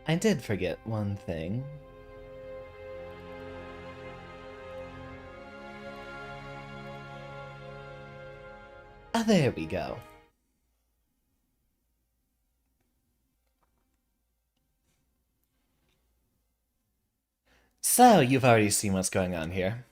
I did forget one thing. Ah, there we go. So, you've already seen what's going on here.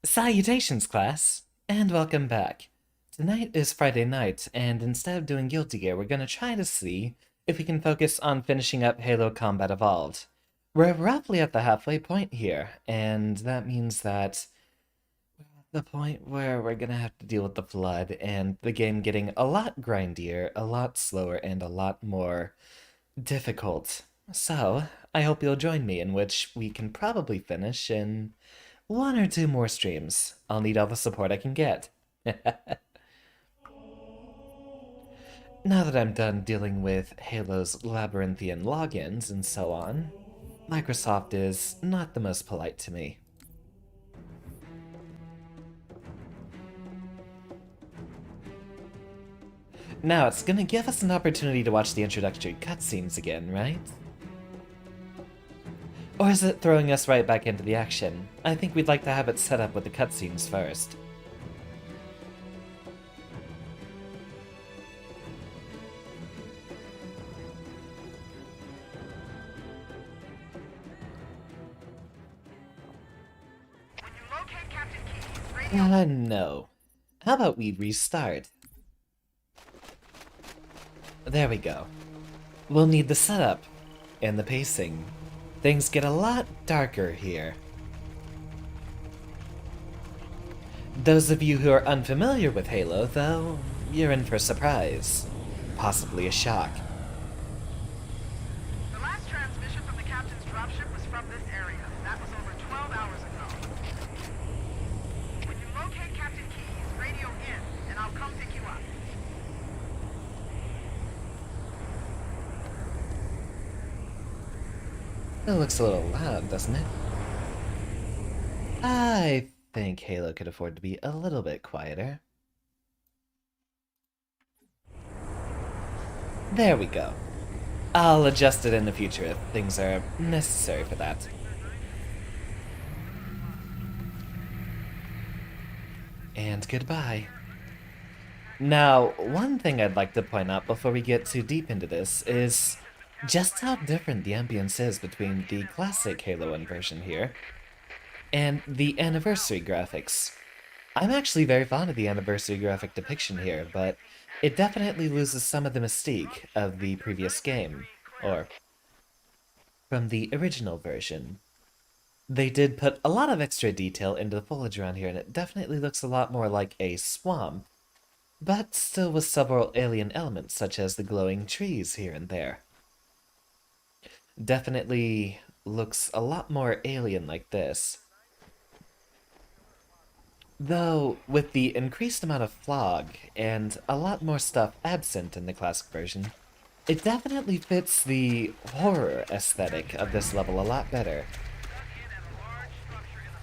Salutations, class, and welcome back. Tonight is Friday night, and instead of doing Guilty Gear, we're gonna try to see if we can focus on finishing up Halo Combat Evolved. We're roughly at the halfway point here, and that means that we're at the point where we're gonna have to deal with the Flood, and the game getting a lot grindier, a lot slower, and a lot more difficult. So, I hope you'll join me, in which we can probably finish in one or two more streams. I'll need all the support I can get. Now that I'm done dealing with Halo's labyrinthian logins and so on, Microsoft is not the most polite to me. Now, it's gonna give us an opportunity to watch the introductory cutscenes again, right? Or is it throwing us right back into the action? I think we'd like to have it set up with the cutscenes first. No. How about we restart? There we go. We'll need the setup and the pacing. Things get a lot darker here. Those of you who are unfamiliar with Halo, though, you're in for a surprise. Possibly a shock. The last transmission from the captain's dropship was from this area. That was over 12 hours ago. When you locate Captain Keyes, radio in, and I'll come pick you up. It looks a little loud, doesn't it? I think Halo could afford to be a little bit quieter. There we go. I'll adjust it in the future if things are necessary for that. And goodbye. Now, one thing I'd like to point out before we get too deep into this is just how different the ambience is between the classic Halo 1 version here and the anniversary graphics. I'm actually very fond of the anniversary graphic depiction here, but it definitely loses some of the mystique of the previous game, or from the original version. They did put a lot of extra detail into the foliage around here, and it definitely looks a lot more like a swamp, but still with several alien elements such as the glowing trees here and there. Definitely looks a lot more alien like this. Though, with the increased amount of fog and a lot more stuff absent in the classic version, it definitely fits the horror aesthetic of this level a lot better.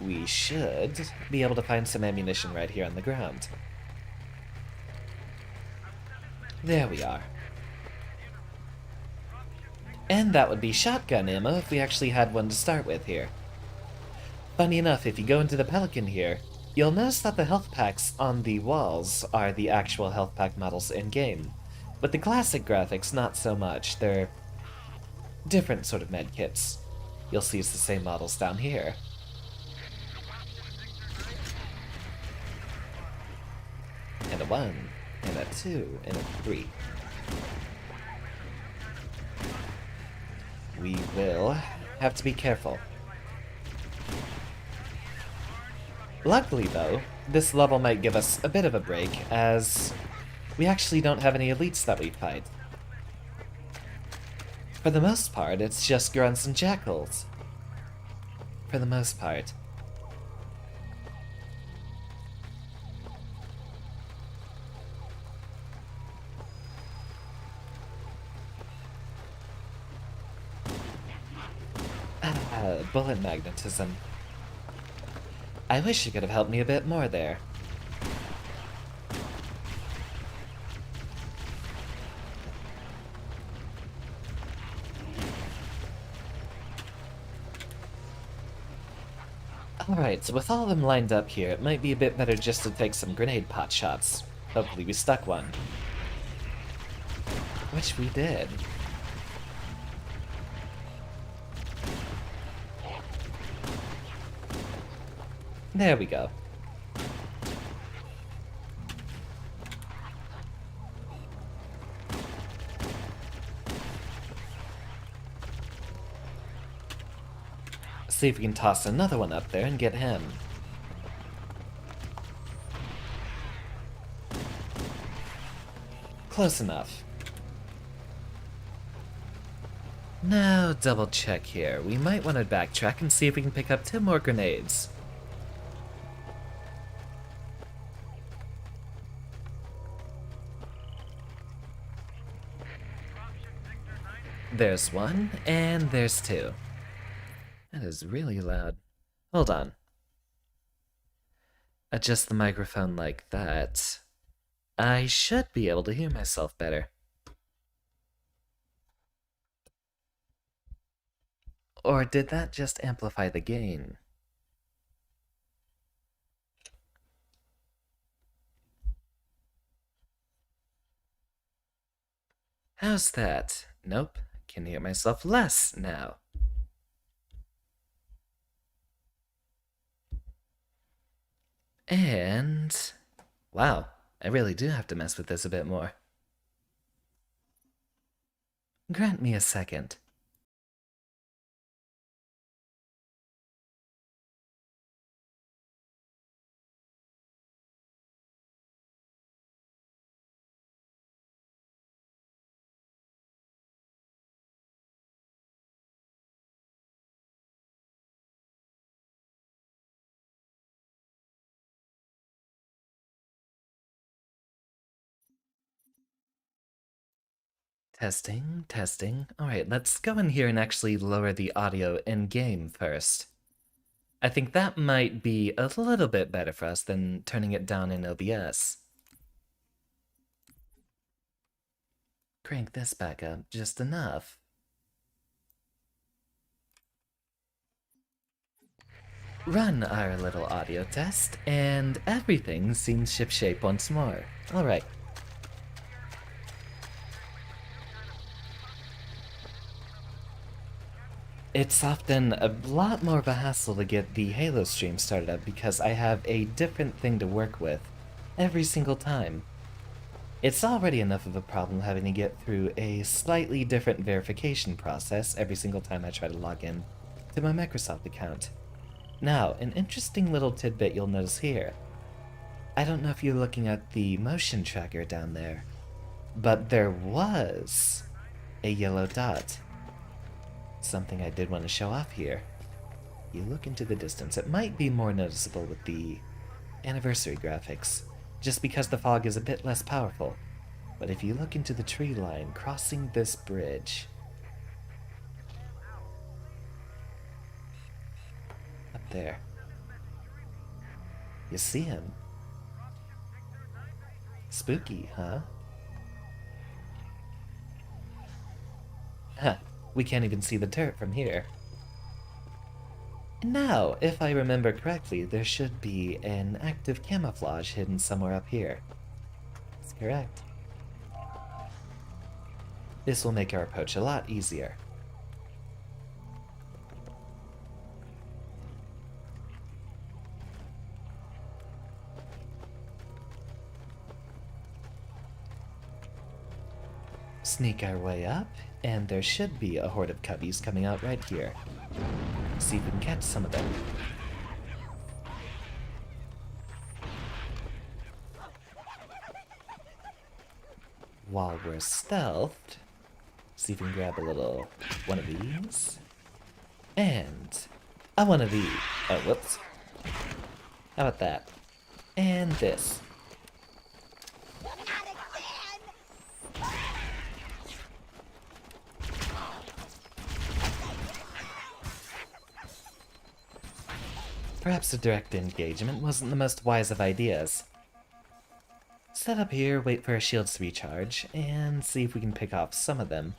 We should be able to find some ammunition right here on the ground. There we are. And that would be shotgun ammo if we actually had one to start with here. Funny enough, if you go into the Pelican here, you'll notice that the health packs on the walls are the actual health pack models in-game. With the classic graphics, not so much. They're different sort of medkits. You'll see it's the same models down here. And a 1, and a 2, and a 3. We will have to be careful. Luckily, though, this level might give us a bit of a break, as we actually don't have any elites that we fight. For the most part, it's just grunts and jackals. For the most part. Bullet magnetism. I wish you could have helped me a bit more there. Alright, so with all of them lined up here, it might be a bit better just to take some grenade pot shots. Hopefully we stuck one. Which we did. There we go. See if we can toss another one up there and get him. Close enough. Now, double check here. We might want to backtrack and see if we can pick up 2 more grenades. There's 1, and there's 2. That is really loud. Hold on. Adjust the microphone like that. I should be able to hear myself better. Or did that just amplify the gain? How's that? Nope, can hear myself less now. And... wow, I really do have to mess with this a bit more. Grant me a second. Testing, testing. Alright, let's go in here and actually lower the audio in-game first. I think that might be a little bit better for us than turning it down in OBS. Crank this back up just enough. Run our little audio test, and everything seems shipshape once more. Alright. It's often a lot more of a hassle to get the Halo stream started up because I have a different thing to work with every single time. It's already enough of a problem having to get through a slightly different verification process every single time I try to log in to my Microsoft account. Now, an interesting little tidbit you'll notice here. I don't know if you're looking at the motion tracker down there, but there was a yellow dot. Something I did want to show off here. You look into the distance, it might be more noticeable with the anniversary graphics, just because the fog is a bit less powerful. But if you look into the tree line crossing this bridge, up there, you see him. Spooky, huh? Huh. We can't even see the turret from here. Now, if I remember correctly, there should be an active camouflage hidden somewhere up here. That's correct. This will make our approach a lot easier. Sneak our way up, and there should be a horde of cubbies coming out right here. See if we can catch some of them. While we're stealthed, see if we can grab a little one of these. And a one of these. Oh, whoops. How about that? And this. Perhaps a direct engagement wasn't the most wise of ideas. Set up here, wait for our shields to recharge, and see if we can pick off some of them.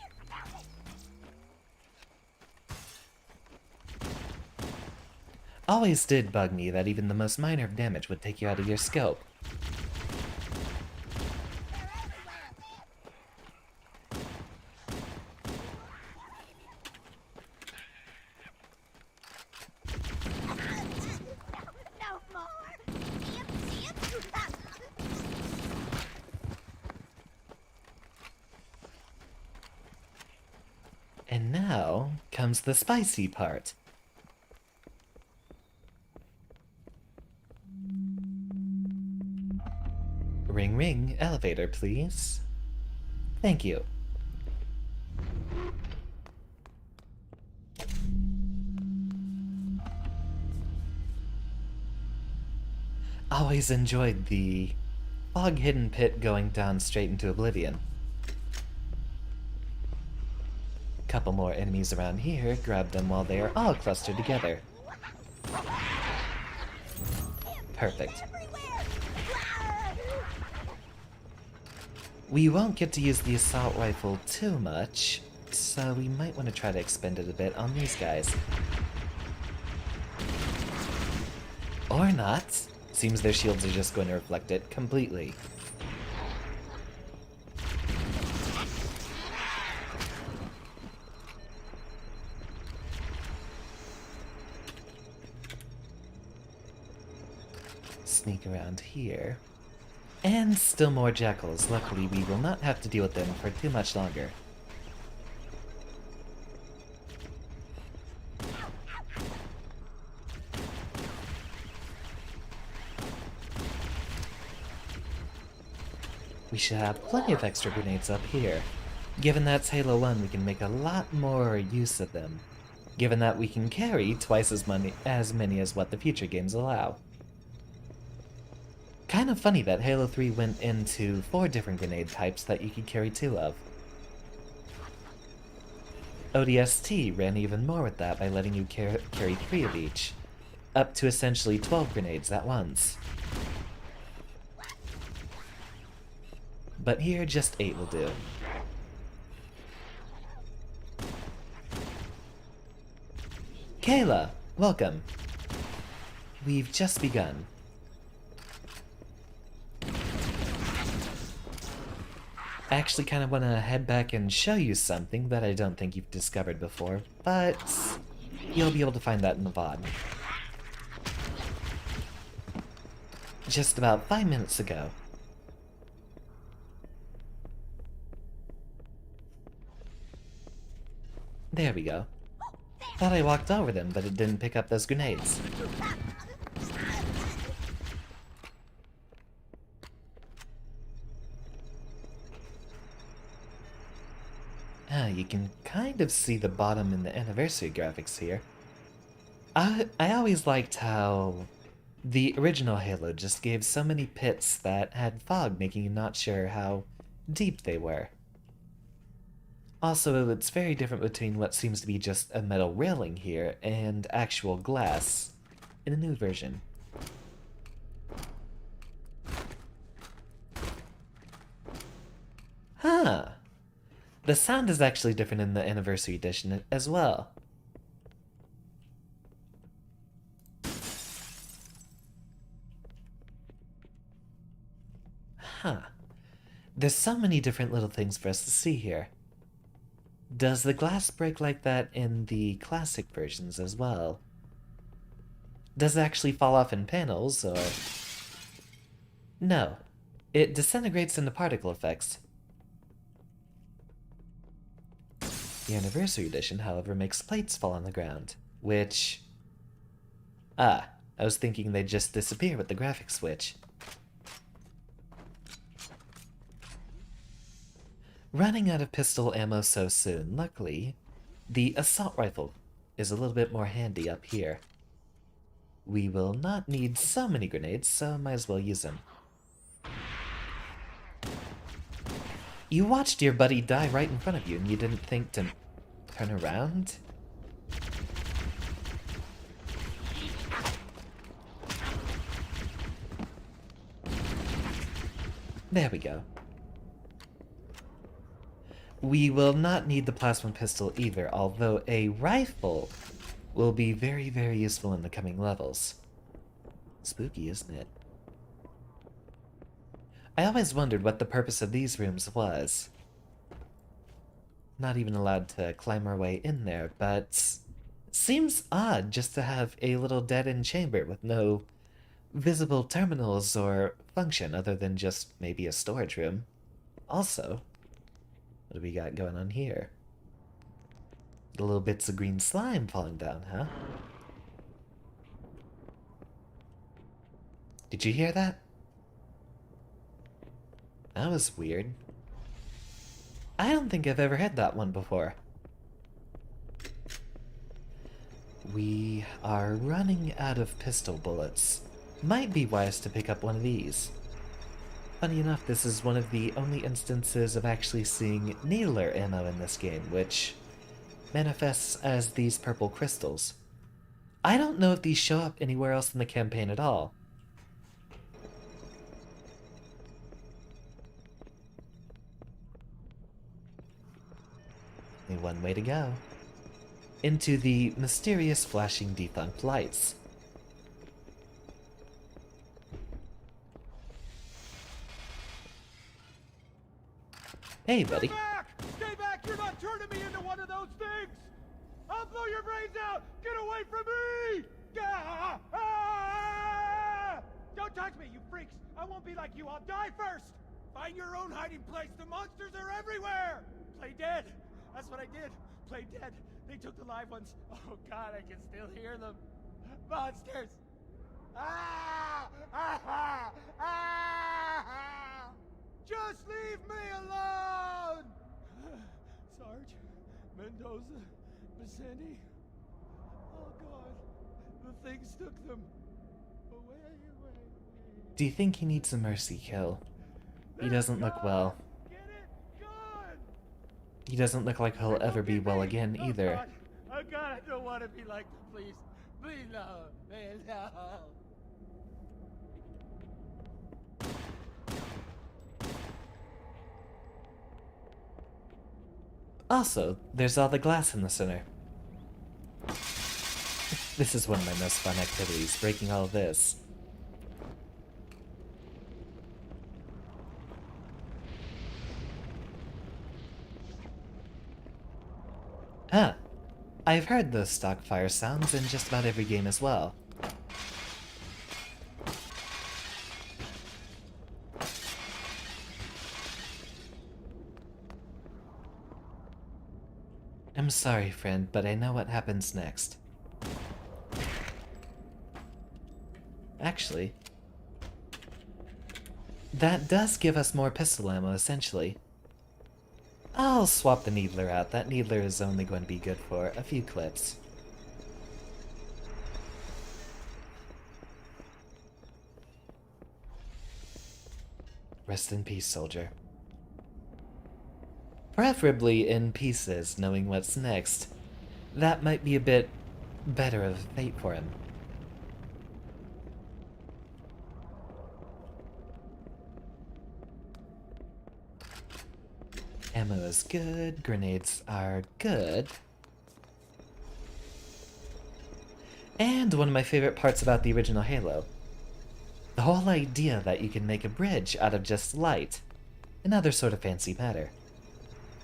Always did bug me that even the most minor of damage would take you out of your scope. No more. And now comes the spicy part. Ring ring, elevator please. Thank you. Always enjoyed the fog-hidden pit going down straight into oblivion. Couple more enemies around here, grab them while they are all clustered together. Perfect. We won't get to use the assault rifle too much, so we might want to try to expend it a bit on these guys. Or not. Seems their shields are just going to reflect it completely. Sneak around here. And still more jackals. Luckily, we will not have to deal with them for too much longer. We should have plenty of extra grenades up here. Given that's Halo 1, we can make a lot more use of them. Given that we can carry twice as many as what the future games allow. Kind of funny that Halo 3 went into 4 different grenade types that you could carry 2 of. ODST ran even more with that by letting you carry 3 of each, up to essentially 12 grenades at once. But here, just 8 will do. Kayla, welcome. We've just begun. I actually kind of want to head back and show you something that I don't think you've discovered before, but you'll be able to find that in the VOD. Just about 5 minutes ago. There we go. Thought I walked over them, but it didn't pick up those grenades. You can kind of see the bottom in the anniversary graphics here. I always liked how the original Halo just gave so many pits that had fog, making you not sure how deep they were. Also, it's very different between what seems to be just a metal railing here and actual glass in a new version. Huh. The sound is actually different in the Anniversary Edition as well. Huh. There's so many different little things for us to see here. Does the glass break like that in the classic versions as well? Does it actually fall off in panels, or... No. It disintegrates into particle effects. The Anniversary Edition, however, makes plates fall on the ground, which... I was thinking they'd just disappear with the graphics switch. Running out of pistol ammo so soon. Luckily, the assault rifle is a little bit more handy up here. We will not need so many grenades, so might as well use them. You watched your buddy die right in front of you and you didn't think to turn around? There we go. We will not need the plasma pistol either, although a rifle will be very, very useful in the coming levels. Spooky, isn't it? I always wondered what the purpose of these rooms was. Not even allowed to climb our way in there, but seems odd just to have a little dead-end chamber with no visible terminals or function other than just maybe a storage room. Also, what do we got going on here? The little bits of green slime falling down, huh? Did you hear that? That was weird. I don't think I've ever heard that one before. We are running out of pistol bullets. Might be wise to pick up one of these. Funny enough, this is one of the only instances of actually seeing needler ammo in this game, which manifests as these purple crystals. I don't know if these show up anywhere else in the campaign at all. Only one way to go. Into the mysterious flashing defunct lights. Hey, buddy. Stay back! Stay back! You're not turning me into one of those things! I'll blow your brains out! Get away from me! Ah! Ah! Don't touch me, you freaks! I won't be like you, I'll die first! Find your own hiding place, the monsters are everywhere! Play dead! That's what I did! Play dead! They took the live ones. Oh god, I can still hear them. Monsters! Ah! Ah! Ah! Ah! Just leave me alone! Sarge, Mendoza, Vicente. Oh god, the things took them. Away. Do you think he needs a mercy kill? He doesn't look well. Get it? Gone! He doesn't look like he'll ever be well again either. Oh god, I don't want to be like them, please. Please no. Please no. Also, there's all the glass in the center. This is one of my most fun activities, breaking all of this. Huh. I've heard those stock fire sounds in just about every game as well. I'm sorry, friend, but I know what happens next. Actually, that does give us more pistol ammo, essentially. I'll swap the needler out. That needler is only going to be good for a few clips. Rest in peace, soldier. Preferably in pieces, knowing what's next. That might be a bit better of a fate for him. Ammo is good, grenades are good. And one of my favorite parts about the original Halo. The whole idea that you can make a bridge out of just light and other sort of fancy matter.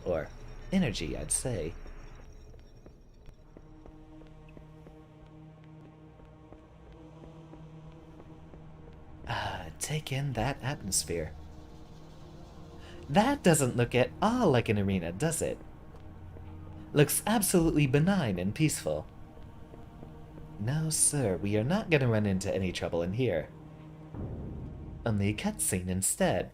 Or energy, I'd say. Take in that atmosphere. That doesn't look at all like an arena, does it? Looks absolutely benign and peaceful. No, sir, we are not gonna run into any trouble in here. Only a cutscene instead.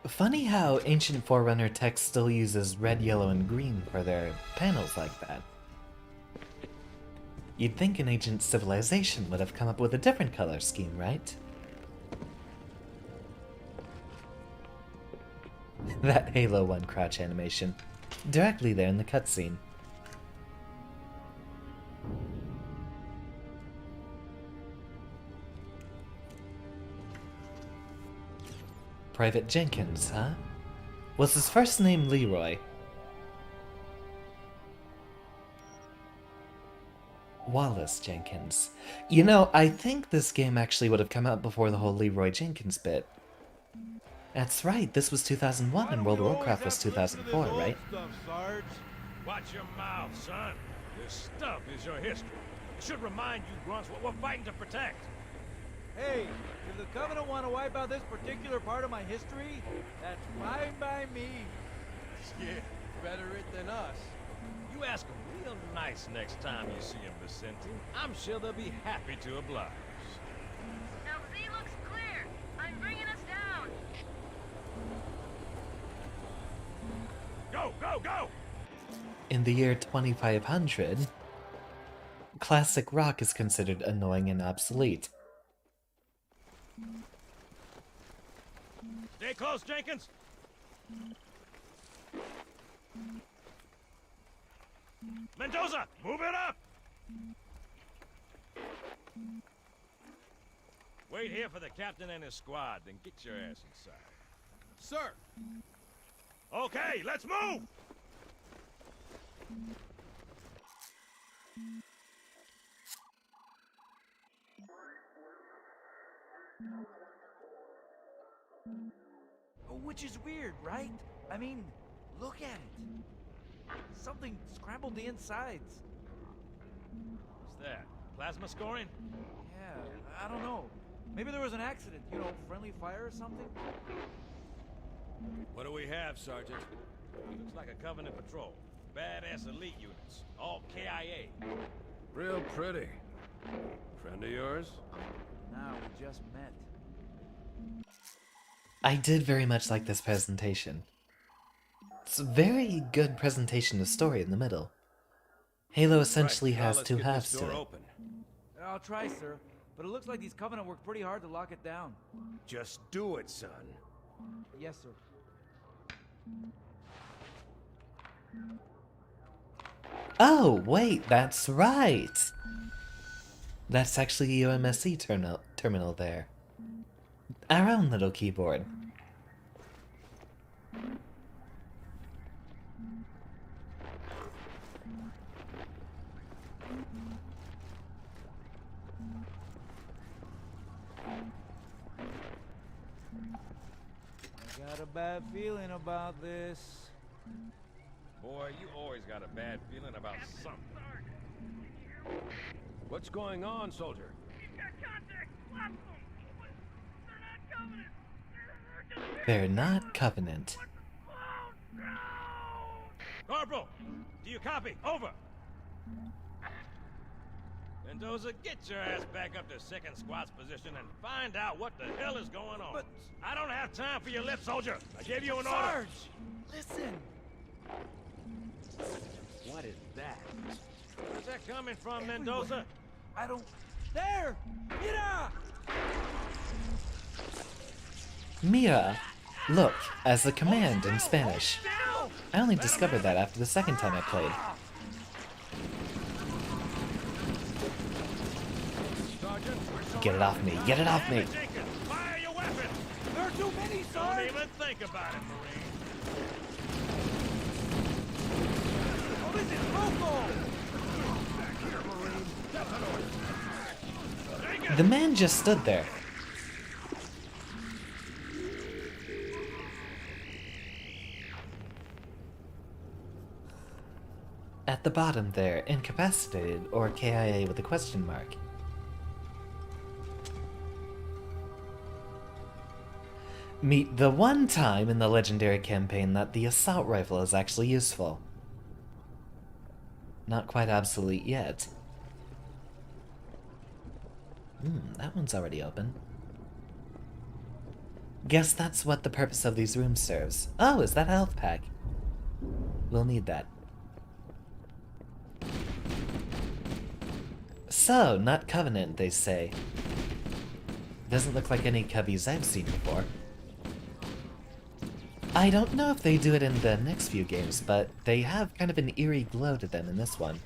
Funny how Ancient Forerunner tech still uses red, yellow, and green for their panels like that. You'd think an Ancient Civilization would have come up with a different color scheme, right? That Halo 1 crouch animation. Directly there in the cutscene. Private Jenkins, huh? Was his first name Leroy? Wallace Jenkins. You know, I think this game actually would have come out before the whole Leroy Jenkins bit. That's right, this was 2001 and World of Warcraft was 2004, right? Sarge? Watch your mouth, son. This stuff is your history. It should remind you grunts what we're fighting to protect. Hey, if the Covenant want to wipe out this particular part of my history, that's fine by me. Yeah, better it than us. You ask them real nice next time you see them, Vicente. I'm sure they'll be happy to oblige. Now Z looks clear. I'm bringing us down. Go, go, go! In the year 2500, classic rock is considered annoying and obsolete. Stay close, Jenkins. Mendoza, move it up! Wait here for the captain and his squad, then get your ass inside. Sir! Okay, let's move! Which is weird, right? I mean, look at it. Something scrambled the insides. What's that? Plasma scoring? Yeah, I don't know. Maybe there was an accident, you know, friendly fire or something? What do we have, Sergeant? Looks like a Covenant patrol. Badass elite units. All KIA. Real pretty. Friend of yours? Nah, we just met. I did very much like this presentation. It's a very good presentation of story in the middle. Halo essentially Right, now has let's two get halves this to door it. open. I'll try, sir. But it looks like these Covenant worked pretty hard to lock it down. Just do it, son. Yes, sir. Oh, wait, that's right! That's actually a UMSC terminal there. Our own little keyboard. I got a bad feeling about this. Boy, you always got a bad feeling about something. What's going on, soldier? He's got contact. Blast them. They're not Covenant. They're not Covenant. Corporal, do you copy? Over. Mendoza, get your ass back up to second squad's position and find out what the hell is going on. But- I don't have time for your lip, soldier. I gave you an order. Sarge! Listen! What is that? Where's that coming from, Mendoza? I don't... There! Mira! Mira, look, as a command in Spanish. Down! I only discovered that after the second time I played. Sergeant, Get it off me, get it off me! Jenkins, fire your weapon! There are too many, Don't Sarge! even think about it, Marine. Oh, this is local! The man just stood there. At the bottom there, incapacitated, or KIA with a question mark. Meet the one time in the legendary campaign that the assault rifle is actually useful. Not quite obsolete yet. That one's already open. Guess that's what the purpose of these rooms serves. Oh, is that a health pack? We'll need that. So, not Covenant, they say. Doesn't look like any cubbies I've seen before. I don't know if they do it in the next few games, but they have kind of an eerie glow to them in this one.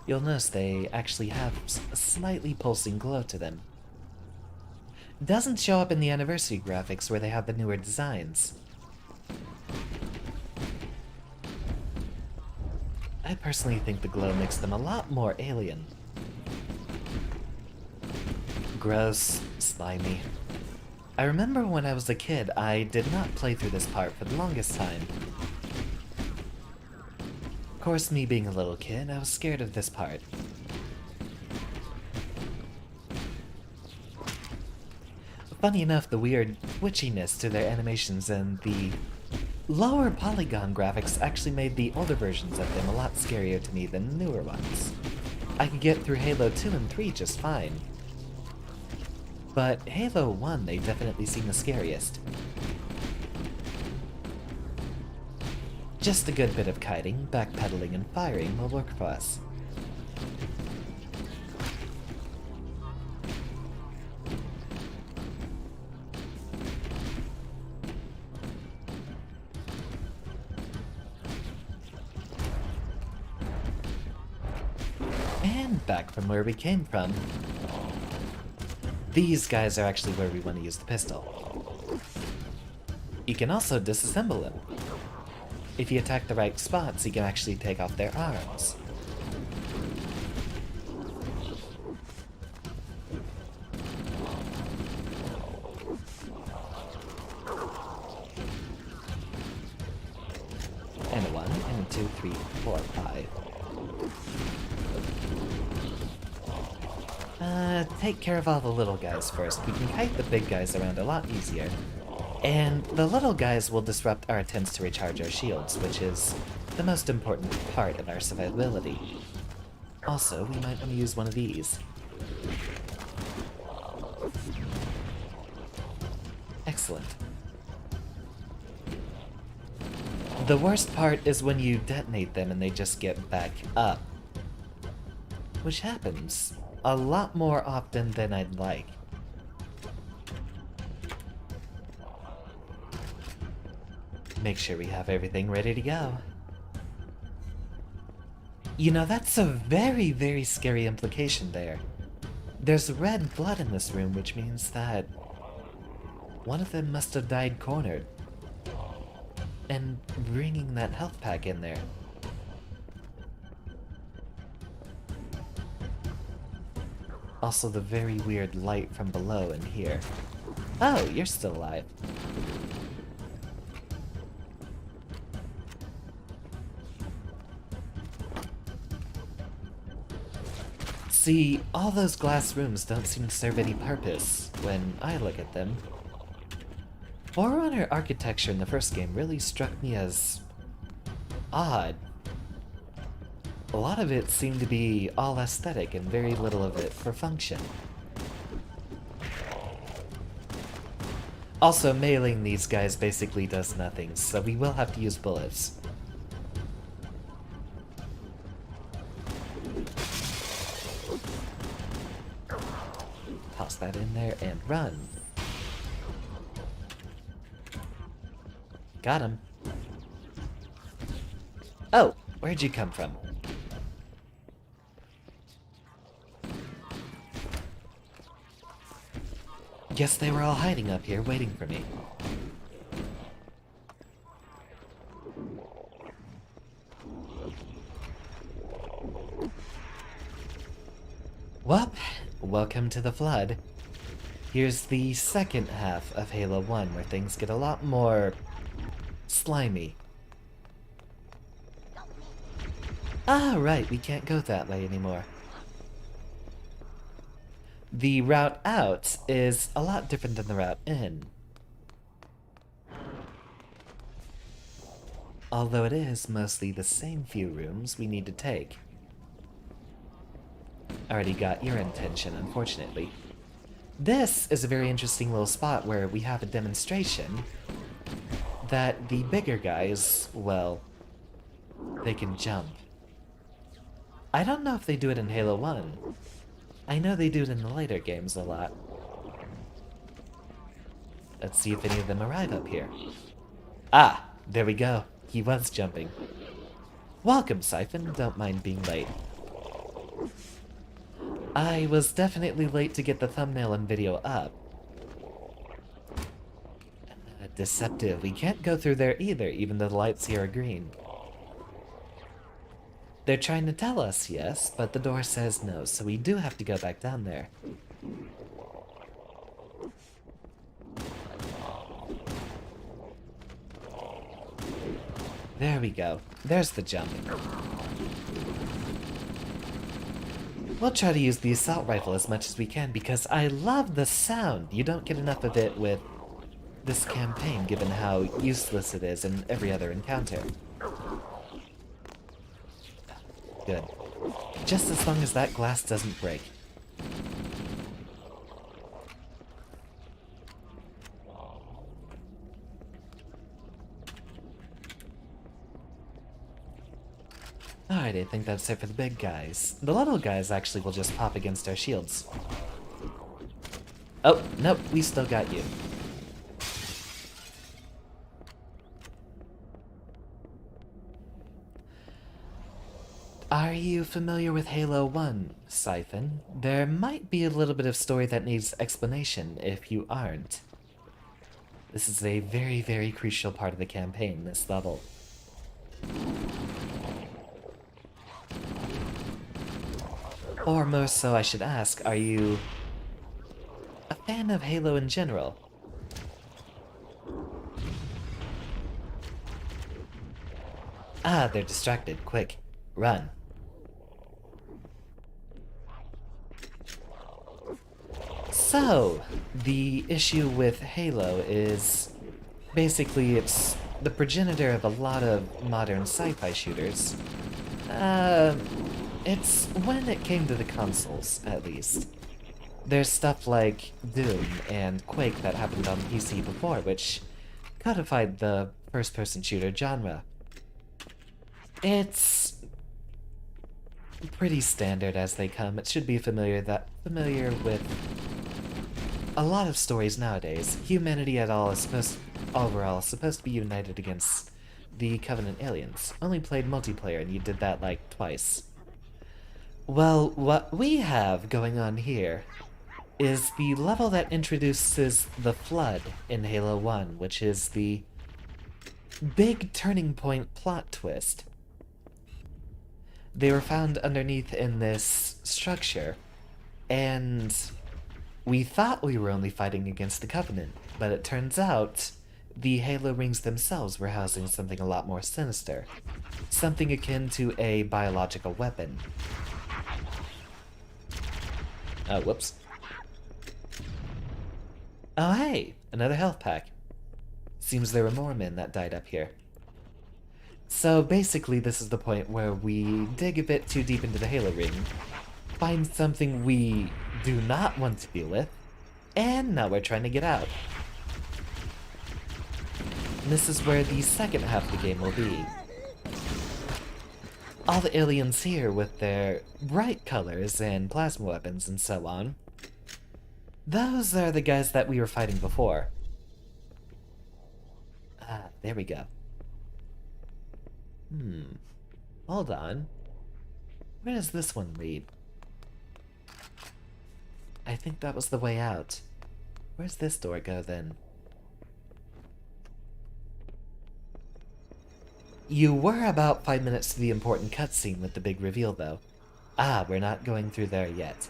You'll notice they actually have a slightly pulsing glow to them. Doesn't show up in the anniversary graphics where they have the newer designs. I personally think the glow makes them a lot more alien. Gross, slimy. I remember when I was a kid, I did not play through this part for the longest time. Of course, me being a little kid, I was scared of this part. Funny enough, the weird twitchiness to their animations and the lower polygon graphics actually made the older versions of them a lot scarier to me than the newer ones. I could get through Halo 2 and 3 just fine. But Halo 1, they definitely seem the scariest. Just a good bit of kiting, backpedaling, and firing will work for us. And back from where we came from. These guys are actually where we want to use the pistol. You can also disassemble them. If you attack the right spots, you can actually take off their arms. And a 1, and a 2, 3, 4, 5. Take care of all the little guys first. We can kite the big guys around a lot easier. And the little guys will disrupt our attempts to recharge our shields, which is the most important part of our survivability. Also, we might want to use one of these. Excellent. The worst part is when you detonate them and they just get back up. Which happens a lot more often than I'd like. Make sure we have everything ready to go. You know, that's a very, very scary implication there. There's red blood in this room, which means that one of them must have died cornered. And bringing that health pack in there. Also the very weird light from below in here. Oh, you're still alive. See, all those glass rooms don't seem to serve any purpose when I look at them. Forerunner architecture in the first game really struck me as odd. A lot of it seemed to be all aesthetic and very little of it for function. Also, mailing these guys basically does nothing, so we will have to use bullets. Toss that in there and run. Got him. Oh, where'd you come from? Guess they were all hiding up here, waiting for me. Well, welcome to the Flood. Here's the second half of Halo 1, where things get a lot more slimy. Ah, right, we can't go that way anymore. The route out is a lot different than the route in. Although it is mostly the same few rooms we need to take. Already got your intention, unfortunately. This is a very interesting little spot where we have a demonstration that the bigger guys, well, they can jump. I don't know if they do it in Halo 1. I know they do it in the later games a lot. Let's see if any of them arrive up here. Ah, there we go. He was jumping. Welcome, Siphon. Don't mind being late. I was definitely late to get the thumbnail and video up. Deceptive. We can't go through there either, even though the lights here are green. They're trying to tell us yes, but the door says no, so we do have to go back down there. There we go. There's the jump. We'll try to use the assault rifle as much as we can because I love the sound. You don't get enough of it with this campaign, given how useless it is in every other encounter. Good. Just as long as that glass doesn't break. Alright, I think that's it for the big guys. The little guys actually will just pop against our shields. Oh, nope, we still got you. Are you familiar with Halo 1, Siphon? There might be a little bit of story that needs explanation if you aren't. This is a very, very crucial part of the campaign, this level. Or more so, I should ask, are you a fan of Halo in general? Ah, they're distracted. Quick, run. So, the issue with Halo is basically it's the progenitor of a lot of modern sci-fi shooters. It's when it came to the consoles, at least. There's stuff like Doom and Quake that happened on PC before, which codified the first-person shooter genre. It's pretty standard as they come. It should be familiar with a lot of stories nowadays. Humanity overall is supposed to be united against the Covenant aliens. Only played multiplayer and you did that like twice. Well, what we have going on here is the level that introduces the Flood in Halo 1, which is the big turning point plot twist. They were found underneath in this structure, and we thought we were only fighting against the Covenant, but it turns out the Halo rings themselves were housing something a lot more sinister. Something akin to a biological weapon. Oh, whoops. Oh, hey! Another health pack. Seems there were more men that died up here. So basically this is the point where we dig a bit too deep into the Halo ring, find something we do not want to deal with, and now we're trying to get out. And this is where the second half of the game will be. All the aliens here with their bright colors and plasma weapons and so on, those are the guys that we were fighting before. Ah, there we go. Hold on. Where does this one lead? I think that was the way out. Where's this door go then? You were about 5 minutes to the important cutscene with the big reveal, though. Ah, we're not going through there yet.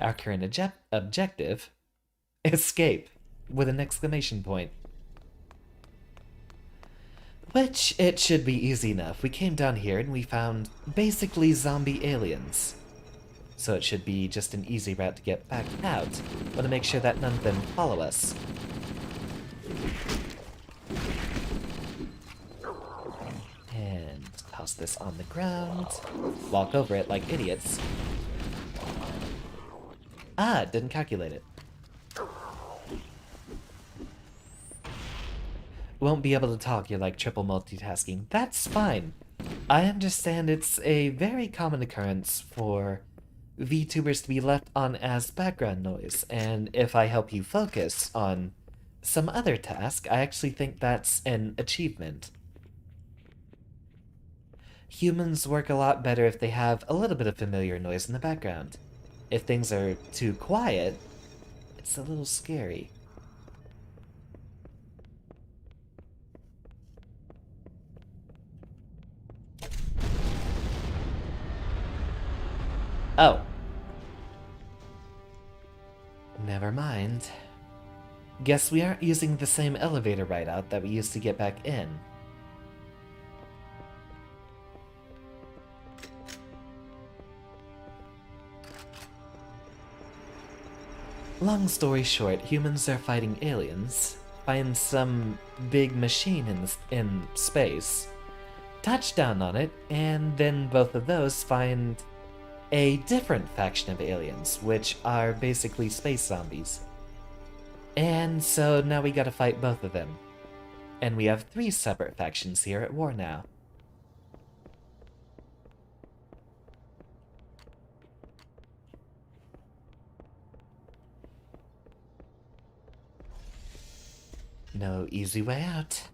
Our current objective? Escape, with an exclamation point. Which, it should be easy enough. We came down here and we found basically zombie aliens. So it should be just an easy route to get back out. Want to make sure that none of them follow us. And toss this on the ground. Walk over it like idiots. Ah, didn't calculate it. Won't be able to talk, you're like triple multitasking. That's fine. I understand it's a very common occurrence for VTubers to be left on as background noise, and if I help you focus on some other task, I actually think that's an achievement. Humans work a lot better if they have a little bit of familiar noise in the background. If things are too quiet, it's a little scary. Oh. Never mind. Guess we aren't using the same elevator ride out that we used to get back in. Long story short, humans are fighting aliens, find some big machine in space, touch down on it, and then both of those find a different faction of aliens, which are basically space zombies. And so now we gotta fight both of them. And we have 3 separate factions here at war now. No easy way out.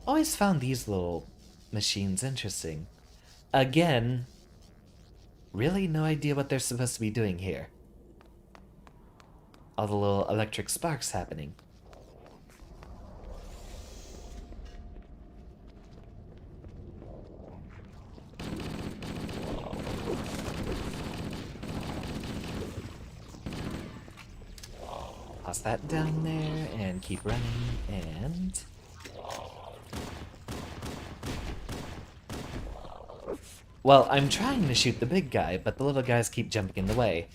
Always found these little machines interesting. Again, really no idea what they're supposed to be doing here. All the little electric sparks happening. Toss that down there and keep running, and... Well, I'm trying to shoot the big guy, but the little guys keep jumping in the way.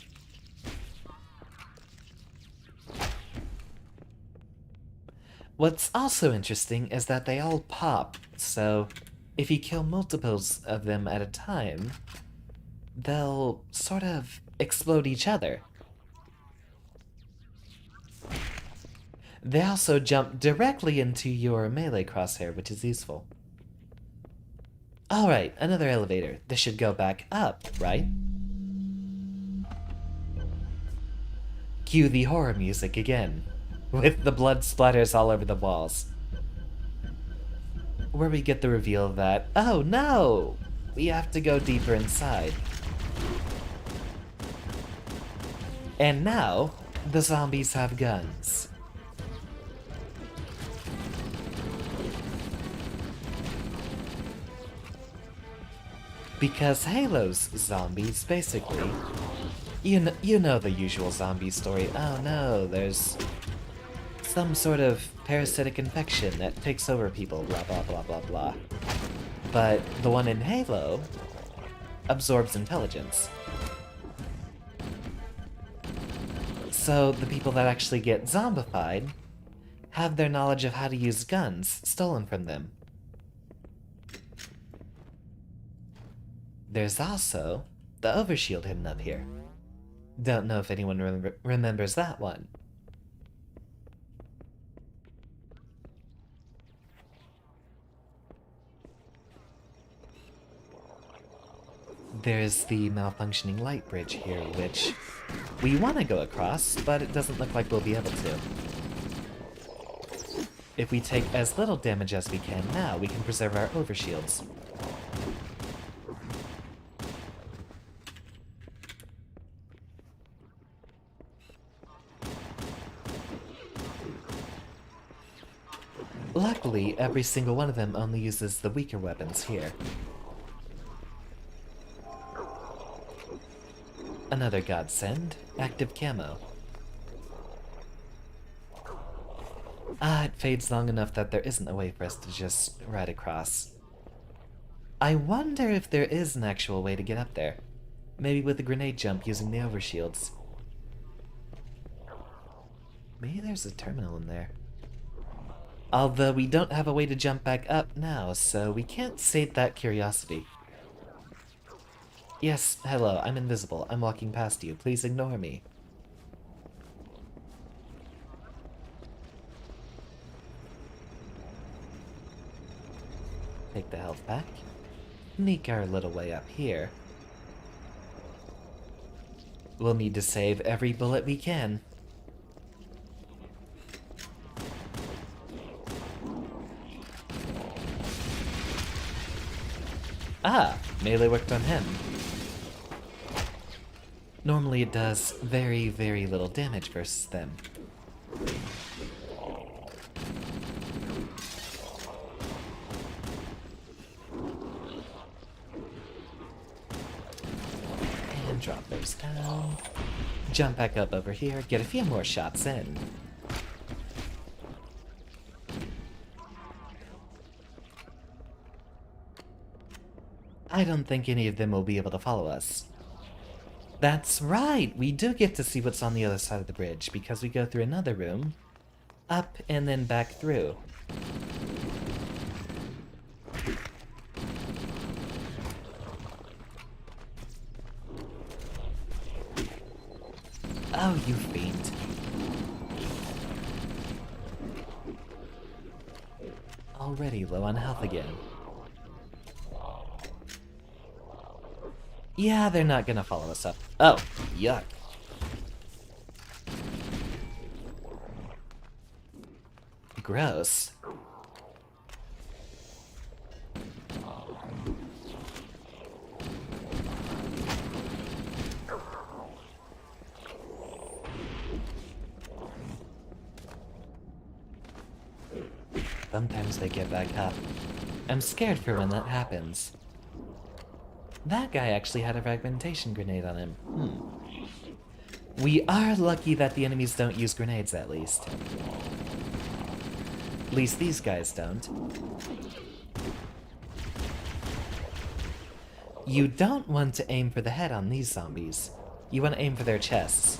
What's also interesting is that they all pop, so if you kill multiples of them at a time, they'll sort of explode each other. They also jump directly into your melee crosshair, which is useful. Alright, another elevator. This should go back up, right? Cue the horror music again, with the blood splatters all over the walls. Where we get the reveal that, oh no! We have to go deeper inside. And now, the zombies have guns. Because Halo's zombies, basically, you know the usual zombie story. Oh no, there's some sort of parasitic infection that takes over people, blah blah blah blah blah. But the one in Halo absorbs intelligence. So the people that actually get zombified have their knowledge of how to use guns stolen from them. There's also the overshield hidden up here. Don't know if anyone remembers that one. There's the malfunctioning light bridge here, which we want to go across, but it doesn't look like we'll be able to. If we take as little damage as we can now, we can preserve our overshields. Luckily, every single one of them only uses the weaker weapons here. Another godsend, active camo. It fades long enough that there isn't a way for us to just ride across. I wonder if there is an actual way to get up there. Maybe with a grenade jump using the overshields. Maybe there's a terminal in there. Although we don't have a way to jump back up now, so we can't sate that curiosity. Yes, hello, I'm invisible. I'm walking past you. Please ignore me. Take the health back. Sneak our little way up here. We'll need to save every bullet we can. Ah, melee worked on him. Normally it does very, very little damage versus them. And drop those down. Jump back up over here, get a few more shots in. I don't think any of them will be able to follow us. That's right! We do get to see what's on the other side of the bridge, because we go through another room, up and then back through. Oh, you fiend. Already low on health again. Yeah, they're not gonna follow us up. Oh, yuck. Gross. Sometimes they get back up. I'm scared for when that happens. That guy actually had a fragmentation grenade on him. We are lucky that the enemies don't use grenades, at least. At least these guys don't. You don't want to aim for the head on these zombies. You want to aim for their chests.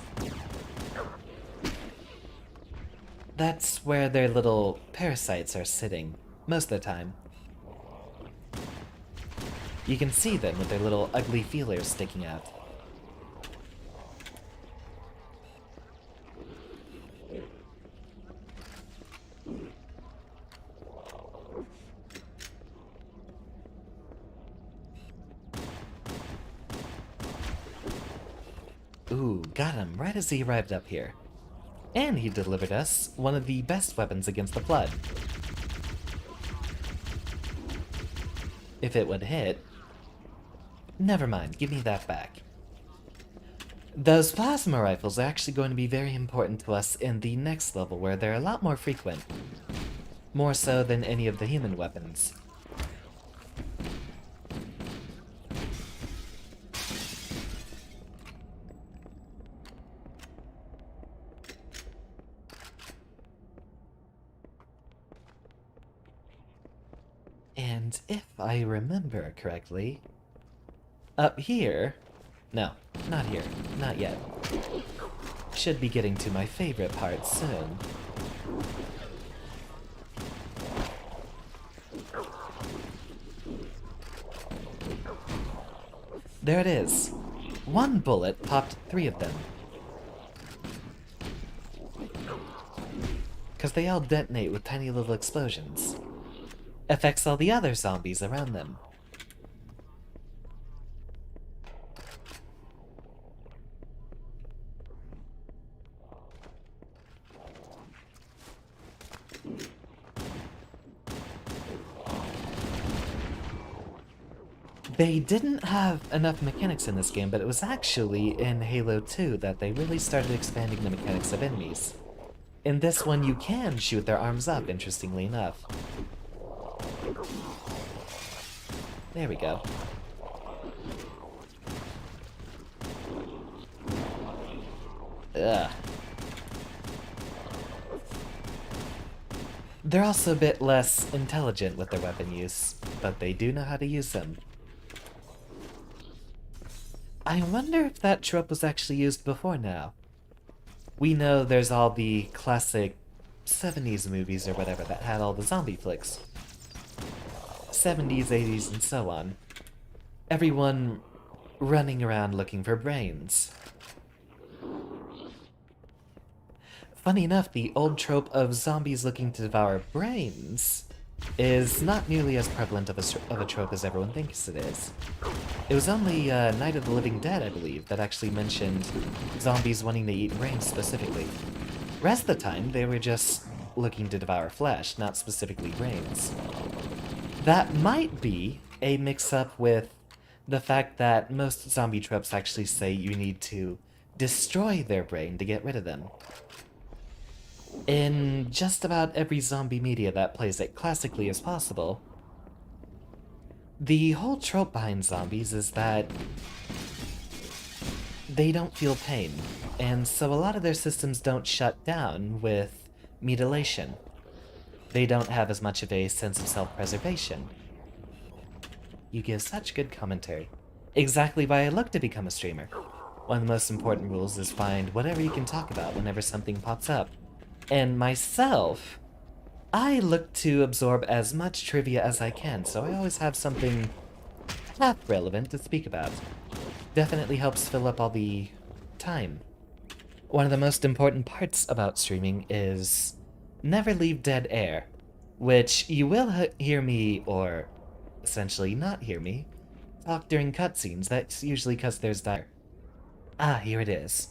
That's where their little parasites are sitting, most of the time. You can see them with their little ugly feelers sticking out. Ooh, got him right as he arrived up here. And he delivered us one of the best weapons against the Flood. If it would hit... Never mind, give me that back. Those plasma rifles are actually going to be very important to us in the next level, where they're a lot more frequent. More so than any of the human weapons. And if I remember correctly... Up here... No, not here. Not yet. Should be getting to my favorite part soon. There it is. One bullet popped 3 of them. Because they all detonate with tiny little explosions. Affects all the other zombies around them. They didn't have enough mechanics in this game, but it was actually in Halo 2 that they really started expanding the mechanics of enemies. In this one, you can shoot their arms up, interestingly enough. There we go. Ugh. They're also a bit less intelligent with their weapon use, but they do know how to use them. I wonder if that trope was actually used before now. We know there's all the classic 70s movies or whatever that had all the zombie flicks. 70s, 80s, and so on. Everyone running around looking for brains. Funny enough, the old trope of zombies looking to devour brains is not nearly as prevalent of a trope as everyone thinks it is. It was only Night of the Living Dead, I believe, that actually mentioned zombies wanting to eat brains specifically. Rest of the time, they were just looking to devour flesh, not specifically brains. That might be a mix-up with the fact that most zombie tropes actually say you need to destroy their brain to get rid of them. In just about every zombie media that plays it classically as possible, the whole trope behind zombies is that they don't feel pain, and so a lot of their systems don't shut down with mutilation. They don't have as much of a sense of self-preservation. You give such good commentary. Exactly why I look to become a streamer. One of the most important rules is find whatever you can talk about whenever something pops up. And myself, I look to absorb as much trivia as I can, so I always have something half relevant to speak about. Definitely helps fill up all the time. One of the most important parts about streaming is never leave dead air, which you will hear me, or essentially not hear me, talk during cutscenes. That's usually because there's that. Ah, here it is.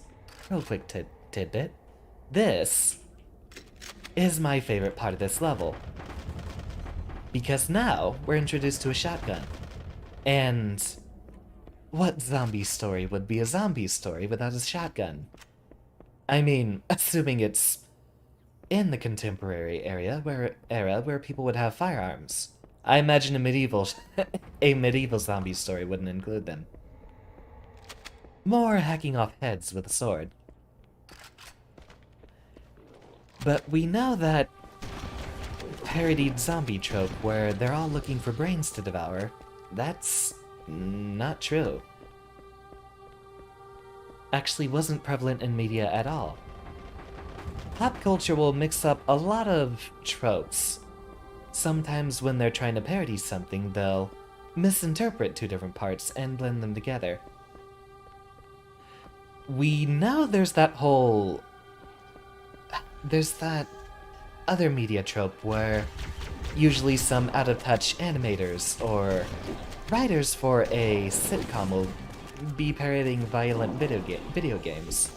Real quick tidbit. This is my favorite part of this level, because now we're introduced to a shotgun. And what zombie story would be a zombie story without a shotgun? I mean, assuming it's in the contemporary era where people would have firearms. I imagine a medieval zombie story wouldn't include them. More hacking off heads with a sword. But we know that parodied zombie trope where they're all looking for brains to devour, that's not true. Actually wasn't prevalent in media at all. Pop culture will mix up a lot of tropes. Sometimes when they're trying to parody something, they'll misinterpret two different parts and blend them together. We know there's that other media trope where usually some out-of-touch animators or writers for a sitcom will be parodying violent video games,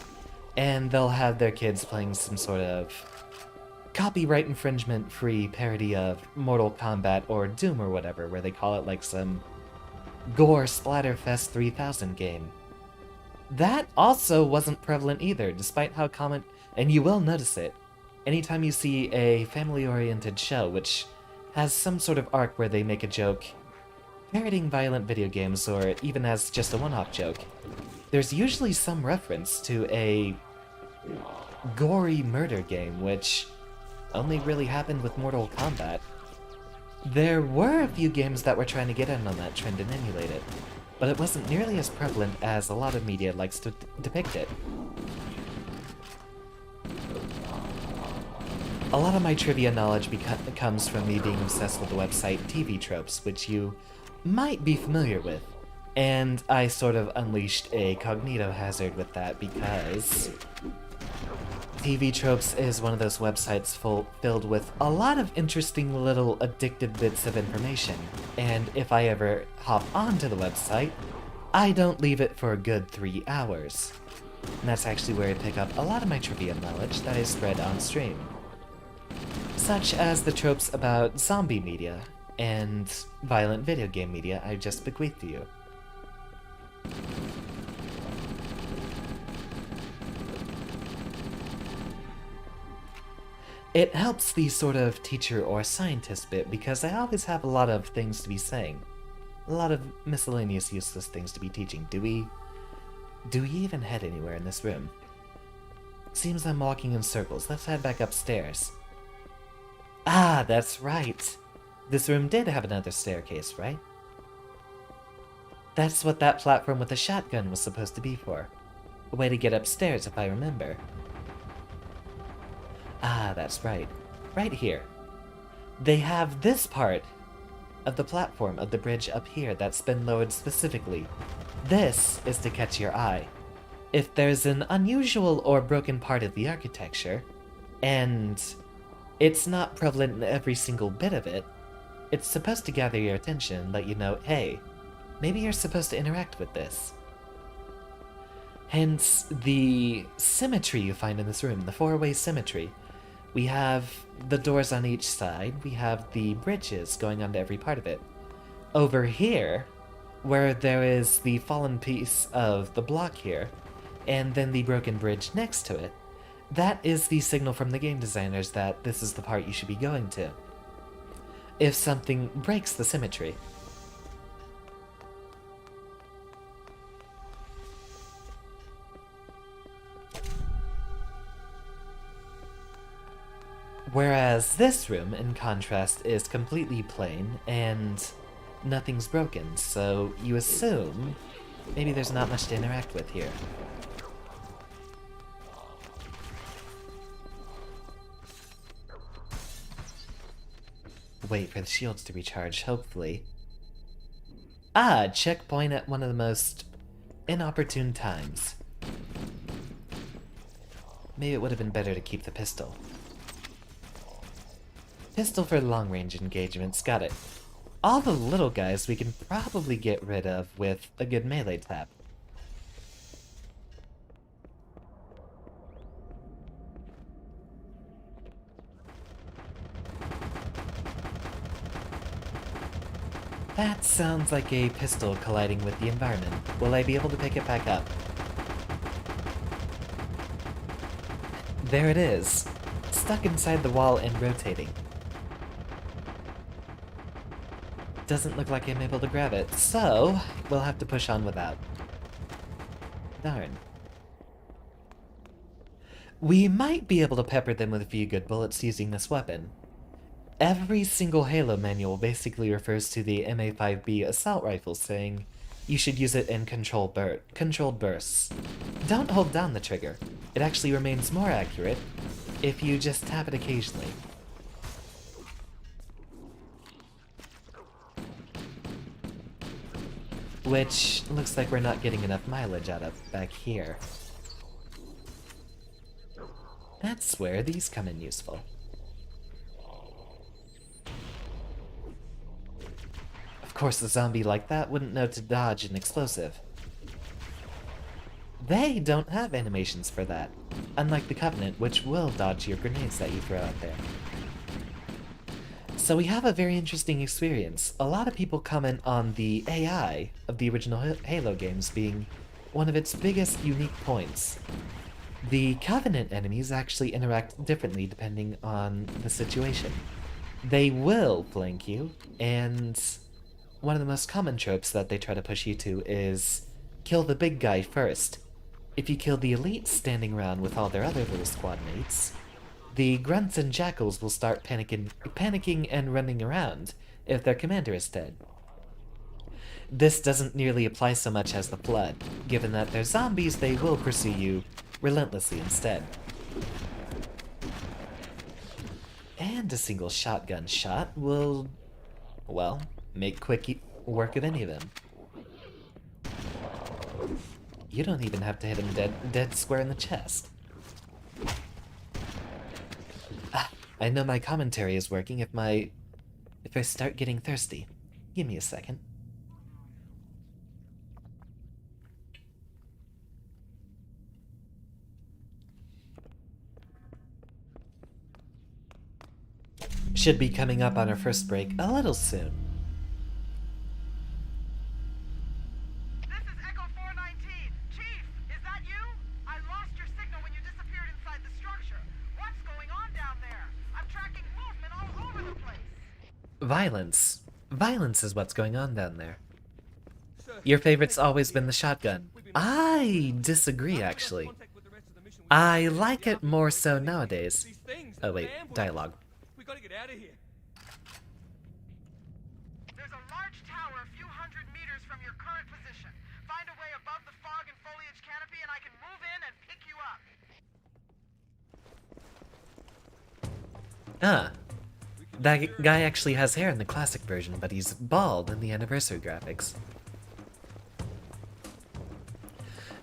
and they'll have their kids playing some sort of copyright infringement-free parody of Mortal Kombat or Doom or whatever, where they call it like some gore Splatterfest 3000 game. That also wasn't prevalent either, despite how common, and you will notice it, anytime you see a family-oriented show which has some sort of arc where they make a joke parodying violent video games, or even as just a one-off joke, there's usually some reference to a gory murder game, which only really happened with Mortal Kombat. There were a few games that were trying to get in on that trend and emulate it, but it wasn't nearly as prevalent as a lot of media likes to depict it. A lot of my trivia knowledge comes from me being obsessed with the website TV Tropes, which you might be familiar with, and I sort of unleashed a cognito hazard with that because TV Tropes is one of those websites filled with a lot of interesting little addictive bits of information, and if I ever hop onto the website, I don't leave it for a good 3 hours. And that's actually where I pick up a lot of my trivia knowledge that I spread on stream, such as the tropes about zombie media and violent video game media I just bequeathed to you. It helps the sort of teacher or scientist bit because I always have a lot of things to be saying. A lot of miscellaneous useless things to be teaching. Do we even head anywhere in this room? Seems I'm walking in circles. Let's head back upstairs. Ah, that's right. This room did have another staircase, right? That's what that platform with the shotgun was supposed to be for. A way to get upstairs, if I remember. Ah, that's right. Right here. They have this part of the platform of the bridge up here that's been lowered specifically. This is to catch your eye. If there's an unusual or broken part of the architecture, and it's not prevalent in every single bit of it, It's supposed to gather your attention and let you know, hey, maybe you're supposed to interact with this. Hence, the symmetry you find in this room, the four-way symmetry. We have the doors on each side, we have the bridges going onto every part of it. Over here, where there is the fallen piece of the block here, and then the broken bridge next to it, that is the signal from the game designers that this is the part you should be going to. If something breaks the symmetry. Whereas this room, in contrast, is completely plain and nothing's broken, so you assume maybe there's not much to interact with here. Wait for the shields to recharge, hopefully. Ah, checkpoint at one of the most inopportune times. Maybe it would have been better to keep the pistol. Pistol for long-range engagements, got it. All the little guys we can probably get rid of with a good melee tap. That sounds like a pistol colliding with the environment. Will I be able to pick it back up? There it is. Stuck inside the wall and rotating. Doesn't look like I'm able to grab it, so we'll have to push on without. Darn. We might be able to pepper them with a few good bullets using this weapon. Every single Halo manual basically refers to the MA5B assault rifle, saying you should use it in controlled bursts. Don't hold down the trigger. It actually remains more accurate if you just tap it occasionally. Which looks like we're not getting enough mileage out of back here. That's where these come in useful. Of course, a zombie like that wouldn't know to dodge an explosive. They don't have animations for that, unlike the Covenant, which will dodge your grenades that you throw out there. So we have a very interesting experience. A lot of people comment on the AI of the original Halo games being one of its biggest unique points. The Covenant enemies actually interact differently depending on the situation. They will flank you, and one of the most common tropes that they try to push you to is kill the big guy first. If you kill the elites standing around with all their other little squad mates, the grunts and jackals will start panicking and running around if their commander is dead. This doesn't nearly apply so much as the Flood. Given that they're zombies, they will pursue you relentlessly instead. And a single shotgun shot will, well, make quick work of any of them. You don't even have to hit him dead square in the chest. I know my commentary is working if I start getting thirsty. Give me a second. Should be coming up on our first break a little soon. This is Echo 419. Chief, is that you? I lost your signal when you disappeared inside the structure. What's going on down there? I'm tracking movement all over the place. Violence. Violence is what's going on down there. Your favorite's always been the shotgun. I disagree, actually. I like it more so nowadays. Oh wait, dialogue. We gotta get out of here. There's a large tower a few hundred meters from your current position. Find a way above the fog and foliage canopy and I can move in and pick you up. Ah. That guy actually has hair in the classic version, but he's bald in the anniversary graphics.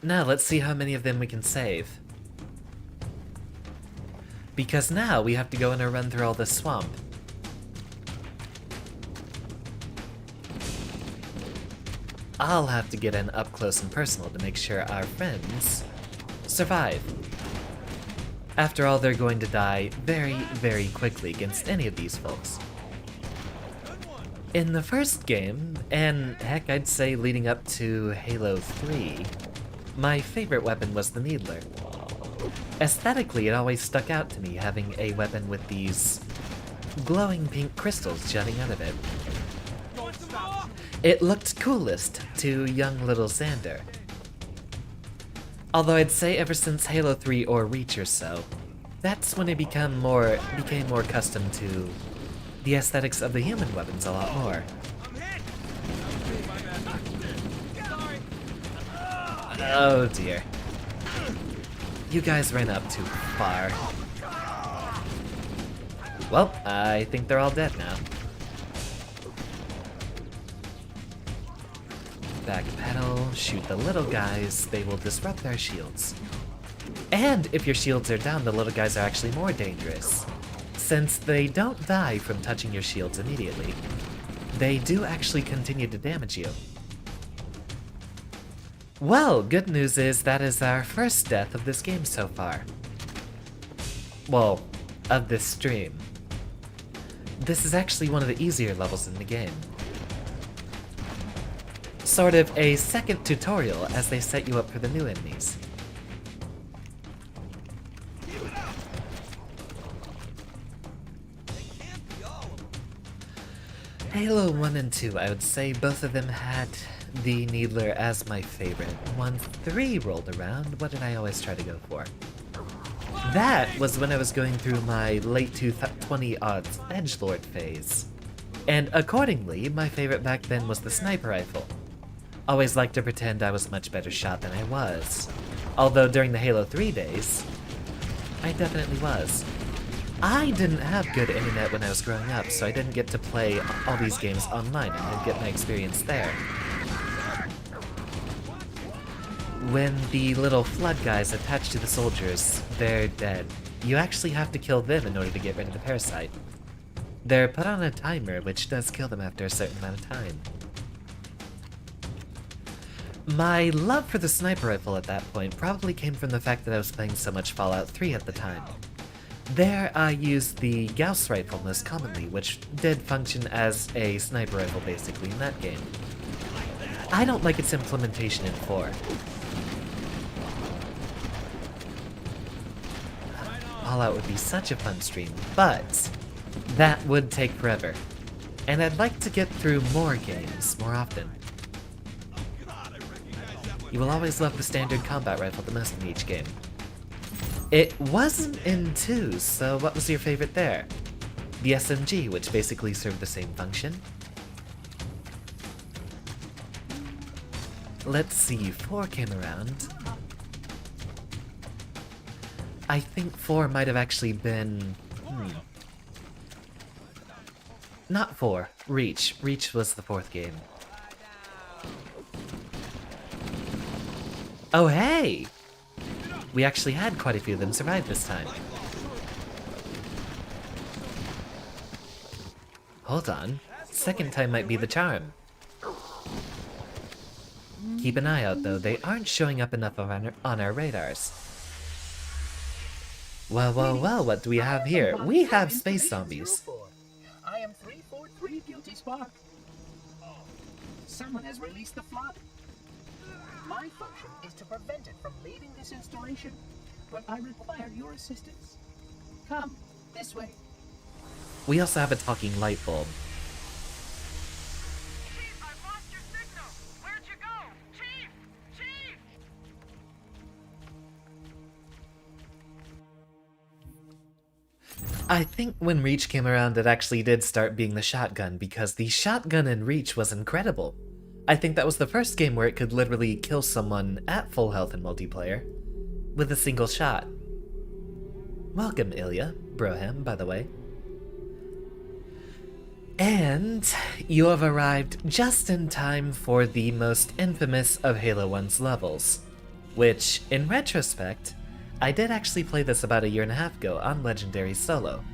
Now, let's see how many of them we can save. Because now we have to go in and run through all this swamp. I'll have to get in up close and personal to make sure our friends survive. After all, they're going to die very, very quickly against any of these folks. In the first game, and heck, I'd say leading up to Halo 3, my favorite weapon was the Needler. Aesthetically, it always stuck out to me having a weapon with these glowing pink crystals jutting out of it. It looked coolest to young little Xander. Although I'd say ever since Halo 3 or Reach or so, that's when I became more accustomed to the aesthetics of the human weapons a lot more. Oh dear. You guys ran up too far. Well, I think they're all dead now. Backpedal, shoot the little guys, they will disrupt our shields. And if your shields are down, the little guys are actually more dangerous. Since they don't die from touching your shields immediately, they do actually continue to damage you. Well, good news is that is our first death of this game so far. Well, of this stream. This is actually one of the easier levels in the game. Sort of a second tutorial as they set you up for the new enemies. Halo 1 and 2, I would say both of them had the Needler as my favorite. Once 3 rolled around, what did I always try to go for? That was when I was going through my late 20-aughts edgelord phase. And accordingly, my favorite back then was the sniper rifle. Always liked to pretend I was a much better shot than I was. Although during the Halo 3 days, I definitely was. I didn't have good internet when I was growing up, so I didn't get to play all these games online and didn't get my experience there. When the little flood guys attach to the soldiers, they're dead. You actually have to kill them in order to get rid of the parasite. They're put on a timer, which does kill them after a certain amount of time. My love for the sniper rifle at that point probably came from the fact that I was playing so much Fallout 3 at the time. There I used the Gauss rifle most commonly, which did function as a sniper rifle basically in that game. I don't like its implementation in 4. Fallout would be such a fun stream, but that would take forever. And I'd like to get through more games more often. You will always love the standard combat rifle the most in each game. It wasn't in 2, so what was your favorite there? The SMG, which basically served the same function. Let's see, 4 came around. I think 4 might have actually been... Not 4, Reach. Reach was the 4th game. Oh hey! We actually had quite a few of them survive this time. Hold on. Second time might be the charm. Keep an eye out though, they aren't showing up enough on our radars. Well, well, well, what do we have here? We have space zombies. I am 343 Guilty Spark. Someone has released the flood. My function is to prevent it from leaving this installation, but I require your assistance. Come, this way. We also have a talking light bulb. Chief, I've lost your signal. Where'd you go? Chief! Chief! I think when Reach came around, it actually did start being the shotgun, because the shotgun in Reach was incredible. I think that was the first game where it could literally kill someone at full health in multiplayer with a single shot. Welcome, Ilya. Broham, by the way. And you have arrived just in time for the most infamous of Halo 1's levels, which, in retrospect, I did actually play this about 1.5 years ago on Legendary Solo,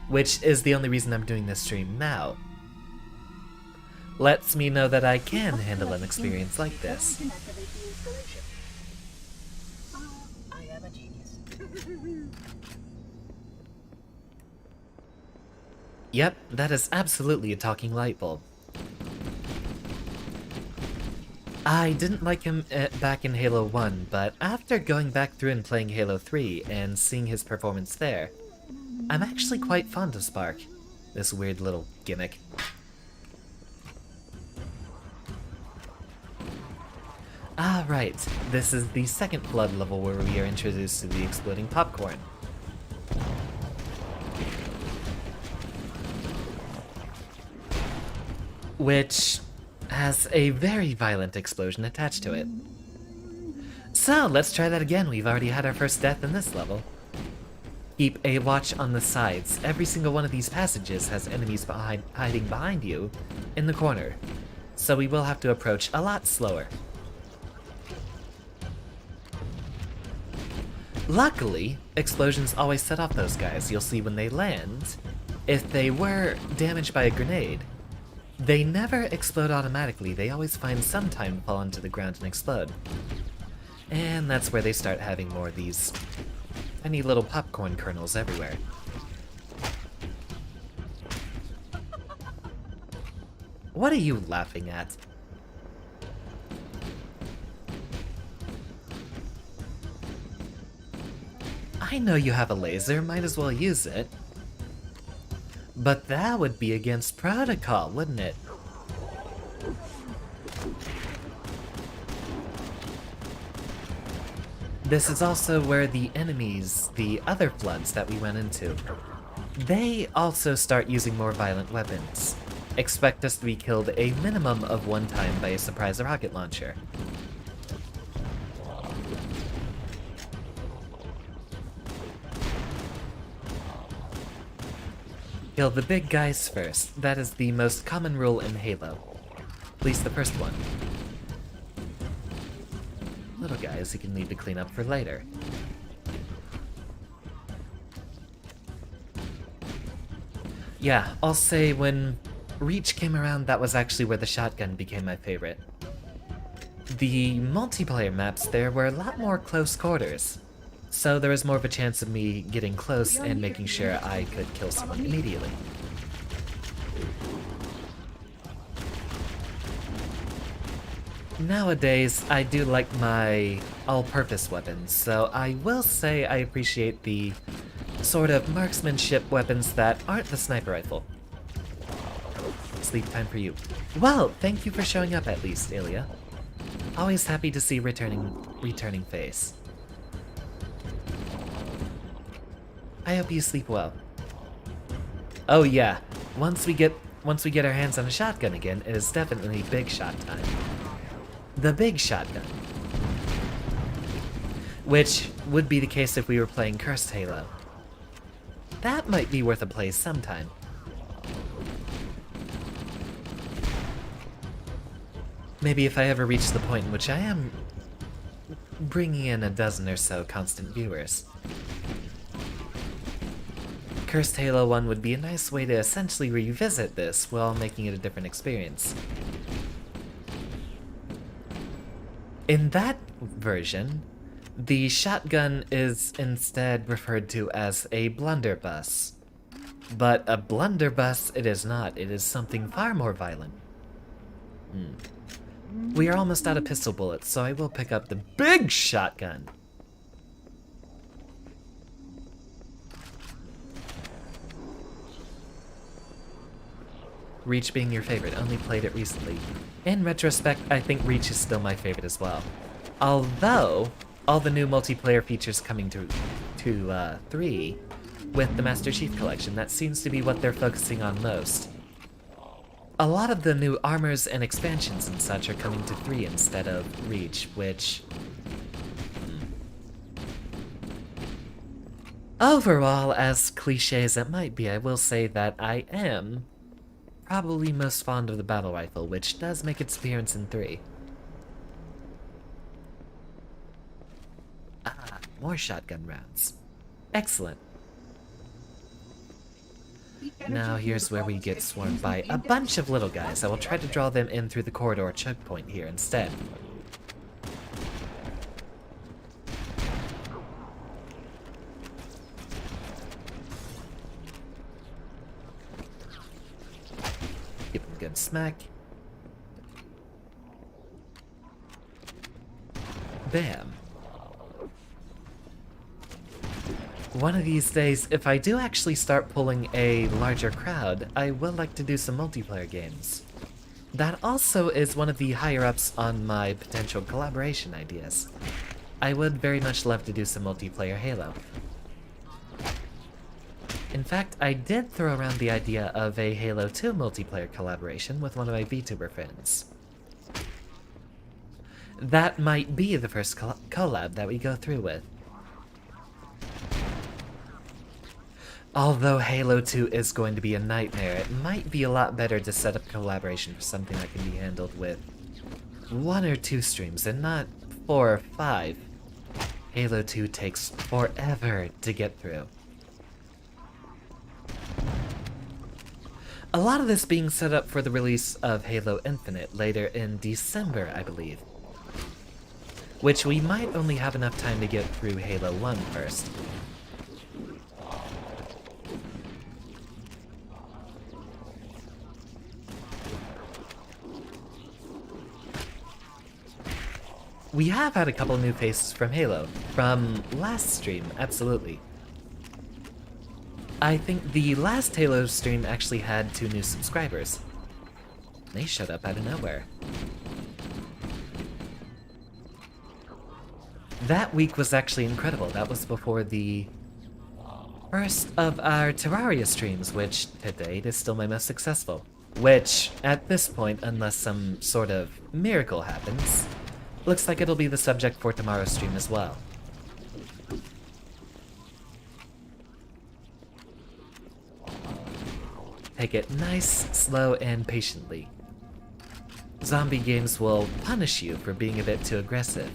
which is the only reason I'm doing this stream now. lets me know that I can handle an experience like this. Can activate the installation. I am a genius. Yep, that is absolutely a talking light bulb. I didn't like him back in Halo 1, but after going back through and playing Halo 3 and seeing his performance there, I'm actually quite fond of Spark, this weird little gimmick. Ah, right. This is the second flood level where we are introduced to the exploding popcorn. Which has a very violent explosion attached to it. So, let's try that again. We've already had our first death in this level. Keep a watch on the sides. Every single one of these passages has enemies hiding behind you in the corner. So we will have to approach a lot slower. Luckily, explosions always set off those guys. You'll see when they land, if they were damaged by a grenade, they never explode automatically. They always find some time to fall onto the ground and explode. And that's where they start having more of these tiny little popcorn kernels everywhere. What are you laughing at? I know you have a laser, might as well use it. But that would be against protocol, wouldn't it? This is also where the enemies, the other floods that we went into, they also start using more violent weapons. Expect us to be killed a minimum of one time by a surprise rocket launcher. Kill the big guys first. That is the most common rule in Halo. At least the first one. Little guys you can leave to clean up for later. Yeah, I'll say when Reach came around, that was actually where the shotgun became my favorite. The multiplayer maps there were a lot more close quarters, so there was more of a chance of me getting close and making sure I could kill someone immediately. Nowadays, I do like my all-purpose weapons, so I will say I appreciate the sort of marksmanship weapons that aren't the sniper rifle. Sleep time for you. Well, thank you for showing up at least, Ilya. Always happy to see returning face. I hope you sleep well. Oh yeah, once we get our hands on a shotgun again, it is definitely big shot time. The big shotgun. Which would be the case if we were playing Cursed Halo. That might be worth a play sometime. Maybe if I ever reach the point in which I am bringing in a dozen or so constant viewers. Cursed Halo 1 would be a nice way to essentially revisit this while making it a different experience. In that version, the shotgun is instead referred to as a blunderbuss. But a blunderbuss it is not, it is something far more violent. We are almost out of pistol bullets, so I will pick up the big shotgun. Reach being your favorite, only played it recently. In retrospect, I think Reach is still my favorite as well. Although, all the new multiplayer features coming to 3 with the Master Chief Collection, that seems to be what they're focusing on most. A lot of the new armors and expansions and such are coming to 3 instead of Reach, which... Overall, as cliche as it might be, I will say that I am probably most fond of the battle rifle, which does make its appearance in 3. Ah, more shotgun rounds. Excellent. The energy Now field here's where we almost get gets swarmed by easily a aimed at bunch of little guys. I will try to draw them in through the corridor choke point here instead. Give them a good smack. Bam. One of these days, if I do actually start pulling a larger crowd, I will like to do some multiplayer games. That also is one of the higher-ups on my potential collaboration ideas. I would very much love to do some multiplayer Halo. In fact, I did throw around the idea of a Halo 2 multiplayer collaboration with one of my VTuber friends. That might be the first collab that we go through with. Although Halo 2 is going to be a nightmare, it might be a lot better to set up collaboration for something that can be handled with 1 or 2 streams and not 4 or 5. Halo 2 takes forever to get through. A lot of this being set up for the release of Halo Infinite later in December, I believe. Which we might only have enough time to get through Halo 1 first. We have had a couple new faces from Halo, from last stream, absolutely. I think the last Halo stream actually had 2 new subscribers. They showed up out of nowhere. That week was actually incredible. That was before the first of our Terraria streams, which to date is still my most successful. Which, at this point, unless some sort of miracle happens, looks like it'll be the subject for tomorrow's stream as well. Take it nice, slow, and patiently. Zombie games will punish you for being a bit too aggressive.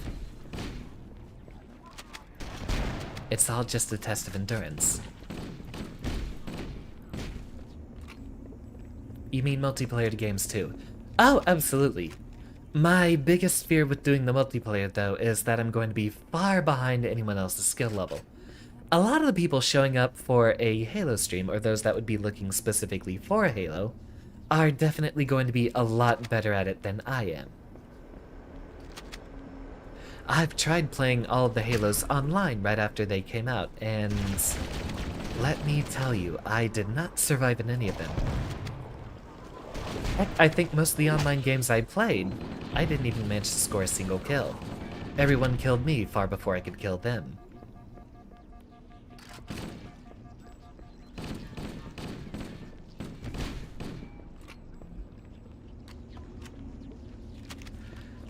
It's all just a test of endurance. You mean multiplayer games too? Oh, absolutely. My biggest fear with doing the multiplayer, though, is that I'm going to be far behind anyone else's skill level. A lot of the people showing up for a Halo stream, or those that would be looking specifically for Halo, are definitely going to be a lot better at it than I am. I've tried playing all of the Halos online right after they came out, and let me tell you, I did not survive in any of them. Heck, I think most of the online games I played, I didn't even manage to score a single kill. Everyone killed me far before I could kill them.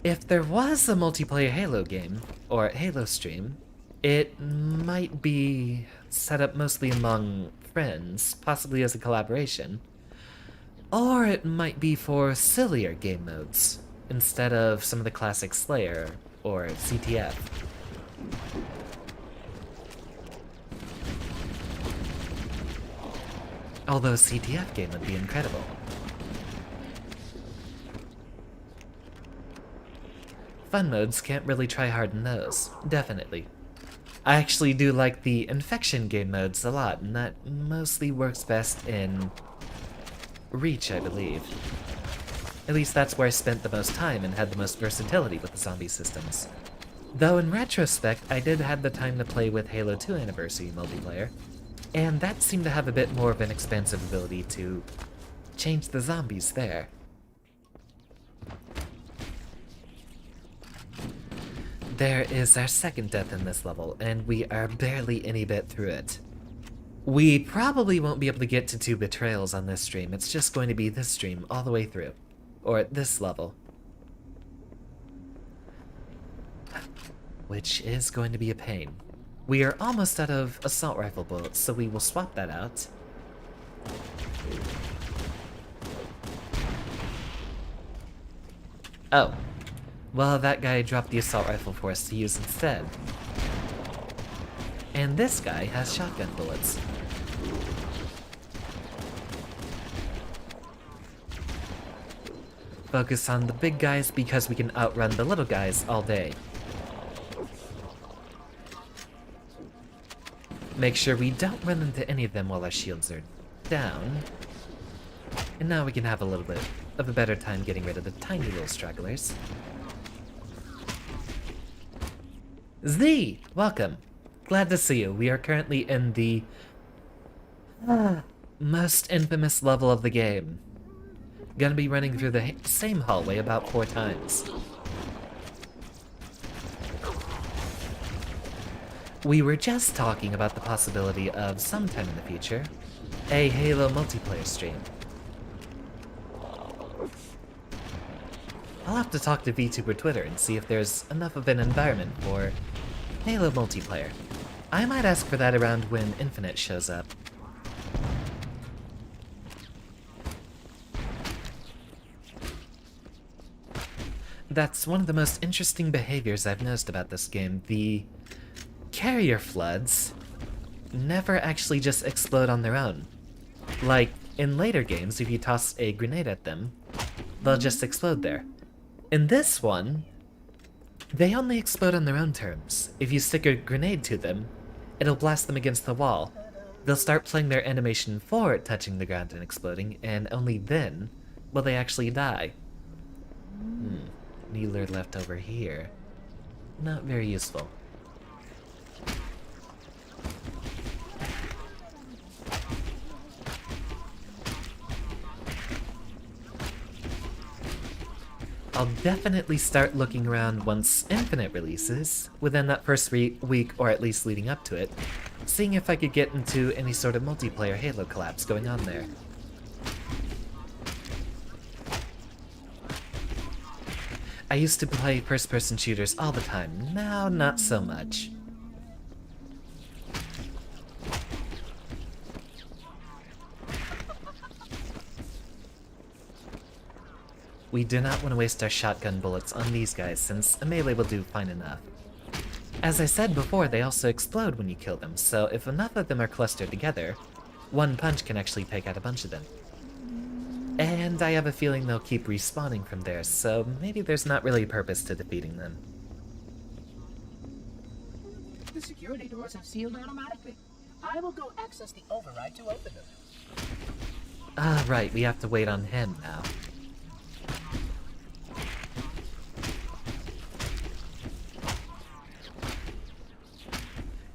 If there was a multiplayer Halo game, or Halo stream, it might be set up mostly among friends, possibly as a collaboration. Or it might be for sillier game modes, instead of some of the classic Slayer, or CTF. Although a CTF game would be incredible. Fun modes can't really try hard in those, definitely. I actually do like the infection game modes a lot, and that mostly works best in Reach, I believe. At least that's where I spent the most time and had the most versatility with the zombie systems. Though in retrospect, I did have the time to play with Halo 2 Anniversary multiplayer, and that seemed to have a bit more of an expansive ability to change the zombies there. There is our second death in this level, and we are barely any bit through it. We probably won't be able to get to 2 betrayals on this stream, it's just going to be this stream all the way through. Or at this level. Which is going to be a pain. We are almost out of assault rifle bullets, so we will swap that out. Oh. Well, that guy dropped the assault rifle for us to use instead. And this guy has shotgun bullets. focus on the big guys because we can outrun the little guys all day. Make sure we don't run into any of them while our shields are down. And now we can have a little bit of a better time getting rid of the tiny little stragglers. Z! Welcome. Glad to see you. We are currently in the most infamous level of the game. Gonna be running through the same hallway about 4 times. We were just talking about the possibility of, sometime in the future, a Halo multiplayer stream. I'll have to talk to VTuber Twitter and see if there's enough of an environment for Halo multiplayer. I might ask for that around when Infinite shows up. That's one of the most interesting behaviors I've noticed about this game. The carrier floods never actually just explode on their own. Like, in later games, if you toss a grenade at them, they'll just explode there. In this one, they only explode on their own terms. If you stick a grenade to them, it'll blast them against the wall. They'll start playing their animation for touching the ground and exploding, and only then will they actually die. Needler left over here. Not very useful. I'll definitely start looking around once Infinite releases, within that first week or at least leading up to it, seeing if I could get into any sort of multiplayer Halo collapse going on there. I used to play first-person shooters all the time, now not so much. We do not want to waste our shotgun bullets on these guys, since a melee will do fine enough. As I said before, they also explode when you kill them, so if enough of them are clustered together, one punch can actually take out a bunch of them. And I have a feeling they'll keep respawning from there, so maybe there's not really a purpose to defeating them. The security doors have sealed automatically. I will go access the override to open them. Ah, right, we have to wait on him now.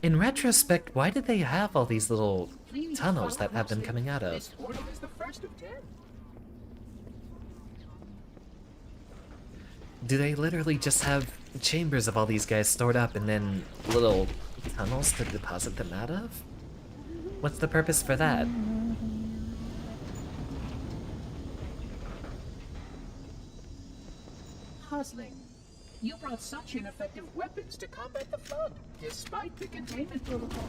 In retrospect, why did they have all these little tunnels that have them coming out of? This portal is the first of 10. Do they literally just have chambers of all these guys stored up and then little tunnels to deposit them out of? What's the purpose for that? Puzzling. You brought such ineffective weapons to combat the flood, despite the containment protocols.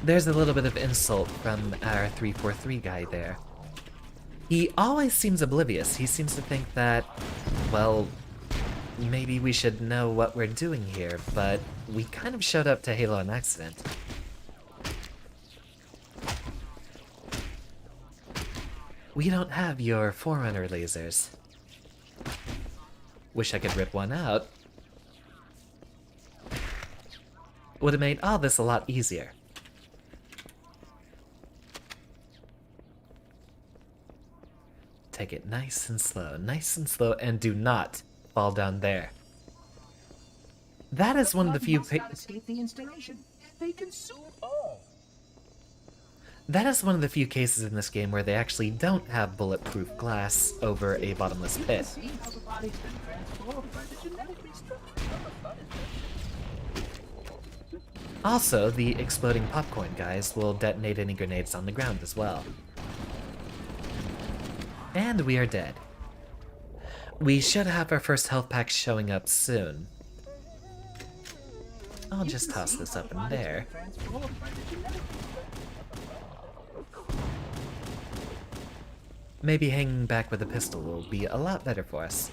There's a little bit of insult from our 343 guy there. He always seems oblivious. He seems to think that, well, maybe we should know what we're doing here, but we kind of showed up to Halo on accident. We don't have your Forerunner lasers. Wish I could rip one out. Would have made all this a lot easier. Take it nice and slow, and do not fall down there. That is one of the few escape the installation. They consume all. That is one of the few cases in this game where they actually don't have bulletproof glass over a bottomless pit. See how the body's been transformed by the genetic restructuring of the flood infection. Also, the exploding popcorn guys will detonate any grenades on the ground as well. And we are dead. We should have our first health pack showing up soon. I'll just toss this up in there. Maybe hanging back with a pistol will be a lot better for us.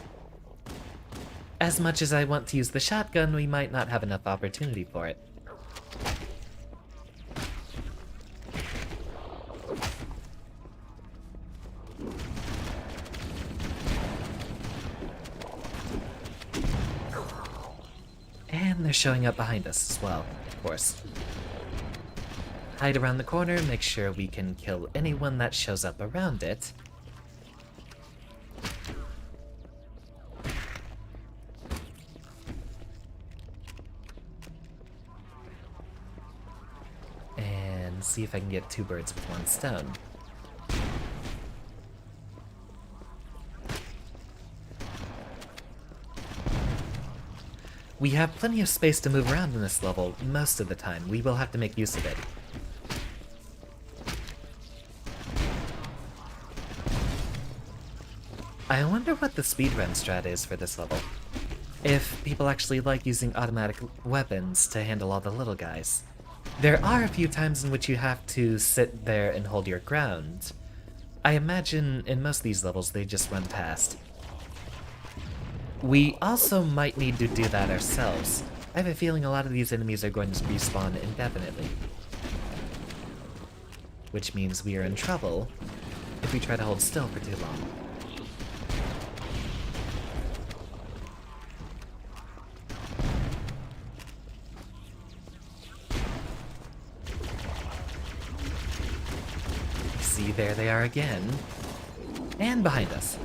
As much as I want to use the shotgun, we might not have enough opportunity for it. And they're showing up behind us as well, of course. Hide around the corner, make sure we can kill anyone that shows up around it. And see if I can get two birds with one stone. We have plenty of space to move around in this level most of the time. We will have to make use of it. I wonder what the speedrun strat is for this level. If people actually like using automatic weapons to handle all the little guys. There are a few times in which you have to sit there and hold your ground. I imagine in most of these levels they just run past. We also might need to do that ourselves. I have a feeling a lot of these enemies are going to respawn indefinitely. Which means we are in trouble if we try to hold still for too long. See, there they are again. And behind us.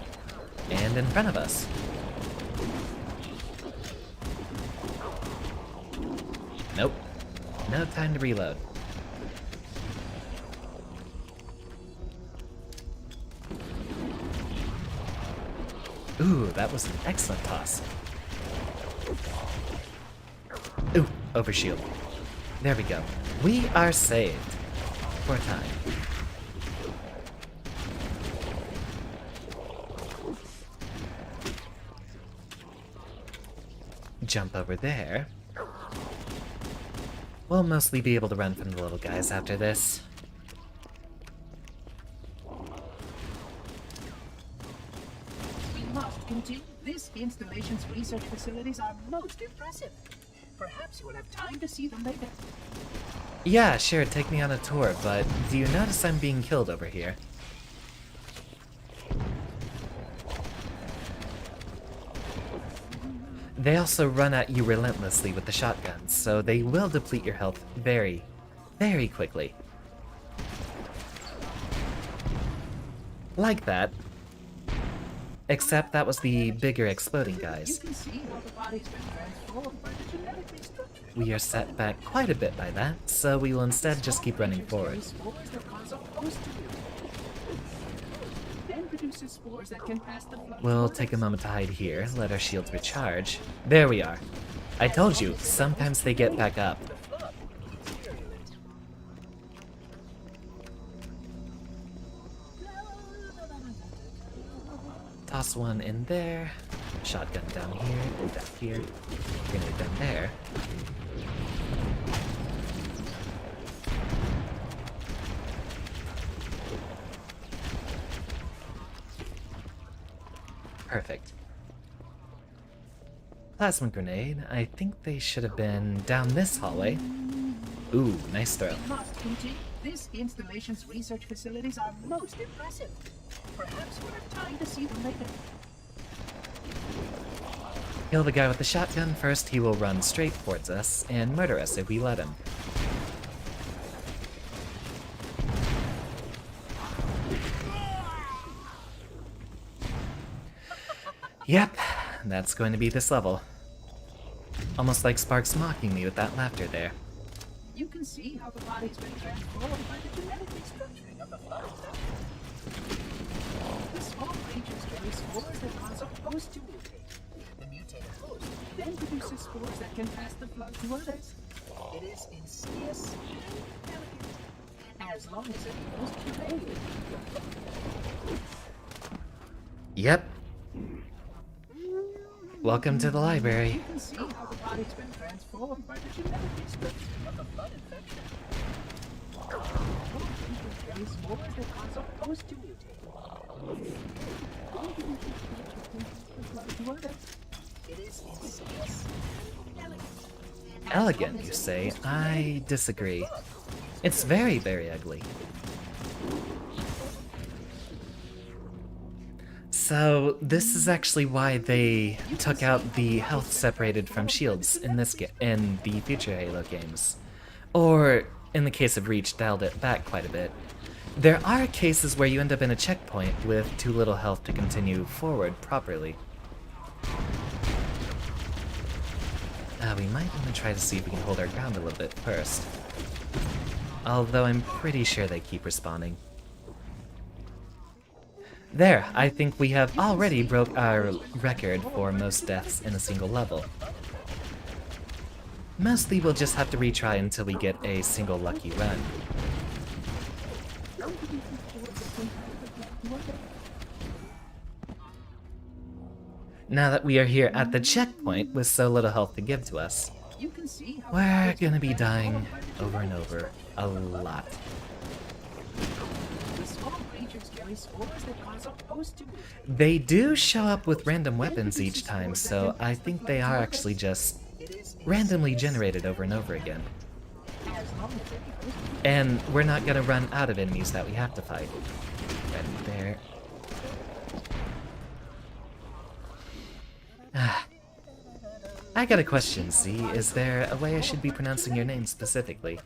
And in front of us. Nope. No time to reload. Ooh, that was an excellent toss. Ooh, overshield. There we go. We are saved. For a time. Jump over there. We'll mostly be able to run from the little guys after this. We must continue. This installation's research facilities are most impressive. Perhaps you will have time to see them later. Yeah, sure, take me on a tour, but do you notice I'm being killed over here? They also run at you relentlessly with the shotguns, so they will deplete your health very, very quickly. Like that. Except that was the bigger exploding guys. You can see how the body's been transformed by the genetic restructuring. We are set back quite a bit by that, so we will instead just keep running forward. Spores that cause a host to you. Then produces spores that can pass the blood. We'll take a moment to hide here, let our shields recharge. There we are. I told you, sometimes they get back up. Toss one in there. Shotgun down here, down here. Grenade down there. Perfect. Plasma grenade. I think they should have been down this hallway. Ooh, nice throw. We must continue. This installation's research facilities are most impressive. Perhaps we'll have time to see them later. Kill the guy with the shotgun first. He will run straight towards us and murder us if we let him. Yep, that's going to be this level. Almost like Sparks mocking me with that laughter there. You can see how the body's been transformed by the genetic restructuring of the blood cells. The small creatures carry spores that cause a host to mutate. The mutated host then produces spores that can pass the blood to others. It is insidious and elegant, as long as it goes to humane. Yep. Welcome to the library. You can see how the body's been transformed by the genetic restructuring of the blood infection. Small creatures carry spores that cause a host to mutate. It is insidious and elegant. Elegant, you say? I disagree. It's very, very ugly. So this is actually why they took out the health separated from shields in in the future Halo games. Or, in the case of Reach, dialed it back quite a bit. There are cases where you end up in a checkpoint with too little health to continue forward properly. We might want to try to see if we can hold our ground a little bit first. Although I'm pretty sure they keep respawning. There, I think we have already broke our record for most deaths in a single level. Mostly we'll just have to retry until we get a single lucky run. Now that we are here at the checkpoint with so little health to give to us, we're gonna be dying over and over a lot. They do show up with random weapons each time, so I think they are actually just randomly generated over and over again. And we're not gonna run out of enemies that we have to fight. Right there. I got a question, Z. Is there a way I should be pronouncing your name specifically?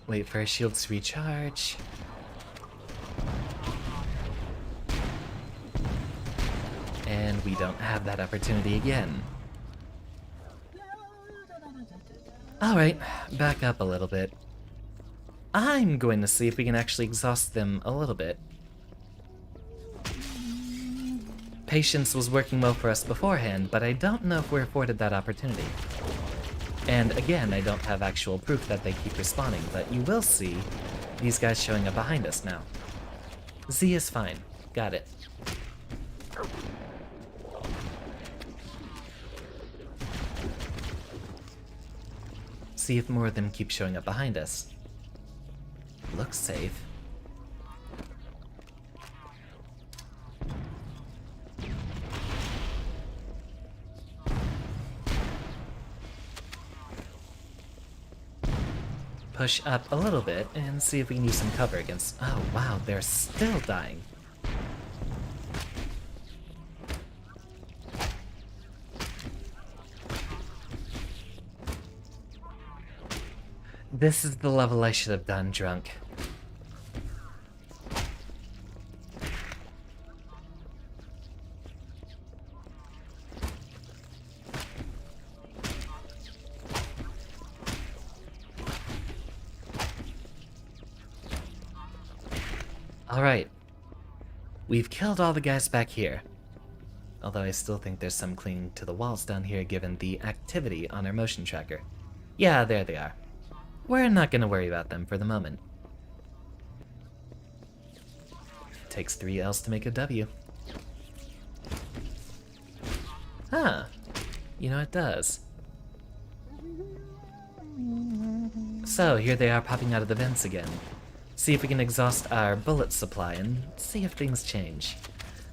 Wait for our shields to recharge. And we don't have that opportunity again. Alright, back up a little bit. I'm going to see if we can actually exhaust them a little bit. Patience was working well for us beforehand, but I don't know if we're afforded that opportunity. And again, I don't have actual proof that they keep respawning, but you will see these guys showing up behind us now. Z is fine. Got it. See if more of them keep showing up behind us. Looks safe. Push up a little bit and see if we can use some cover against... Oh wow, they're still dying. This is the level I should have done drunk. Alright. We've killed all the guys back here. Although I still think there's some clinging to the walls down here given the activity on our motion tracker. Yeah, there they are. We're not gonna worry about them for the moment. Takes 3 L's to make a W. Huh. You know it does. So, here they are popping out of the vents again. See if we can exhaust our bullet supply and see if things change.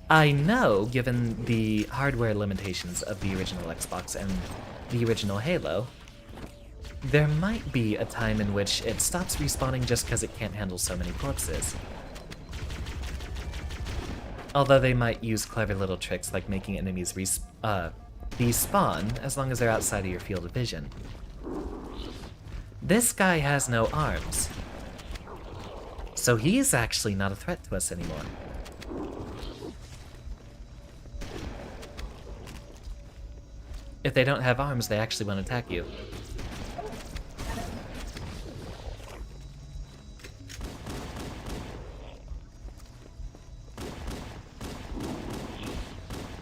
I know, given the hardware limitations of the original Xbox and the original Halo, there might be a time in which it stops respawning just because it can't handle so many corpses. Although they might use clever little tricks like making enemies despawn as long as they're outside of your field of vision. This guy has no arms, so he's actually not a threat to us anymore. If they don't have arms, they actually won't attack you.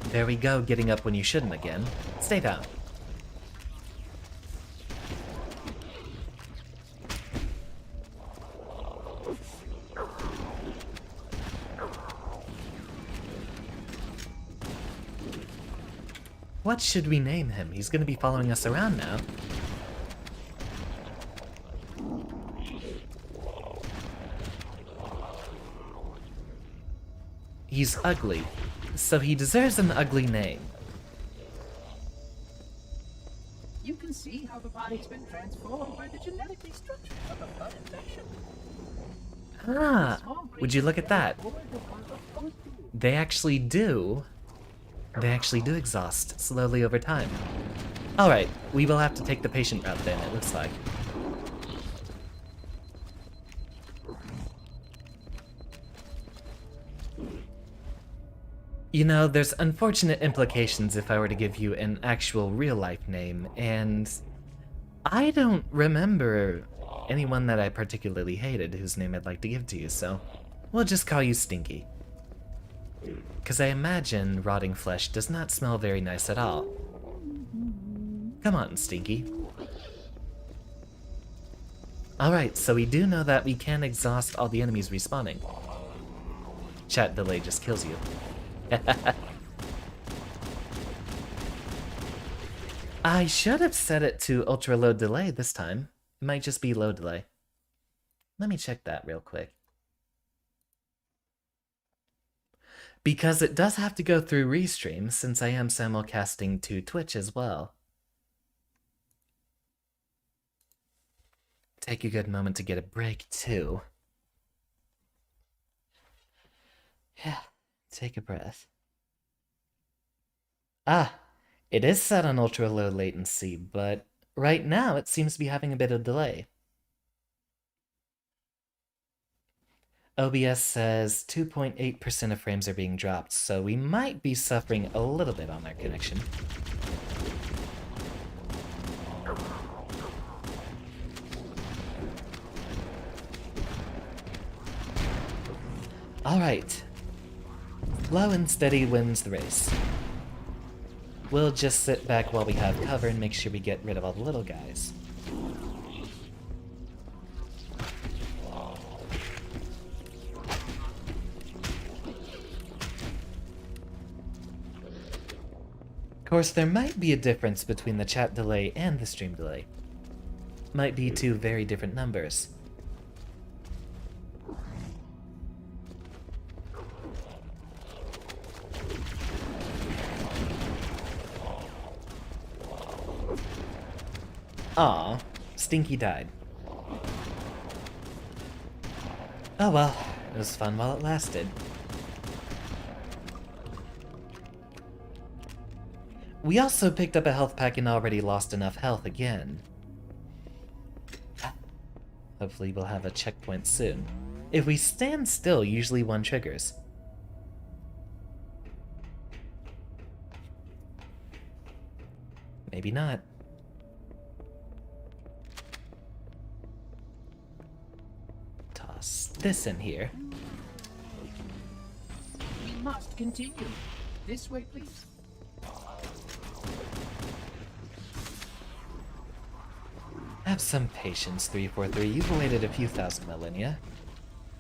There we go, getting up when you shouldn't again. Stay down. What should we name him? He's gonna be following us around now. He's ugly, so he deserves an ugly name. see how the body's been transformed by the genetic restructuring of the blood infection. Ah, would you look at that? They actually do. They actually do exhaust slowly over time. Alright, we will have to take the patient route then, it looks like. You know, there's unfortunate implications if I were to give you an actual real-life name, and I don't remember anyone that I particularly hated whose name I'd like to give to you, so we'll just call you Stinky. Because I imagine rotting flesh does not smell very nice at all. Come on, Stinky. Alright, so we do know that we can exhaust all the enemies respawning. Chat delay just kills you. I should have set it to ultra low delay this time. It might just be low delay. Let me check that real quick. Because it does have to go through Restream since I am simulcasting to Twitch as well. Take a good moment to get a break too. Yeah. Take a breath. Ah, it is set on ultra low latency, but right now it seems to be having a bit of delay. OBS says 2.8% of frames are being dropped, so we might be suffering a little bit on our connection. Alright. Slow and steady wins the race. We'll just sit back while we have cover and make sure we get rid of all the little guys. Of course, there might be a difference between the chat delay and the stream delay. Might be two very different numbers. Aw, Stinky died. Oh well, it was fun while it lasted. We also picked up a health pack and already lost enough health again. Hopefully we'll have a checkpoint soon. If we stand still, usually one triggers. Maybe not. Toss this in here. We must continue. This way, please. Have some patience, 343. You've waited a few thousand millennia.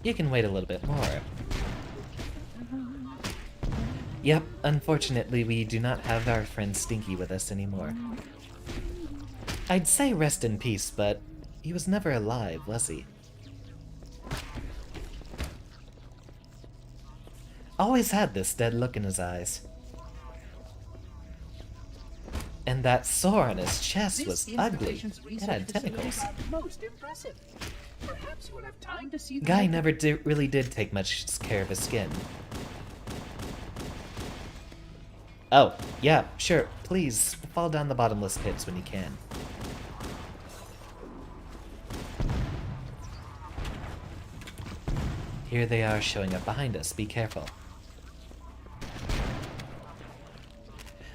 You can wait a little bit more. Yep, unfortunately we do not have our friend Stinky with us anymore. I'd say rest in peace, but he was never alive, was he? Always had this dead look in his eyes. And that sore on his chest was ugly. It had tentacles. Most impressive. Perhaps you will have time to see the Guy never really did take much care of his skin. Oh, yeah, sure. Please, fall down the bottomless pits when you can. Here they are showing up behind us. Be careful.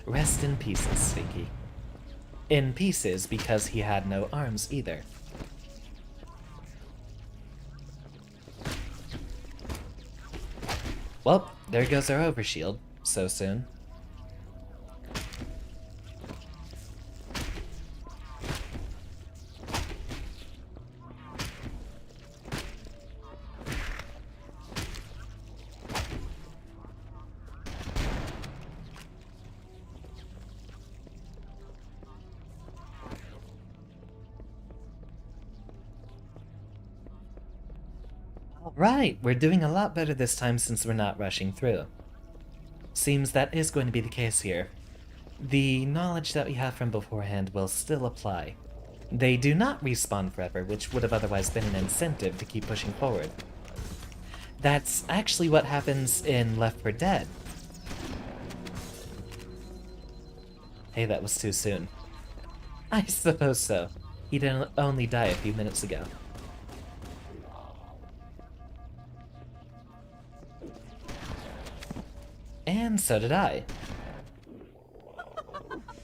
Rest in pieces, Stinky. In pieces because he had no arms either. Well, there goes our overshield. So soon. Right, we're doing a lot better this time since we're not rushing through. Seems that is going to be the case here. the knowledge that we have from beforehand will still apply. They do not respawn forever, which would have otherwise been an incentive to keep pushing forward. That's actually what happens in Left 4 Dead. Hey, that was too soon. I suppose so. He didn't only die a few minutes ago. And so did I.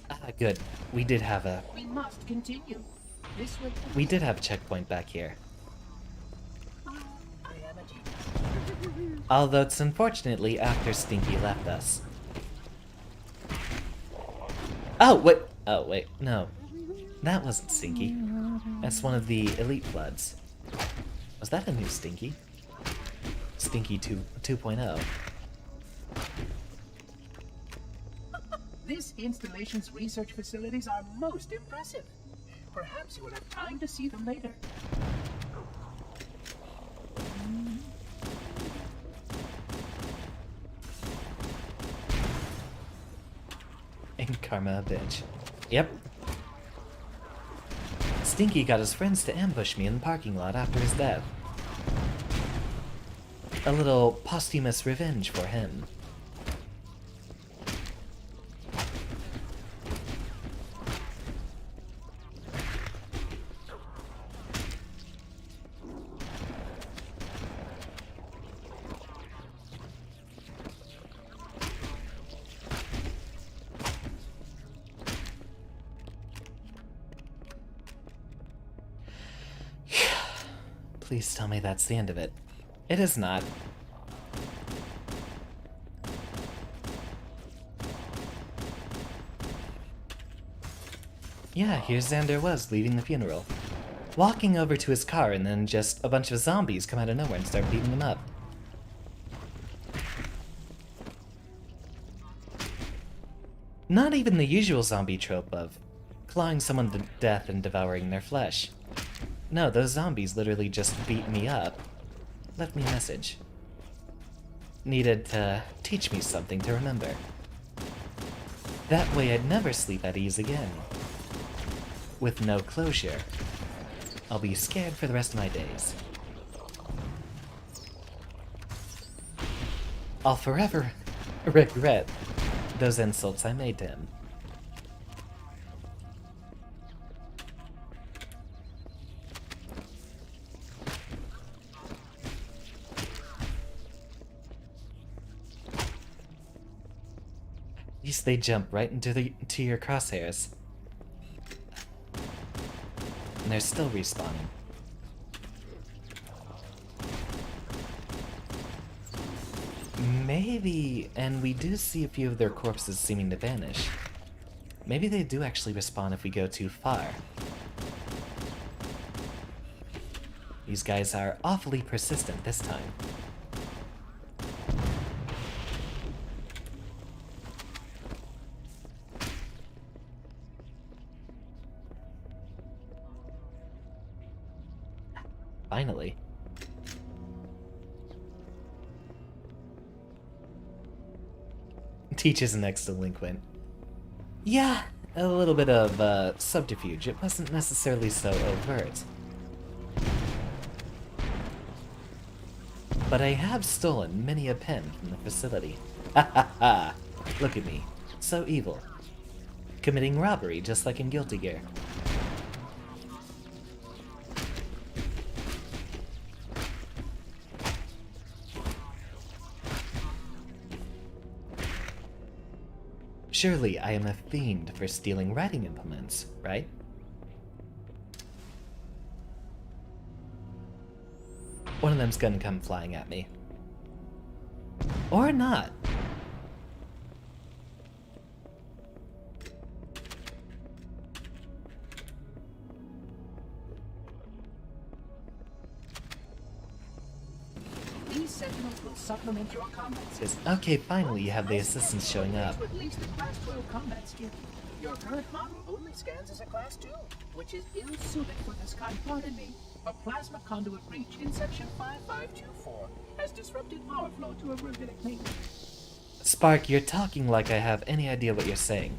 Ah, good. We did have a... We must continue. This will... We did have a checkpoint back here. I am a genius. Although it's unfortunately after Stinky left us. Oh, wait. Oh, wait. No. That wasn't Stinky. That's one of the Elite Bloods. Was that a new Stinky? Stinky 2.0. This installation's research facilities are most impressive. Perhaps you will have time to see them later. And karma a bitch. Yep. Stinky got his friends to ambush me in the parking lot after his death. A little posthumous revenge for him. Please tell me that's the end of it. It is not. Yeah, here Xander was, leaving the funeral. Walking over to his car and then just a bunch of zombies come out of nowhere and start beating him up. Not even the usual zombie trope of clawing someone to death and devouring their flesh. No, those zombies literally just beat me up. Left me a message. Needed to teach me something to remember. That way I'd never sleep at ease again. With no closure. I'll be scared for the rest of my days. I'll forever regret those insults I made to him. At least they jump right into your crosshairs. And they're still respawning. Maybe, and we do see a few of their corpses seeming to vanish. Maybe they do actually respawn if we go too far. These guys are awfully persistent this time. Finally. Teaches an ex-delinquent. Yeah, a little bit of subterfuge. It wasn't necessarily so overt. But I have stolen many a pen from the facility. Ha ha ha! Look at me. So evil. Committing robbery just like in Guilty Gear. Surely I am a fiend for stealing writing implements, right? One of them's gonna come flying at me. Or not. These sentinels will supplement your combat skill. Says, okay, finally you have the assistants showing up. At least a Class 12 combat skill. Your current model only scans as a Class 2, which is ill-suited for this kind. Pardon me. A plasma conduit breach in Section 5524 has disrupted power flow to a gravitic main. Spark, you're talking like I have any idea what you're saying.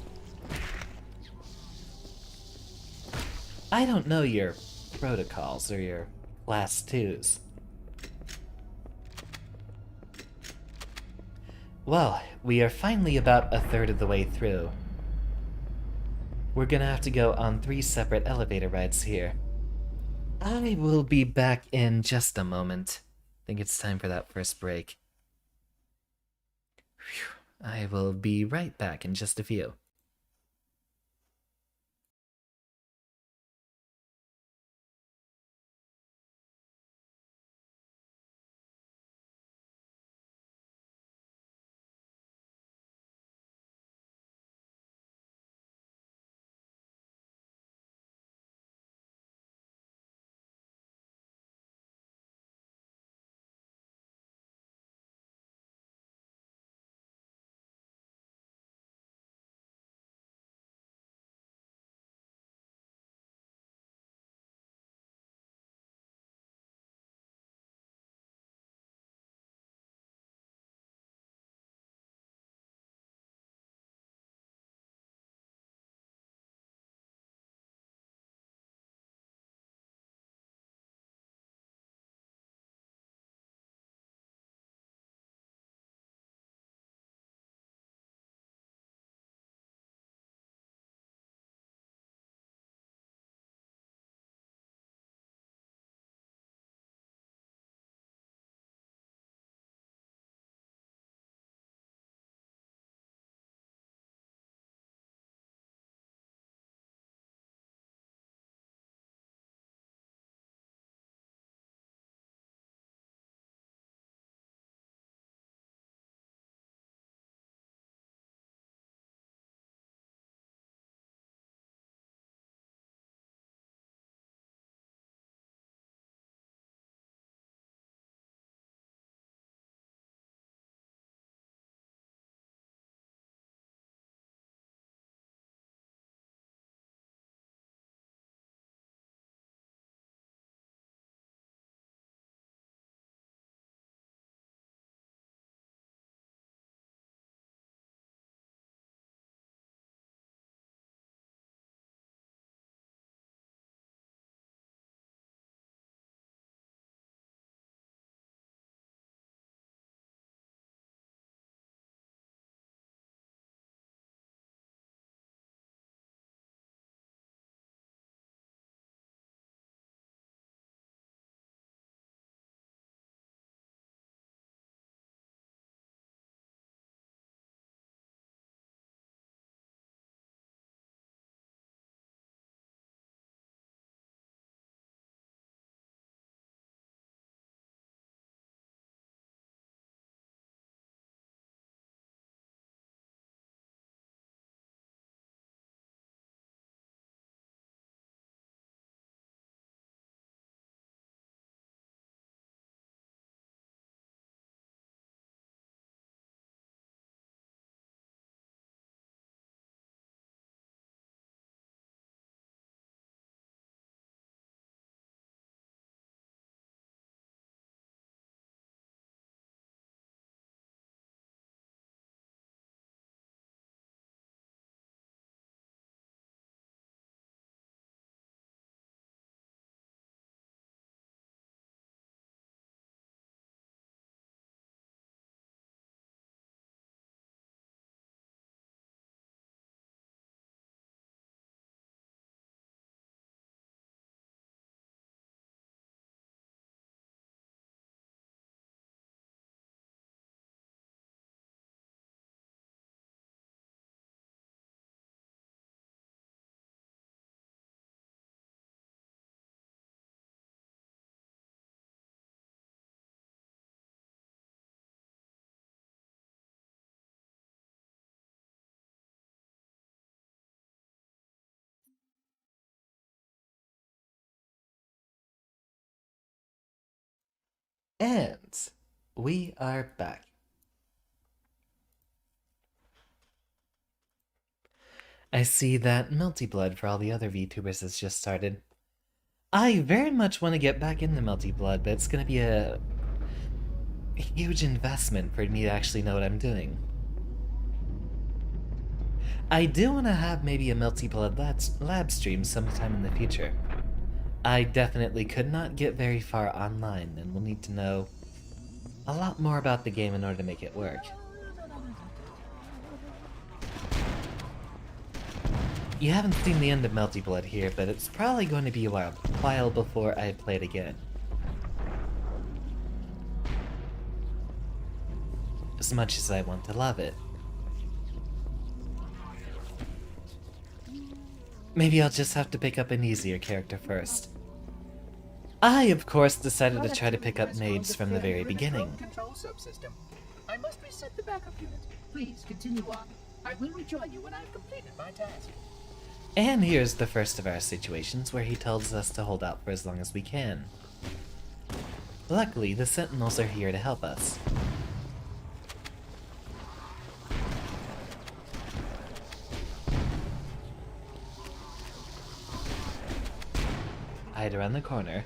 I don't know your protocols or your class 2s. Well, we are finally about a third of the way through. We're gonna have to go on 3 separate elevator rides here. I will be back in just a moment. I think it's time for that first break. Whew. I will be right back in just a few. And we are back. I see that Melty Blood for all the other VTubers has just started. I very much want to get back into Melty Blood, but it's gonna be a huge investment for me to actually know what I'm doing. I do want to have maybe a Melty Blood lab stream sometime in the future. I definitely could not get very far online, and will need to know a lot more about the game in order to make it work. You haven't seen the end of Melty Blood here, but it's probably going to be a while before I play it again. As much as I want to love it. Maybe I'll just have to pick up an easier character first. I, of course, decided to try to pick up maids from the very beginning. Control subsystem. I must reset the backup unit. Please continue on. I will rejoin you when I've completed my task. And here's the first of our situations where he tells us to hold out for as long as we can. Luckily, the Sentinels are here to help us. Hide around the corner.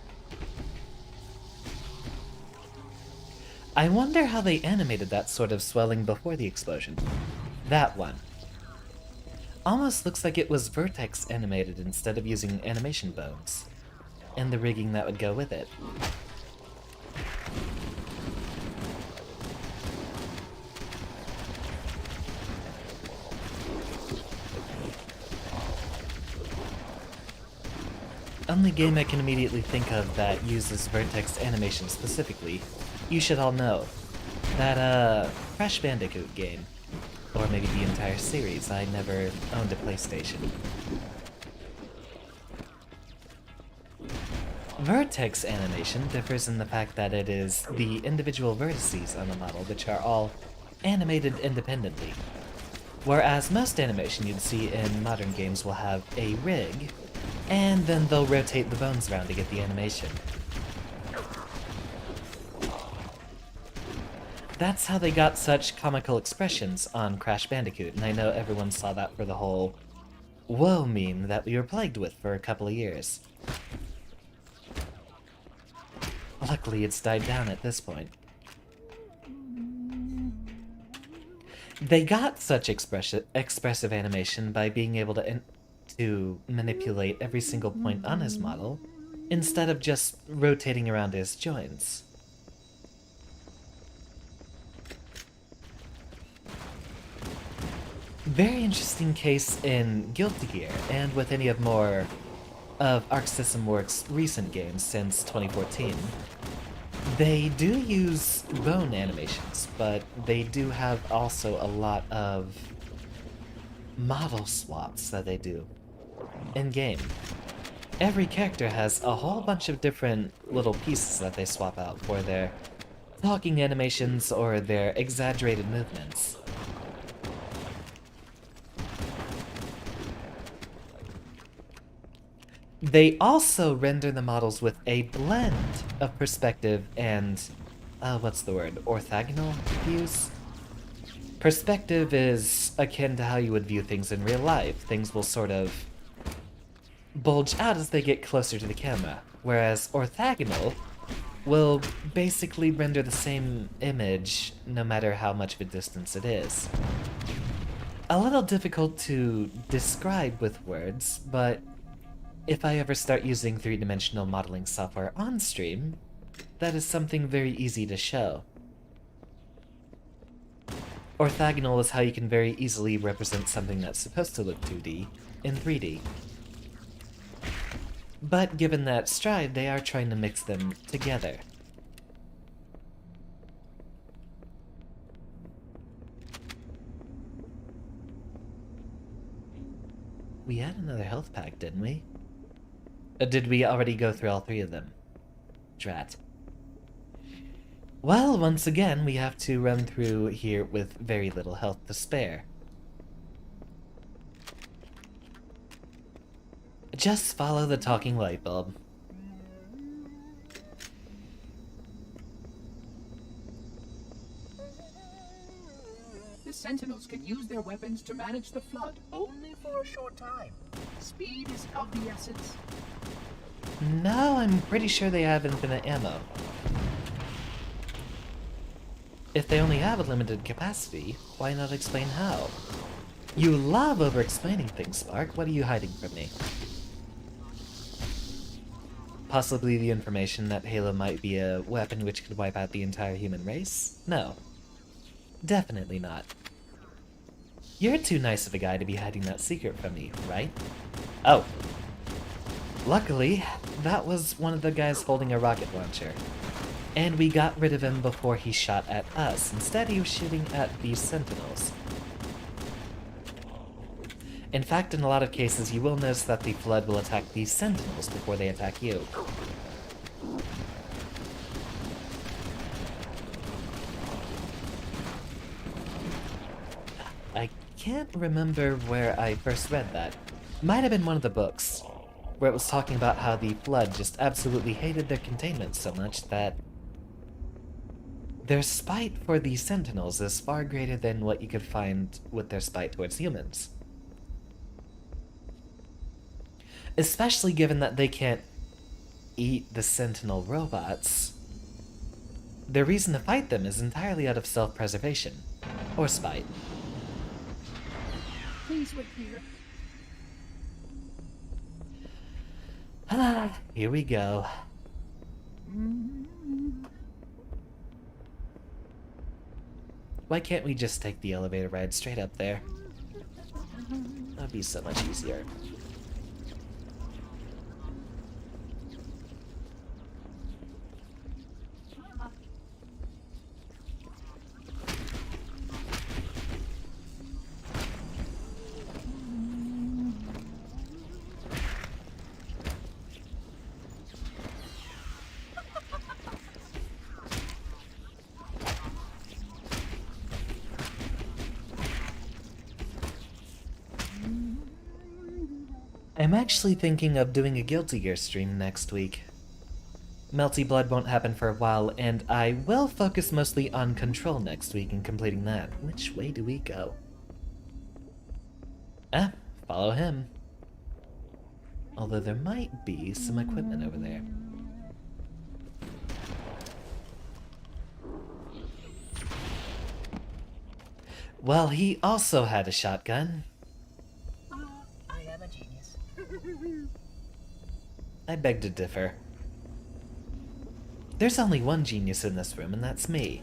I wonder how they animated that sort of swelling before the explosion. That one. Almost looks like it was vertex animated instead of using animation bones. And the rigging that would go with it. Only game I can immediately think of that uses vertex animation specifically, you should all know. That, Crash Bandicoot game. Or maybe the entire series. I never owned a PlayStation. Vertex animation differs in the fact that it is the individual vertices on the model which are all animated independently. Whereas most animation you'd see in modern games will have a rig, and then they'll rotate the bones around to get the animation. That's how they got such comical expressions on Crash Bandicoot, and I know everyone saw that for the whole "whoa" meme that we were plagued with for a couple of years. Luckily, it's died down at this point. They got such expressive animation by being able to manipulate every single point on his model, instead of just rotating around his joints. Very interesting case in Guilty Gear, and with any of more of Arc System Works' recent games since 2014. They do use bone animations, but they do have also a lot of model swaps that they do in-game. Every character has a whole bunch of different little pieces that they swap out for their talking animations or their exaggerated movements. They also render the models with a blend of perspective and, orthogonal views? Perspective is akin to how you would view things in real life. Things will sort of bulge out as they get closer to the camera, whereas orthogonal will basically render the same image no matter how much of a distance it is. A little difficult to describe with words, but if I ever start using three-dimensional modeling software on stream, that is something very easy to show. Orthogonal is how you can very easily represent something that's supposed to look 2D in 3D. But given that stride, they are trying to mix them together. We had another health pack, didn't we? Did we already go through all three of them? Drat. Well, once again, we have to run through here with very little health to spare. Just follow the talking light bulb. The Sentinels can use their weapons to manage the flood only for a short time. Speed is of the essence. No, I'm pretty sure they have infinite ammo. If they only have a limited capacity, why not explain how? You love over-explaining things, Spark. What are you hiding from me? Possibly the information that Halo might be a weapon which could wipe out the entire human race? No. Definitely not. You're too nice of a guy to be hiding that secret from me, right? Oh. Luckily, that was one of the guys holding a rocket launcher. And we got rid of him before he shot at us. Instead, he was shooting at the Sentinels. In fact, in a lot of cases, you will notice that the Flood will attack the Sentinels before they attack you. I can't remember where I first read that. Might have been one of the books, where it was talking about how the Flood just absolutely hated their containment so much that their spite for the Sentinels is far greater than what you could find with their spite towards humans. Especially given that they can't eat the Sentinel robots, their reason to fight them is entirely out of self-preservation, or spite. Please wait here. Ah, here we go. Why can't we just take the elevator ride straight up there? That'd be so much easier. I'm actually thinking of doing a Guilty Gear stream next week. Melty Blood won't happen for a while, and I will focus mostly on Control next week and completing that. Which way do we go? Ah, follow him. Although there might be some equipment over there. Well, he also had a shotgun. I am a genius. I beg to differ. There's only one genius in this room, and that's me.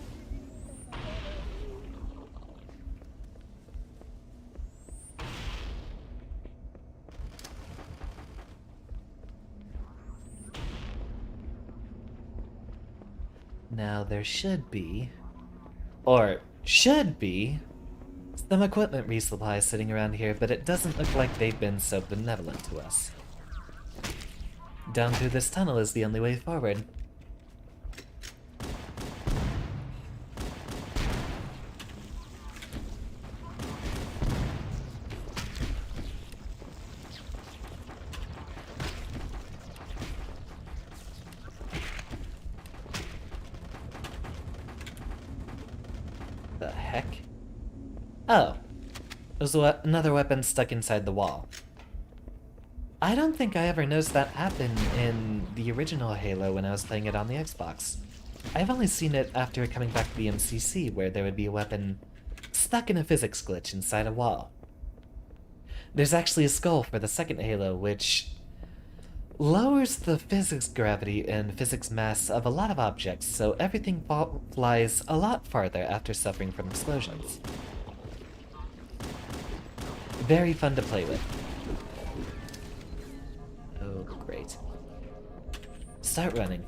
Now there should be, or should be, some equipment resupply sitting around here, but it doesn't look like they've been so benevolent to us. Down through this tunnel is the only way forward. The heck? Oh. There's another weapon stuck inside the wall. I don't think I ever noticed that happen in the original Halo when I was playing it on the Xbox. I've only seen it after coming back to the MCC, where there would be a weapon stuck in a physics glitch inside a wall. There's actually a skull for the second Halo, which lowers the physics gravity and physics mass of a lot of objects, so everything flies a lot farther after suffering from explosions. Very fun to play with. Oh, great. Start running.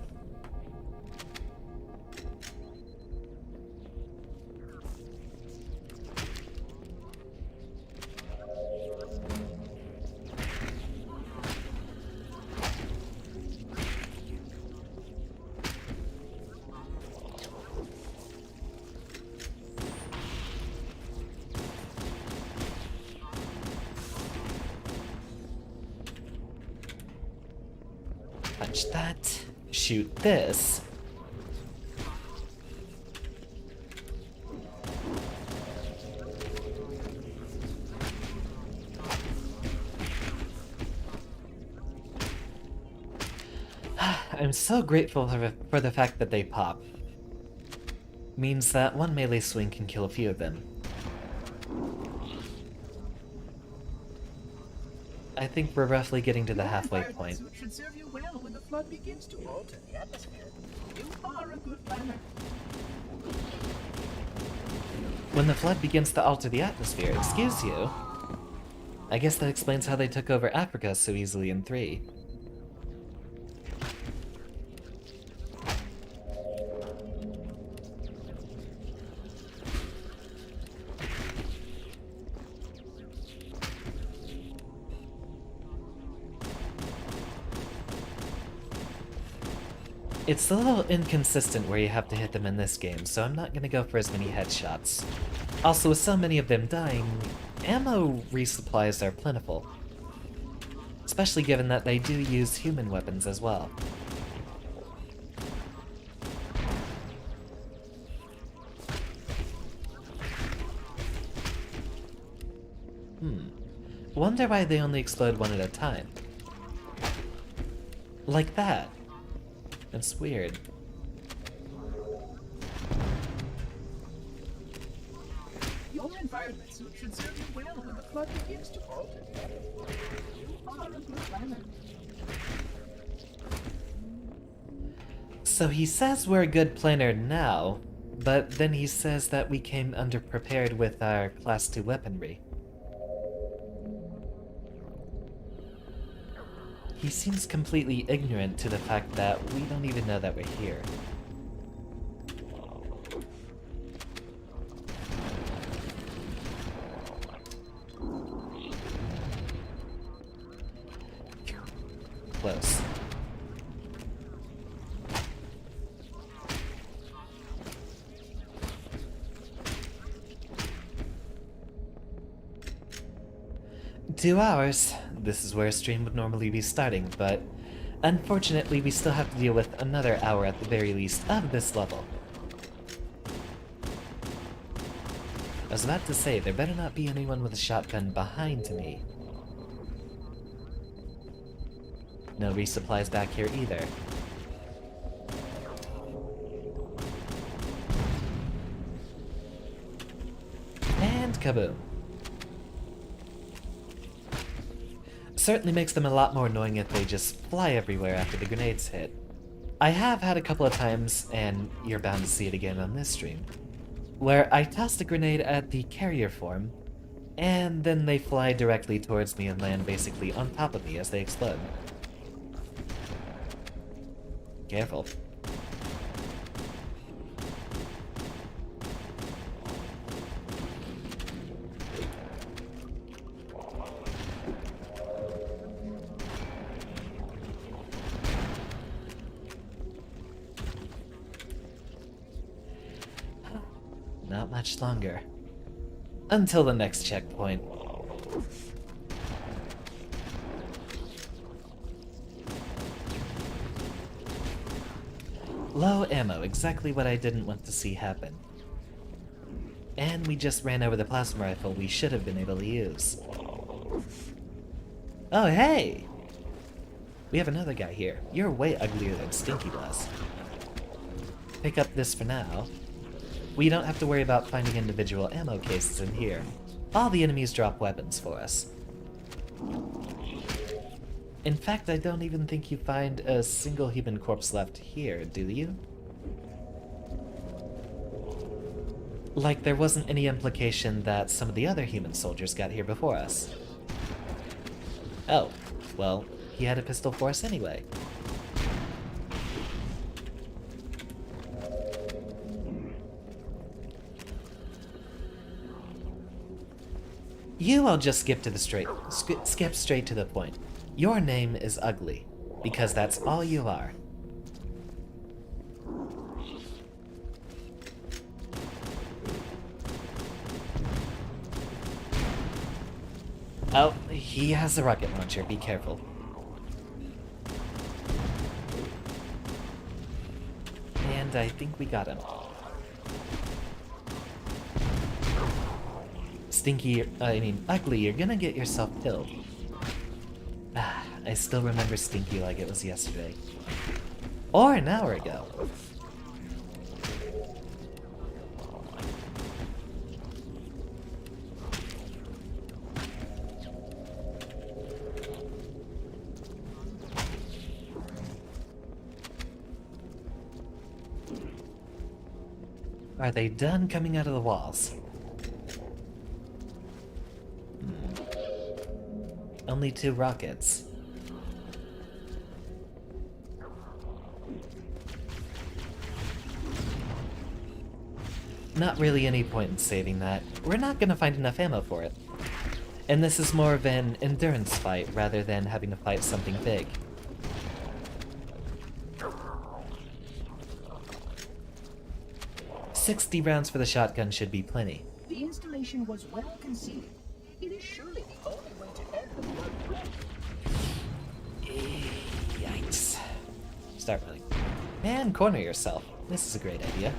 Punch that. Shoot this. I'm so grateful for the fact that they pop. Means that one melee swing can kill a few of them. I think we're roughly getting to the Your halfway environment point. suit should serve you well when the flood begins to alter the atmosphere. You are a good planner. When the flood begins to alter the atmosphere, excuse you. I guess that explains how they took over Africa so easily in 3. It's a little inconsistent where you have to hit them in this game, so I'm not gonna go for as many headshots. Also, with so many of them dying, ammo resupplies are plentiful. Especially given that they do use human weapons as well. Wonder why they only explode one at a time. Like that. That's weird. Your environment suit should serve you well when the flood begins to alter the atmosphere. You are a good planner. So he says we're a good planner now, but then he says that we came underprepared with our Class 2 weaponry. He seems completely ignorant to the fact that we don't even know that we're here. Close. Two hours. This is where a stream would normally be starting, but unfortunately we still have to deal with another hour at the very least of this level. I was about to say, there better not be anyone with a shotgun behind me. No resupplies back here either. And kaboom. Certainly makes them a lot more annoying if they just fly everywhere after the grenades hit. I have had a couple of times, and you're bound to see it again on this stream, where I tossed a grenade at the carrier form, and then they fly directly towards me and land basically on top of me as they explode. Careful. Not much longer. Until the next checkpoint. Low ammo, exactly what I didn't want to see happen. And we just ran over the plasma rifle we should have been able to use. Oh, hey! We have another guy here. You're way uglier than Stinky was. Pick up this for now. We don't have to worry about finding individual ammo cases in here. All the enemies drop weapons for us. In fact, I don't even think you find a single human corpse left here, do you? Like there wasn't any implication that some of the other human soldiers got here before us. Oh, well, he had a pistol for us anyway. I'll just skip straight to the point. Your name is Ugly, because that's all you are. Oh, he has a rocket launcher, be careful. And I think we got him. Ugly, you're gonna get yourself killed. I still remember Stinky like it was yesterday. Or an hour ago. Are they done coming out of the walls? Only 2 rockets. Not really any point in saving that. We're not gonna find enough ammo for it. And this is more of an endurance fight rather than having to fight something big. $60 rounds for the shotgun should be plenty. The installation was well conceived. It is surely the only way to end the blood. Yikes. Start running. Man, corner yourself. This is a great idea.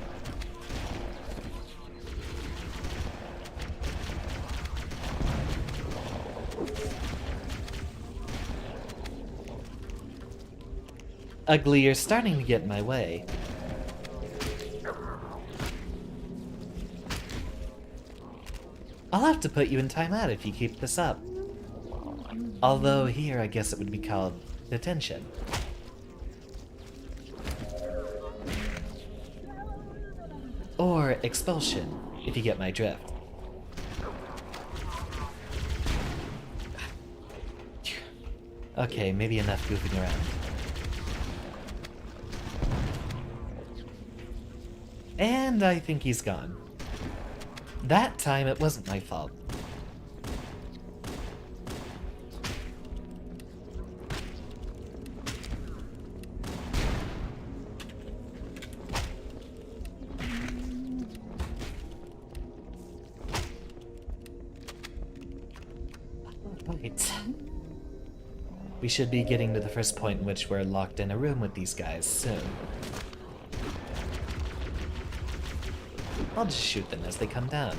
Ugly, you're starting to get in my way. I'll have to put you in timeout if you keep this up. Although here I guess it would be called detention. Or expulsion, if you get my drift. Okay, maybe enough goofing around. And I think he's gone. That time it wasn't my fault. Wait. We should be getting to the first point in which we're locked in a room with these guys soon. I'll just shoot them as they come down.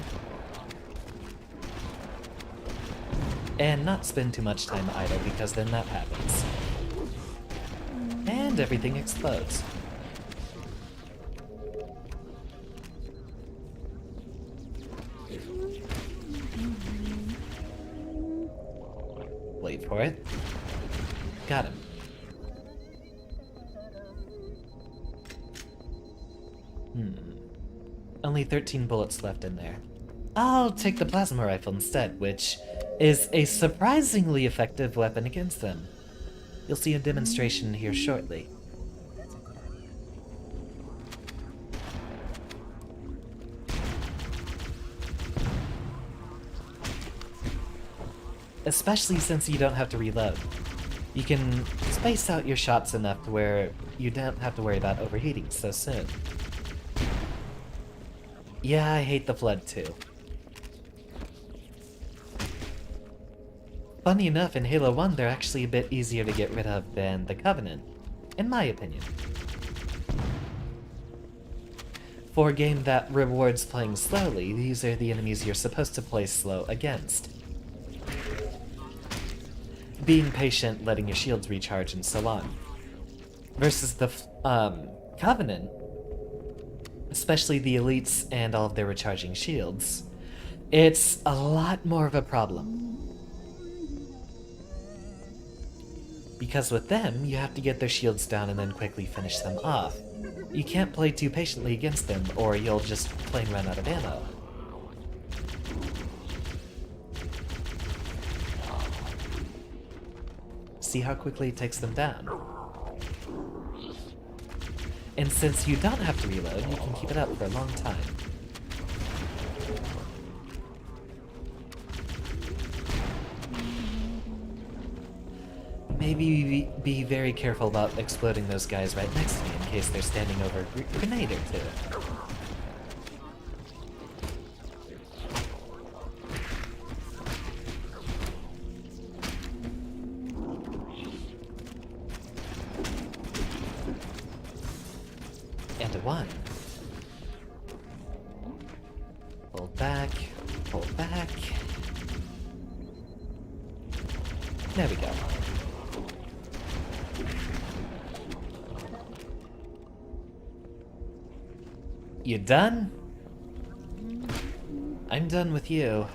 And not spend too much time idle, because then that happens. And everything explodes. Wait for it. Got him. Only 13 bullets left in there. I'll take the plasma rifle instead, which is a surprisingly effective weapon against them. You'll see a demonstration here shortly. Especially since you don't have to reload. You can space out your shots enough to where you don't have to worry about overheating so soon. Yeah, I hate the flood too. Funny enough, in Halo 1 they're actually a bit easier to get rid of than the Covenant, in my opinion. For a game that rewards playing slowly, these are the enemies you're supposed to play slow against. Being patient, letting your shields recharge, and so on. Versus the Covenant, especially the elites and all of their recharging shields, it's a lot more of a problem. Because with them, you have to get their shields down and then quickly finish them off. You can't play too patiently against them, or you'll just plain run out of ammo. See how quickly it takes them down. And since you don't have to reload, you can keep it up for a long time. Maybe be very careful about exploding those guys right next to me in case they're standing over a grenade or two. And a 1. Pull back, pull back. There we go. You done? I'm done with you.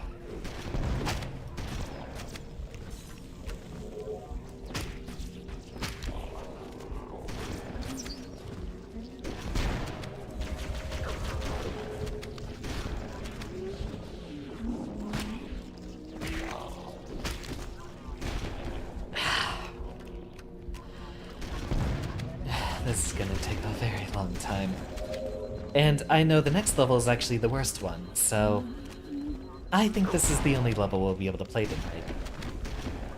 And I know the next level is actually the worst one, so I think this is the only level we'll be able to play tonight.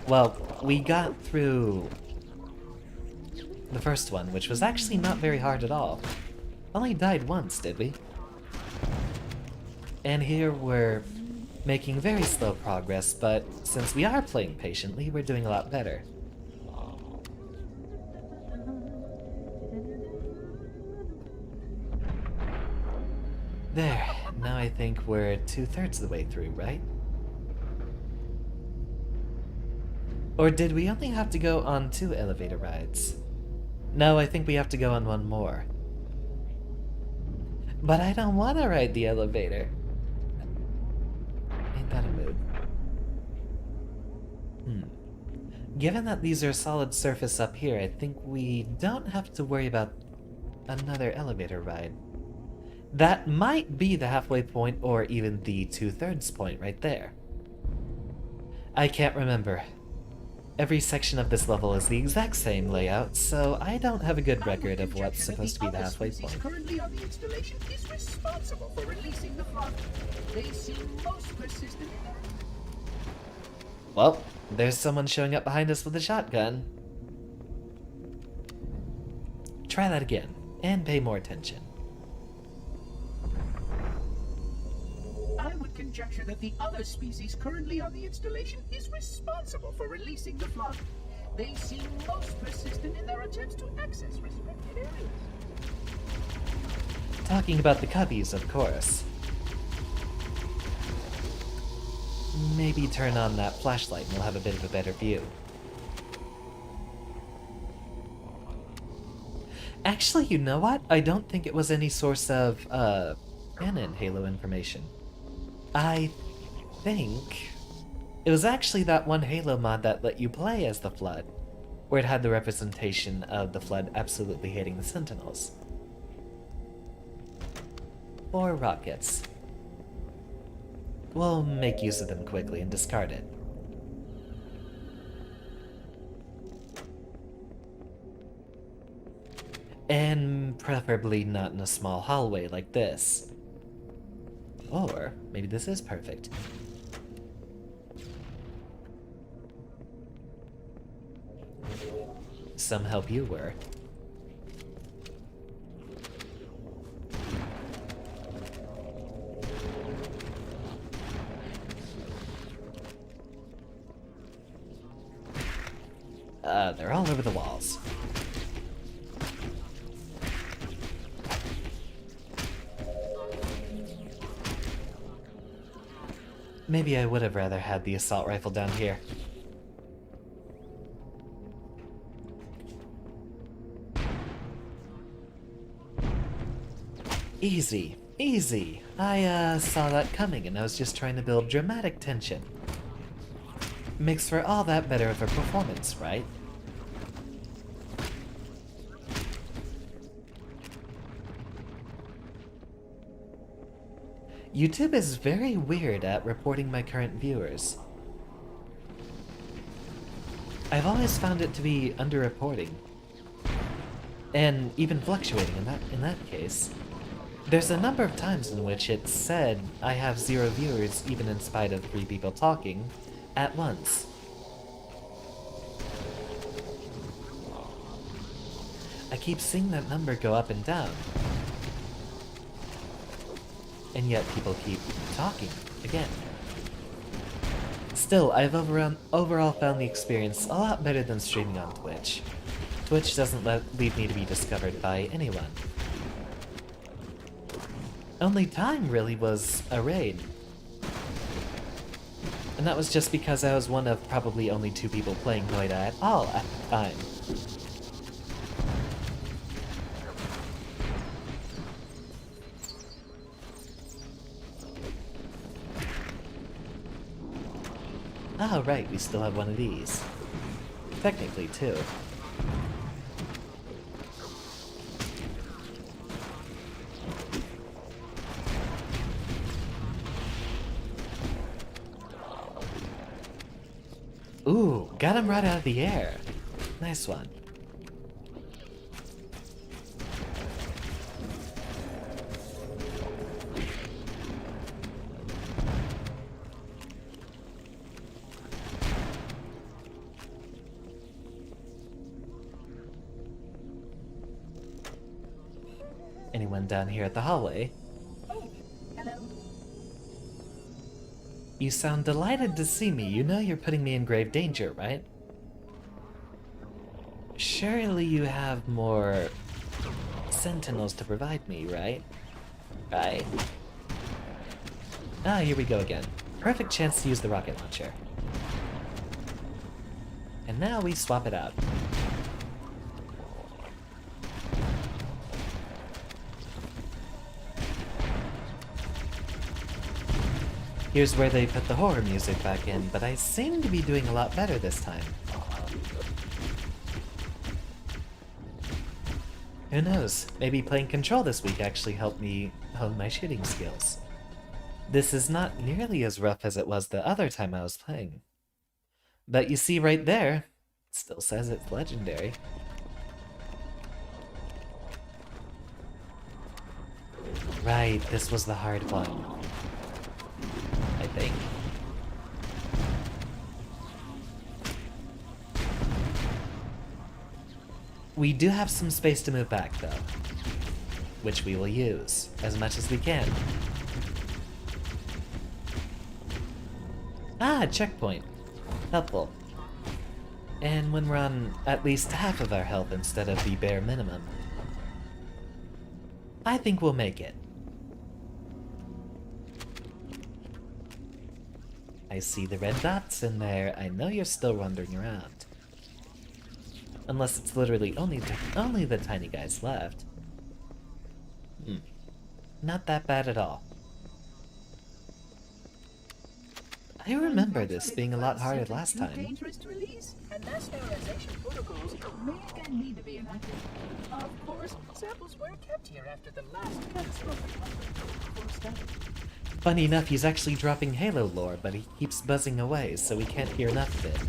Well, we got through the first one, which was actually not very hard at all. Only died once, did we? And here we're making very slow progress, but since we are playing patiently, we're doing a lot better. There, now I think we're 2/3 of the way through, right? Or did we only have to go on 2 elevator rides? No, I think we have to go on 1 more. But I don't want to ride the elevator. Ain't that a mood? Given that these are solid surface up here, I think we don't have to worry about another elevator ride. That might be the halfway point or even the 2/3 point right there. I can't remember. Every section of this level is the exact same layout, so I don't have a good record of what's supposed to be the halfway point. Currently on the installation is responsible for releasing the flood. They seem most persistent. Well, there's someone showing up behind us with a shotgun. Try that again, and pay more attention. I would conjecture that the other species currently on the installation is responsible for releasing the flood. They seem most persistent in their attempts to access restricted areas. Talking about the cubbies, of course. Maybe turn on that flashlight and we'll have a bit of a better view. Actually, you know what? I don't think it was any source of, canon Halo information. I think it was actually that one Halo mod that let you play as the Flood, where it had the representation of the Flood absolutely hating the Sentinels. Or rockets. We'll make use of them quickly and discard it. And preferably not in a small hallway like this. Or maybe this is perfect. Some help you were. They're all over the walls. Maybe I would have rather had the assault rifle down here. Easy, easy. I saw that coming and I was just trying to build dramatic tension. Makes for all that better of a performance, right? YouTube is very weird at reporting my current viewers. I've always found it to be underreporting. And even fluctuating in that case. There's a number of times in which it's said I have 0 viewers even in spite of 3 people talking at once. I keep seeing that number go up and down. And yet people keep talking again. Still, I've overall found the experience a lot better than streaming on Twitch. Twitch doesn't leave me to be discovered by anyone. Only time really was a raid. And that was just because I was one of probably only 2 people playing Noida at all at the time. Oh right, we still have one of these. Technically 2. Ooh, got him right out of the air. Nice one. anyone down here at the hallway. Oh, hello. You sound delighted to see me. You know you're putting me in grave danger, right? Surely you have more sentinels to provide me, right? Right? Ah, here we go again. Perfect chance to use the rocket launcher. And now we swap it out. Here's where they put the horror music back in, but I seem to be doing a lot better this time. Who knows? Maybe playing Control this week actually helped me hone my shooting skills. This is not nearly as rough as it was the other time I was playing. But you see right there, it still says it's legendary. Right, this was the hard one. I think. We do have some space to move back, though, which we will use as much as we can. Ah, checkpoint. Helpful. And when we're on at least half of our health instead of the bare minimum, I think we'll make it. I see the red dots in there. I know you're still wandering around. Unless it's literally only the tiny guys left. Not that bad at all. I remember this being a lot harder last time. Dangerous to release, and mass sterilization protocols may again need to be enacted. Of course, samples were kept here after the last catastrophic outbreak. Funny enough, he's actually dropping Halo lore, but he keeps buzzing away, so we can't hear enough of it.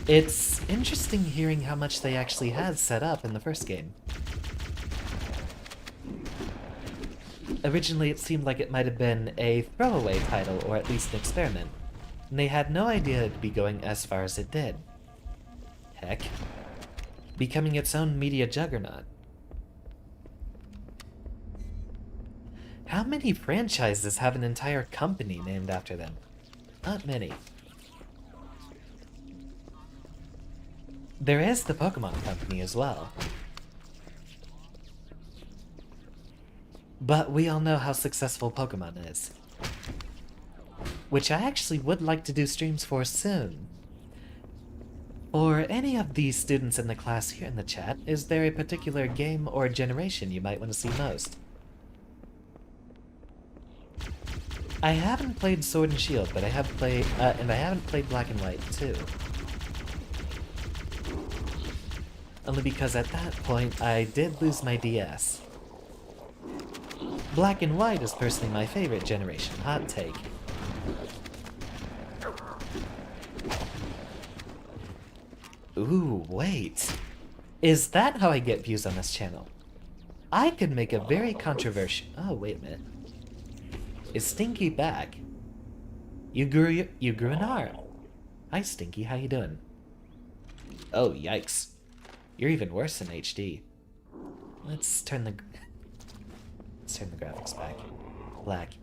It's interesting hearing how much they actually had set up in the first game. Originally, it seemed like it might have been a throwaway title, or at least an experiment, and they had no idea it'd be going as far as it did. Heck, becoming its own media juggernaut. How many franchises have an entire company named after them? Not many. There is the Pokemon Company as well. But we all know how successful Pokemon is. Which I actually would like to do streams for soon. For any of the students in the class here in the chat, is there a particular game or generation you might want to see most? I haven't played Sword and Shield, but I have played, and I haven't played Black and White too. Only because at that point I did lose my DS. Black and White is personally my favorite generation, hot take. Ooh, wait. Is that how I get views on this channel? I could make a very controversial... Oh, wait a minute. Is Stinky back? You grew an arm. Hi, Stinky. How you doing? Oh, yikes. You're even worse in HD. Let's turn the graphics back. Black.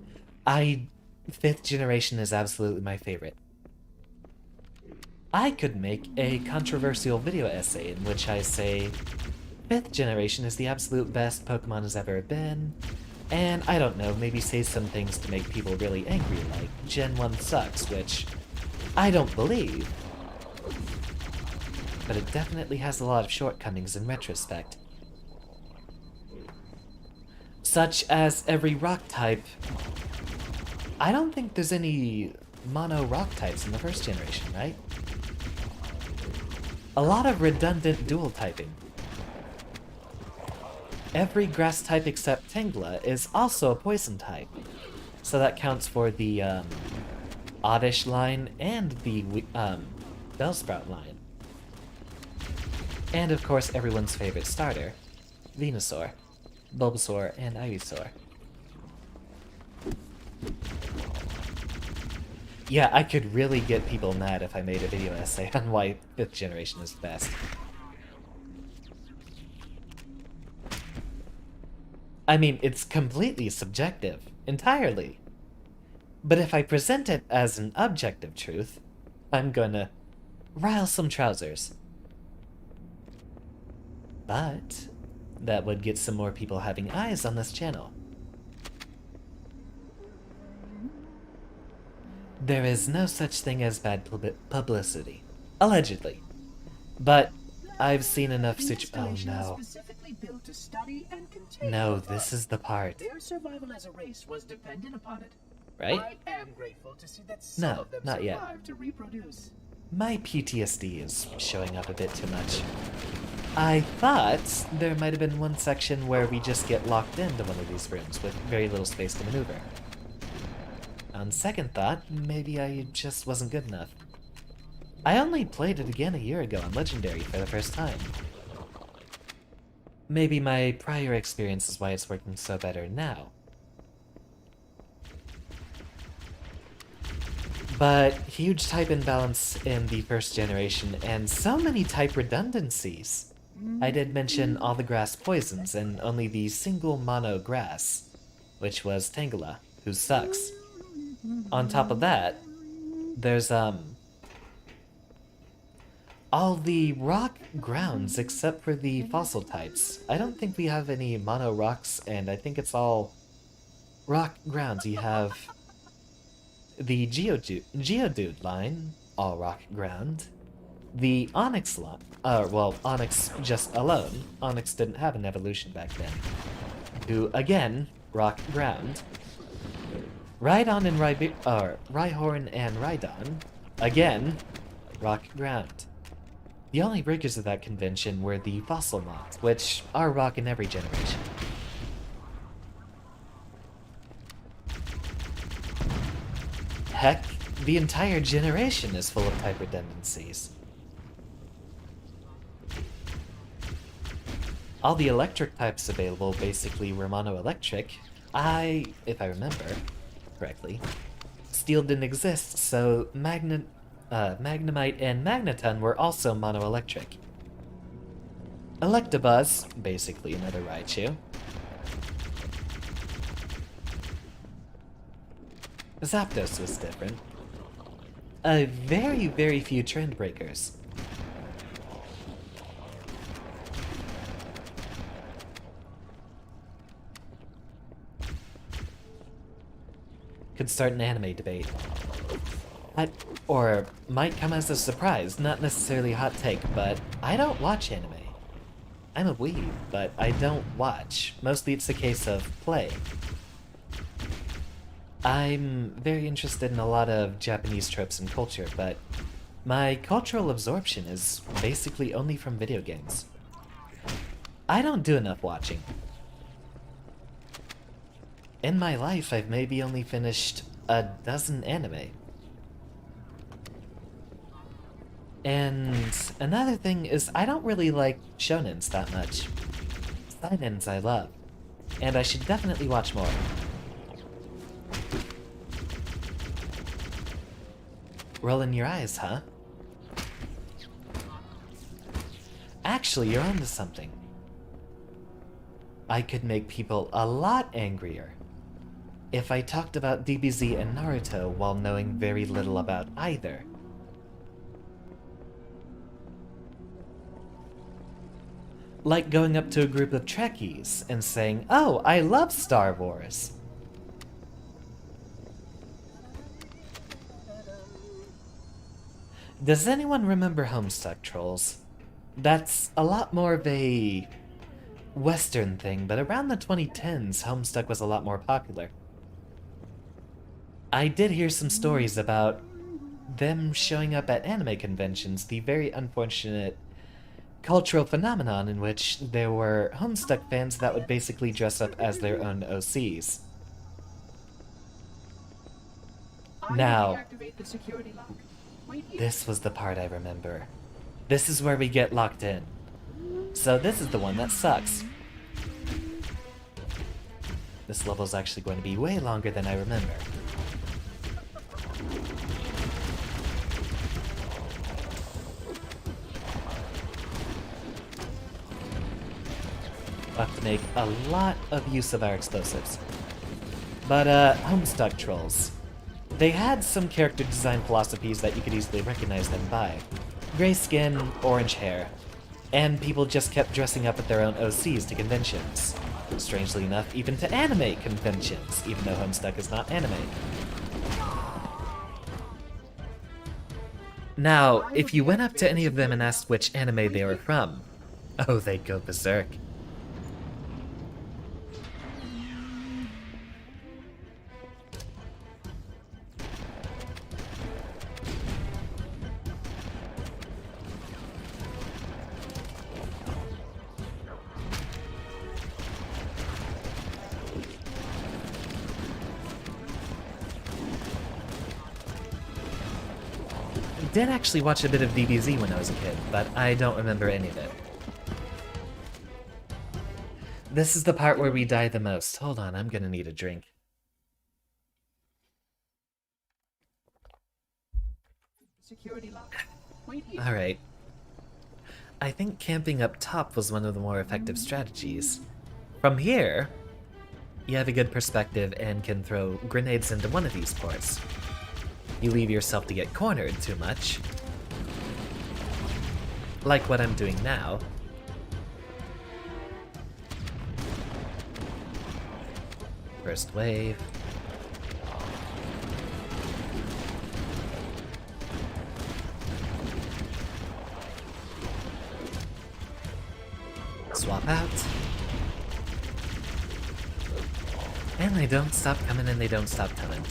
5th generation is absolutely my favorite. I could make a controversial video essay in which I say 5th generation is the absolute best Pokemon has ever been, and I don't know, maybe say some things to make people really angry, like Gen 1 sucks, which I don't believe, but it definitely has a lot of shortcomings in retrospect. Such as every rock type. I don't think there's any mono rock types in the first generation, right? A lot of redundant dual typing. Every grass type except Tangela is also a poison type, so that counts for the Oddish line and the Bellsprout line. And of course everyone's favorite starter, Venusaur, Bulbasaur, and Ivysaur. Yeah, I could really get people mad if I made a video essay on why 5th generation is the best. I mean, it's completely subjective, entirely. But if I present it as an objective truth, I'm gonna rile some trousers. But that would get some more people having eyes on this channel. There is no such thing as bad publicity. Allegedly. But I've seen enough The Oh installation is no. specifically built to study and contain No, the this bug. is the part. Their survival as a race was dependent upon it. Right? I am grateful to see that some No, of them not yet. survived to reproduce. My PTSD is showing up a bit too much. I thought there might have been one section where we just get locked into one of these rooms with very little space to maneuver. On second thought, maybe I just wasn't good enough. I only played it again a year ago on Legendary for the first time. Maybe my prior experience is why it's working so better now. But huge type imbalance in the first generation, and so many type redundancies. I did mention all the grass poisons and only the single mono grass, which was Tangela, who sucks. On top of that, there's all the rock grounds except for the fossil types. I don't think we have any mono rocks, and I think it's all rock grounds. You have the Geodude line, all rock ground. The Onyx line, well, Onyx just alone. Onyx didn't have an evolution back then. Who, again, rock ground. Rhydon and Rhyhorn and Rhydon, again, rock ground. The only breakers of that convention were the fossil mods, which are rock in every generation. Heck, the entire generation is full of type redundancies. All the electric types available basically were monoelectric. If I remember correctly, steel didn't exist, so Magnemite and Magneton were also monoelectric. Electabuzz, basically another Raichu. Zapdos was different. Very, very few trend breakers. Could start an anime debate. Or might come as a surprise, not necessarily a hot take, but I don't watch anime. I'm a weeb, but I don't watch. Mostly it's a case of play. I'm very interested in a lot of Japanese tropes and culture, but my cultural absorption is basically only from video games. I don't do enough watching. In my life, I've maybe only finished a dozen anime. And another thing is I don't really like shonens that much. Seinens I love, and I should definitely watch more. Rolling your eyes, huh? Actually, you're onto something. I could make people a lot angrier if I talked about DBZ and Naruto while knowing very little about either. Like going up to a group of Trekkies and saying, "Oh, I love Star Wars." Does anyone remember Homestuck Trolls? That's a lot more of a Western thing, but around the 2010s, Homestuck was a lot more popular. I did hear some stories about them showing up at anime conventions, the very unfortunate cultural phenomenon in which there were Homestuck fans that would basically dress up as their own OCs. Now, Deactivate the security lock. Wait here. this was the part I remember. This is where we get locked in. So this is the one that sucks. This level's actually going to be way longer than I remember. We'll have to make a lot of use of our explosives. But, Homestuck trolls. They had some character design philosophies that you could easily recognize them by. Gray skin, orange hair, and people just kept dressing up at their own OCs to conventions. Strangely enough, even to anime conventions, even though Homestuck is not anime. Now, if you went up to any of them and asked which anime they were from, oh, they'd go berserk. I did actually watch a bit of DBZ when I was a kid, but I don't remember any of it. This is the part where we die the most. Hold on, I'm gonna need a drink. Security lock. Wait here. Alright. I think camping up top was one of the more effective strategies. From here, you have a good perspective and can throw grenades into one of these ports. You leave yourself to get cornered too much, like what I'm doing now. First wave. Swap out. And they don't stop coming and they don't stop coming.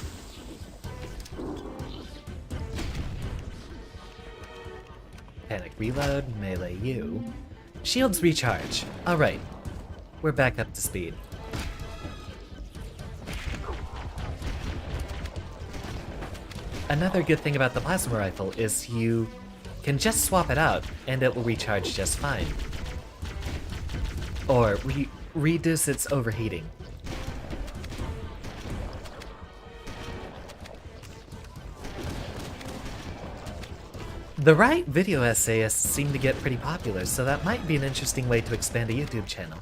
Panic reload, melee you. Shields recharge. Alright. We're back up to speed. Another good thing about the plasma rifle is you can just swap it out and it will recharge just fine. Or reduce its overheating. The right video essayists seem to get pretty popular, so that might be an interesting way to expand a YouTube channel.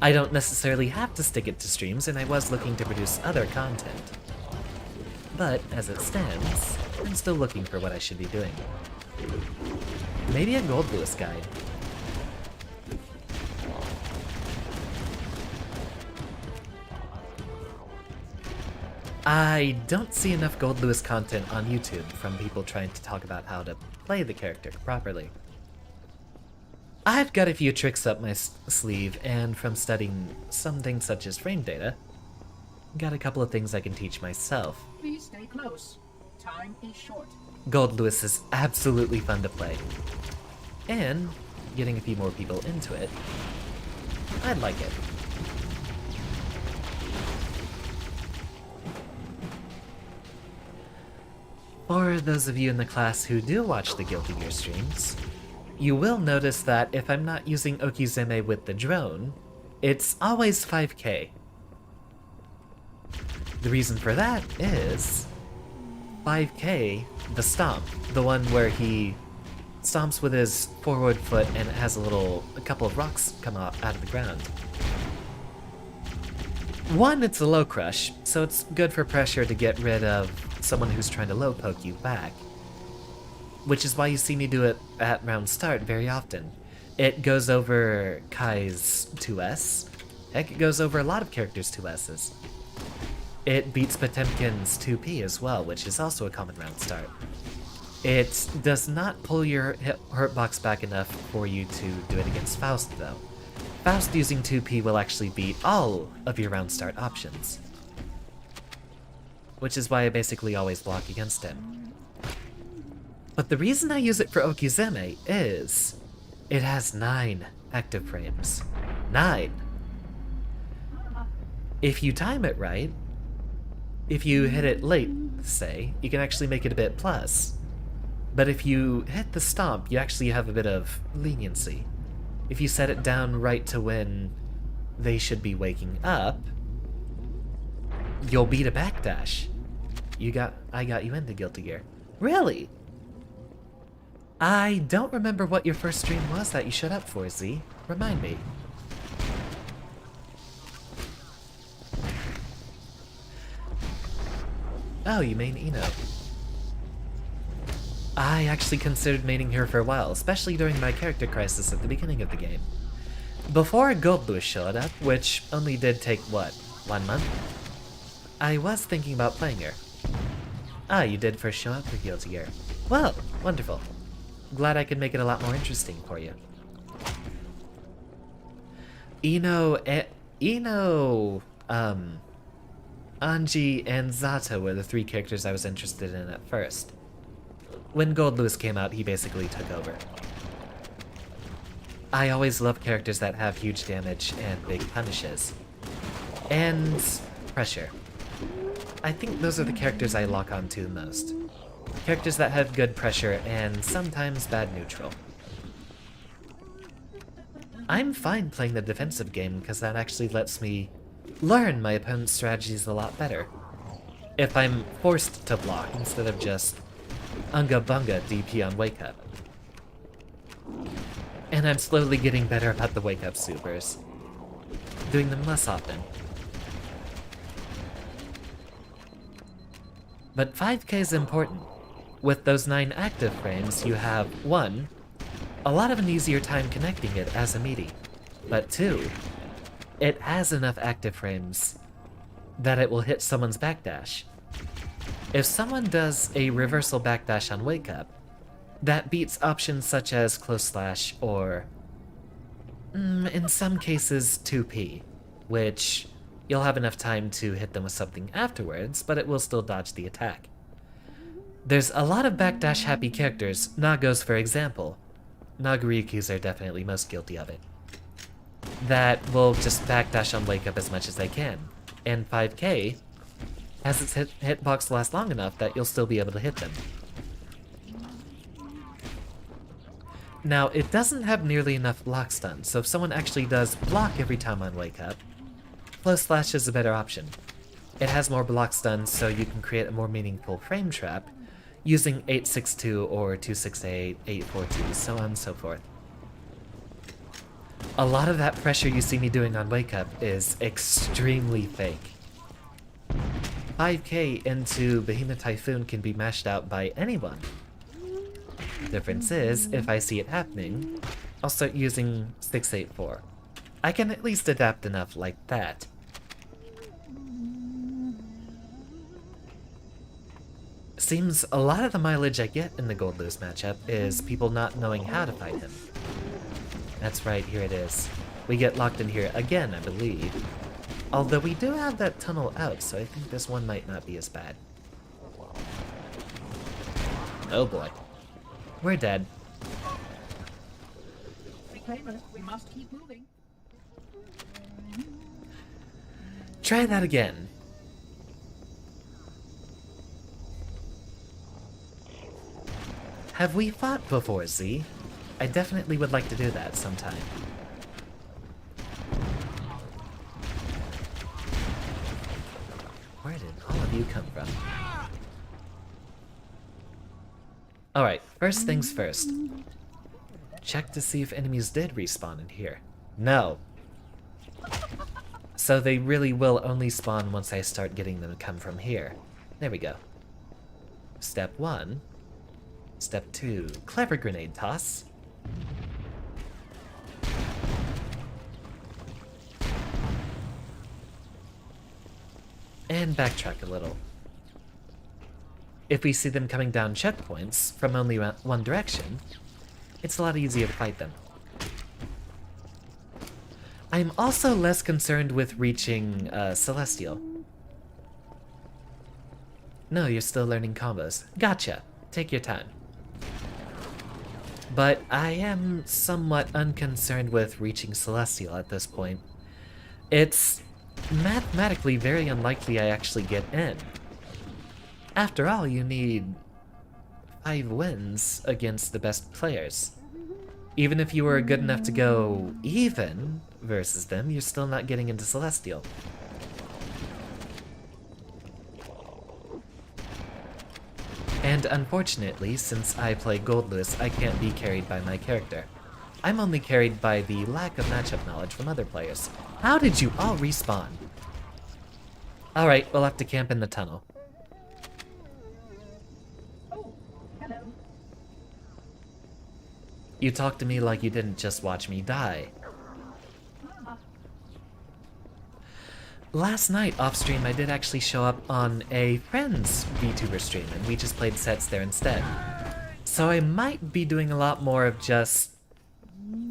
I don't necessarily have to stick it to streams, and I was looking to produce other content. But, as it stands, I'm still looking for what I should be doing. Maybe a Gold Lewis guide. I don't see enough Gold Lewis content on YouTube from people trying to talk about how to play the character properly. I've got a few tricks up my sleeve, and from studying something such as frame data, got a couple of things I can teach myself. Please stay close. Time is short. Gold Lewis is absolutely fun to play. And getting a few more people into it, I'd like it. For those of you in the class who do watch the Guilty Gear streams, you will notice that if I'm not using Okizeme with the drone, it's always 5K. The reason for that is 5K, the stomp, the one where he stomps with his forward foot and it has a couple of rocks come out of the ground. One, it's a low crush, so it's good for pressure to get rid of someone who's trying to low poke you back. Which is why you see me do it at round start very often. It goes over Kai's 2S. Heck, it goes over a lot of characters' 2S's. It beats Potemkin's 2P as well, which is also a common round start. It does not pull your hurt box back enough for you to do it against Faust, though. Faust using 2P will actually beat all of your round start options. Which is why I basically always block against him. But the reason I use it for Okizeme is it has 9 active frames. 9! If you time it right, if you hit it late, say, you can actually make it a bit plus. But if you hit the stomp, you actually have a bit of leniency. If you set it down right to when they should be waking up, you'll beat a backdash. I got you into Guilty Gear. Really? I don't remember what your first stream was that you showed up for, Z. Remind me. Oh, you main Eno. I actually considered maining her for a while, especially during my character crisis at the beginning of the game. Before Goldlewis showed up, which only did take, what, 1 month? I was thinking about playing her. Ah, you did first show up for Guilty Gear. Well, wonderful. Glad I could make it a lot more interesting for you. Anji, and Zato were the 3 characters I was interested in at first. When Goldlewis came out, he basically took over. I always love characters that have huge damage and big punishes. And pressure. I think those are the characters I lock onto the most. Characters that have good pressure and sometimes bad neutral. I'm fine playing the defensive game because that actually lets me learn my opponent's strategies a lot better. If I'm forced to block instead of just Unga Bunga DP on Wake Up. And I'm slowly getting better about the Wake Up supers. Doing them less often. But 5k is important. With those 9 active frames, you have 1, a lot of an easier time connecting it as a meaty. But 2, it has enough active frames that it will hit someone's backdash. If someone does a reversal backdash on Wake Up, that beats options such as Close Slash or, in some cases, 2P, which you'll have enough time to hit them with something afterwards, but it will still dodge the attack. There's a lot of backdash happy characters, Nagos for example. Nagoriyukus are definitely most guilty of it. That will just backdash on Wake Up as much as they can. And 5k has its hitbox last long enough that you'll still be able to hit them. Now, it doesn't have nearly enough block stun, so if someone actually does block every time on Wake Up, Close Slash is a better option. It has more block stun, so you can create a more meaningful frame trap using 862 or 268, 842, so on and so forth. A lot of that pressure you see me doing on Wake Up is extremely fake. 5k into Behemoth Typhoon can be mashed out by anyone. Difference is, if I see it happening, I'll start using 684. I can at least adapt enough like that. Seems a lot of the mileage I get in the Goldlewis matchup is people not knowing how to fight him. That's right, here it is. We get locked in here again, I believe. Although we do have that tunnel out, so I think this one might not be as bad. Oh boy. We're dead. Reclaimer, we must keep moving. Try that again. Have we fought before, Z? I definitely would like to do that sometime. Where did all of you come from? Alright, first things first. Check to see if enemies did respawn in here. No. So they really will only spawn once I start getting them to come from here. There we go. Step 1. Step 2. Clever grenade toss. And backtrack a little. If we see them coming down checkpoints from only one direction, it's a lot easier to fight them. I'm also less concerned with reaching Celestial. No, you're still learning combos. Gotcha. Take your time. But I am somewhat unconcerned with reaching Celestial at this point. It's mathematically very unlikely I actually get in. After all, you need 5 wins against the best players. Even if you were good enough to go even versus them, you're still not getting into Celestial. And unfortunately, since I play Goldlewis, I can't be carried by my character. I'm only carried by the lack of matchup knowledge from other players. How did you all respawn? Alright, we'll have to camp in the tunnel. You talk to me like you didn't just watch me die. Last night, off-stream, I did actually show up on a friend's VTuber stream, and we just played sets there instead. So I might be doing a lot more of just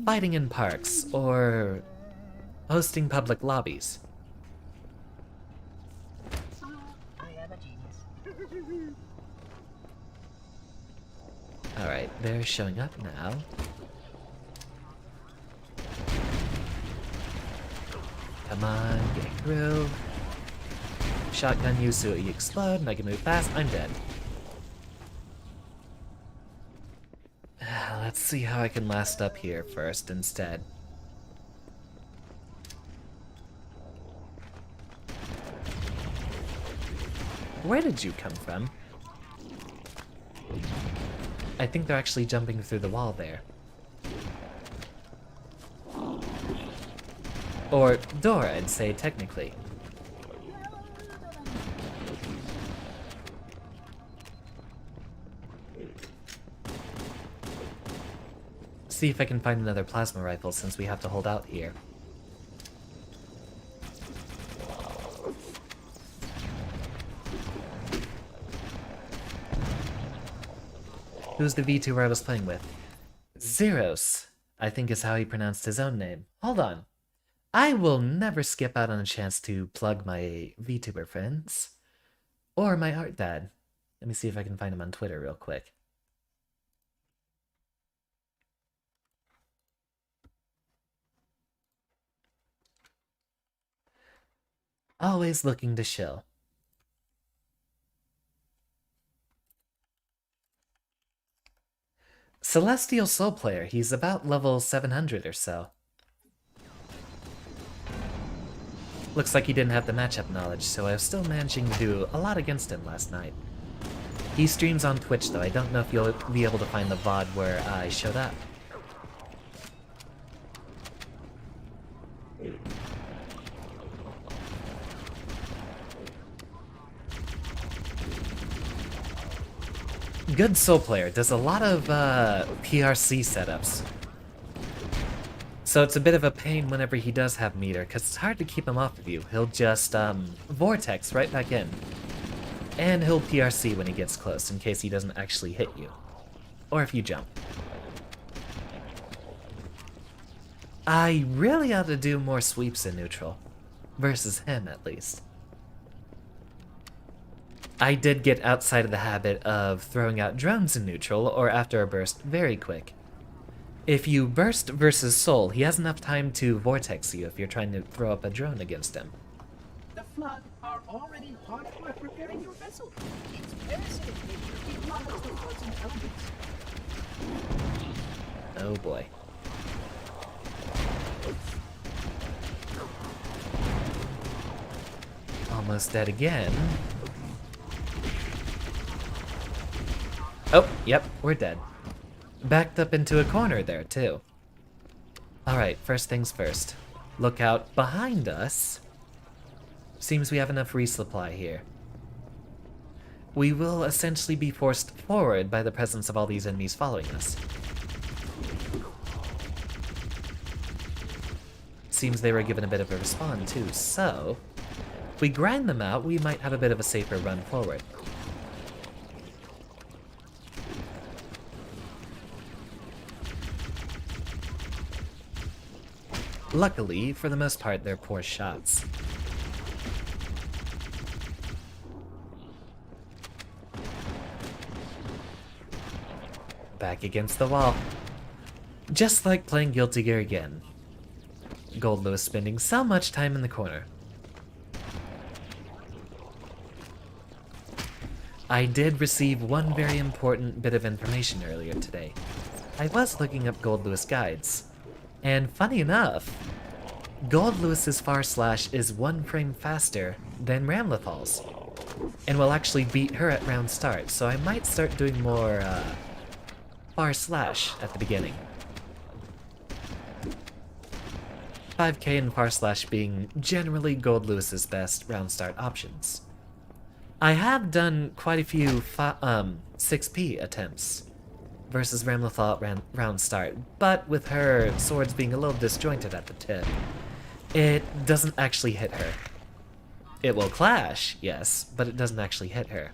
fighting in parks, or hosting public lobbies. I am a genius. Alright, they're showing up now. Come on, get through. Shotgun you so you explode and I can move fast. I'm dead. Let's see how I can last up here first instead. Where did you come from? I think they're actually jumping through the wall there. Or door, I'd say, technically. See if I can find another plasma rifle since we have to hold out here. Who's the VTuber I was playing with? Zeros, I think is how he pronounced his own name. Hold on. I will never skip out on a chance to plug my VTuber friends. Or my art dad. Let me see if I can find him on Twitter real quick. Always looking to shill. Celestial Soul Player, he's about level 700 or so. Looks like he didn't have the matchup knowledge, so I was still managing to do a lot against him last night. He streams on Twitch though, I don't know if you'll be able to find the VOD where I showed up. Good Soul Player does a lot of PRC setups. So it's a bit of a pain whenever he does have meter, because it's hard to keep him off of you. He'll just vortex right back in. And he'll PRC when he gets close, in case he doesn't actually hit you. Or if you jump. I really ought to do more sweeps in neutral. Versus him, at least. I did get outside of the habit of throwing out drones in neutral or after a burst very quick. If you burst versus Soul, he has enough time to vortex you if you're trying to throw up a drone against him. The Flood are already hard at work repairing your vessel. Its parasitic nature blocks the Flood's intelligence. Oh boy. Almost dead again. Oh, yep, we're dead. Backed up into a corner there, too. Alright, first things first. Look out behind us. Seems we have enough resupply here. We will essentially be forced forward by the presence of all these enemies following us. Seems they were given a bit of a respawn, too, so... if we grind them out, we might have a bit of a safer run forward. Luckily, for the most part, they're poor shots. Back against the wall. Just like playing Guilty Gear again. Gold Lewis spending so much time in the corner. I did receive one very important bit of information earlier today. I was looking up Gold Lewis guides. And funny enough, Gold Lewis's far slash is 1 frame faster than Ramlethal's, and will actually beat her at round start, so I might start doing more far slash at the beginning. 5k and far slash being generally Gold Lewis's best round start options. I have done quite a few 6p attempts versus Ramlethal round start, but with her swords being a little disjointed at the tip, it doesn't actually hit her. It will clash, yes, but it doesn't actually hit her.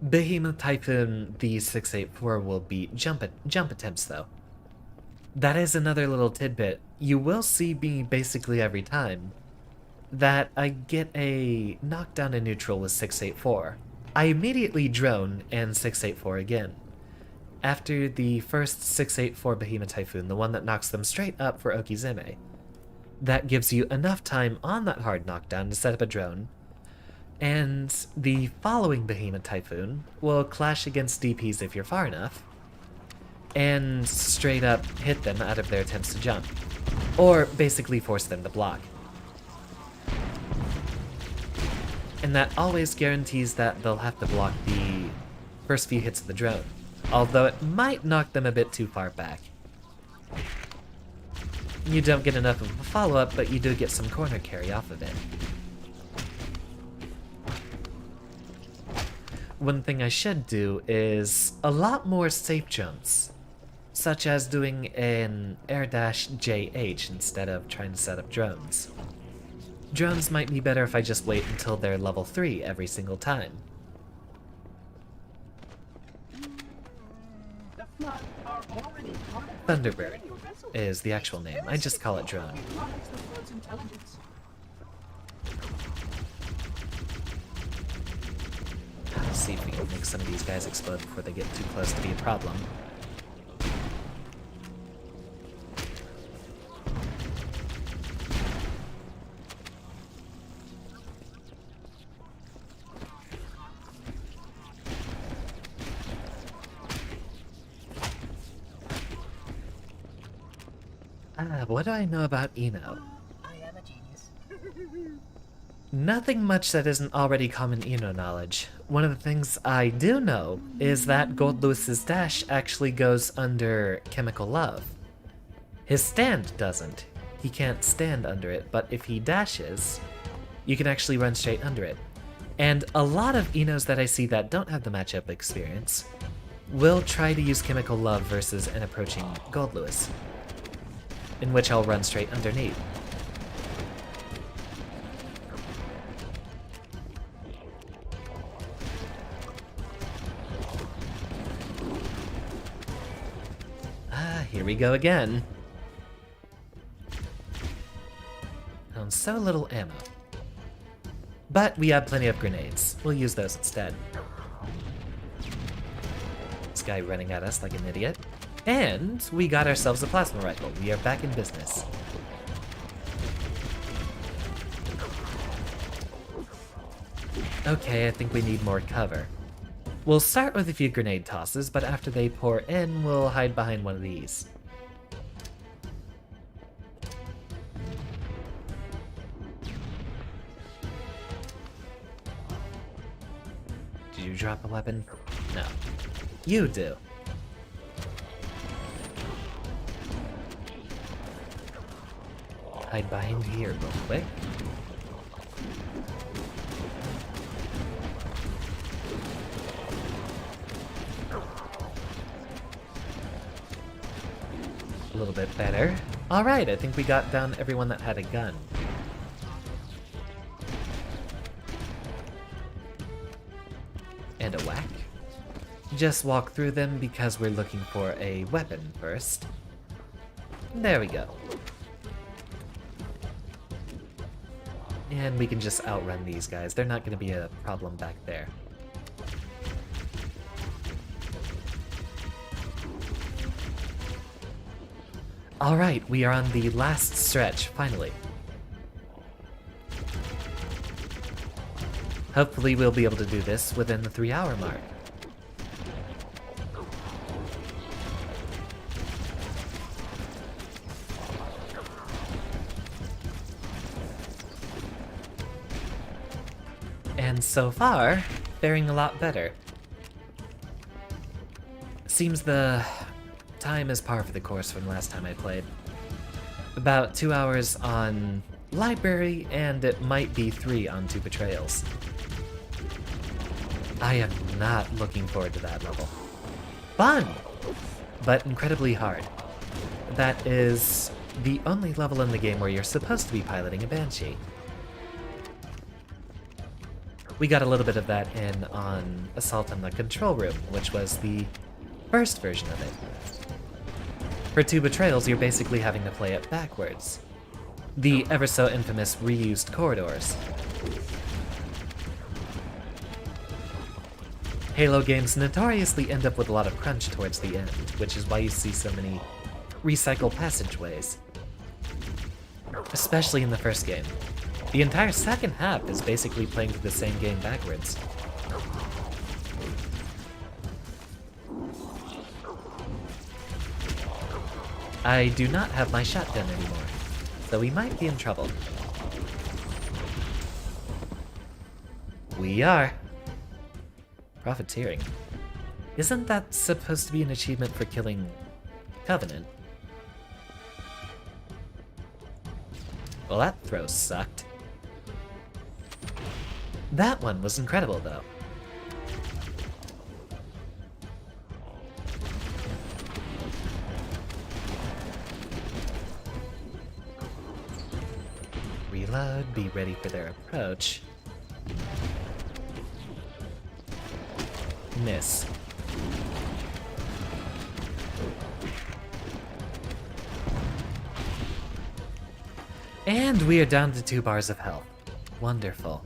Behemoth Typhoon, the 684 will beat jump attempts though. That is another little tidbit. You will see me basically every time that I get a knockdown in neutral with 684. I immediately drone and 684 again. After the first 684 Behemoth Typhoon, the one that knocks them straight up for Okizeme, that gives you enough time on that hard knockdown to set up a drone, and the following Behemoth Typhoon will clash against DPs if you're far enough, and straight up hit them out of their attempts to jump, or basically force them to block. And that always guarantees that they'll have to block the first few hits of the drone, although it might knock them a bit too far back. You don't get enough of a follow-up, but you do get some corner carry off of it. One thing I should do is a lot more safe jumps, such as doing an air dash JH instead of trying to set up drones. Drones might be better if I just wait until they're level 3 every single time. Thunderbird is the actual name. I just call it drone. Let's see if we can make some of these guys explode before they get too close to be a problem. What do I know about Eno? I am a genius. Nothing much that isn't already common Eno knowledge. One of the things I do know is that Gold Lewis's dash actually goes under Chemical Love. His stand doesn't. He can't stand under it, but if he dashes, you can actually run straight under it. And a lot of Enos that I see that don't have the matchup experience will try to use Chemical Love versus an approaching Gold Lewis, in which I'll run straight underneath. Here we go again. On so little ammo. But we have plenty of grenades. We'll use those instead. This guy running at us like an idiot. And we got ourselves a plasma rifle. We are back in business. Okay, I think we need more cover. We'll start with a few grenade tosses, but after they pour in, we'll hide behind one of these. Did you drop a weapon? No. You do. Hide behind here real quick. A little bit better. Alright, I think we got down everyone that had a gun. And a whack. Just walk through them because we're looking for a weapon first. There we go. And we can just outrun these guys. They're not going to be a problem back there. Alright, we are on the last stretch, finally. Hopefully we'll be able to do this within the 3-hour mark. And so far, faring a lot better. Seems the time is par for the course from last time I played. About 2 hours on Library, and it might be 3 on 2 Betrayals. I am not looking forward to that level. Fun! But incredibly hard. That is the only level in the game where you're supposed to be piloting a Banshee. We got a little bit of that in on Assault on the Control Room, which was the first version of it. For 2 betrayals, you're basically having to play it backwards. The ever so infamous reused corridors. Halo games notoriously end up with a lot of crunch towards the end, which is why you see so many recycled passageways. Especially in the first game. The entire second half is basically playing the same game backwards. I do not have my shotgun anymore, so we might be in trouble. We are. Profiteering. Isn't that supposed to be an achievement for killing Covenant? Well, that throw sucked. That one was incredible, though. Reload, be ready for their approach. Miss. And we are down to 2 bars of health. Wonderful.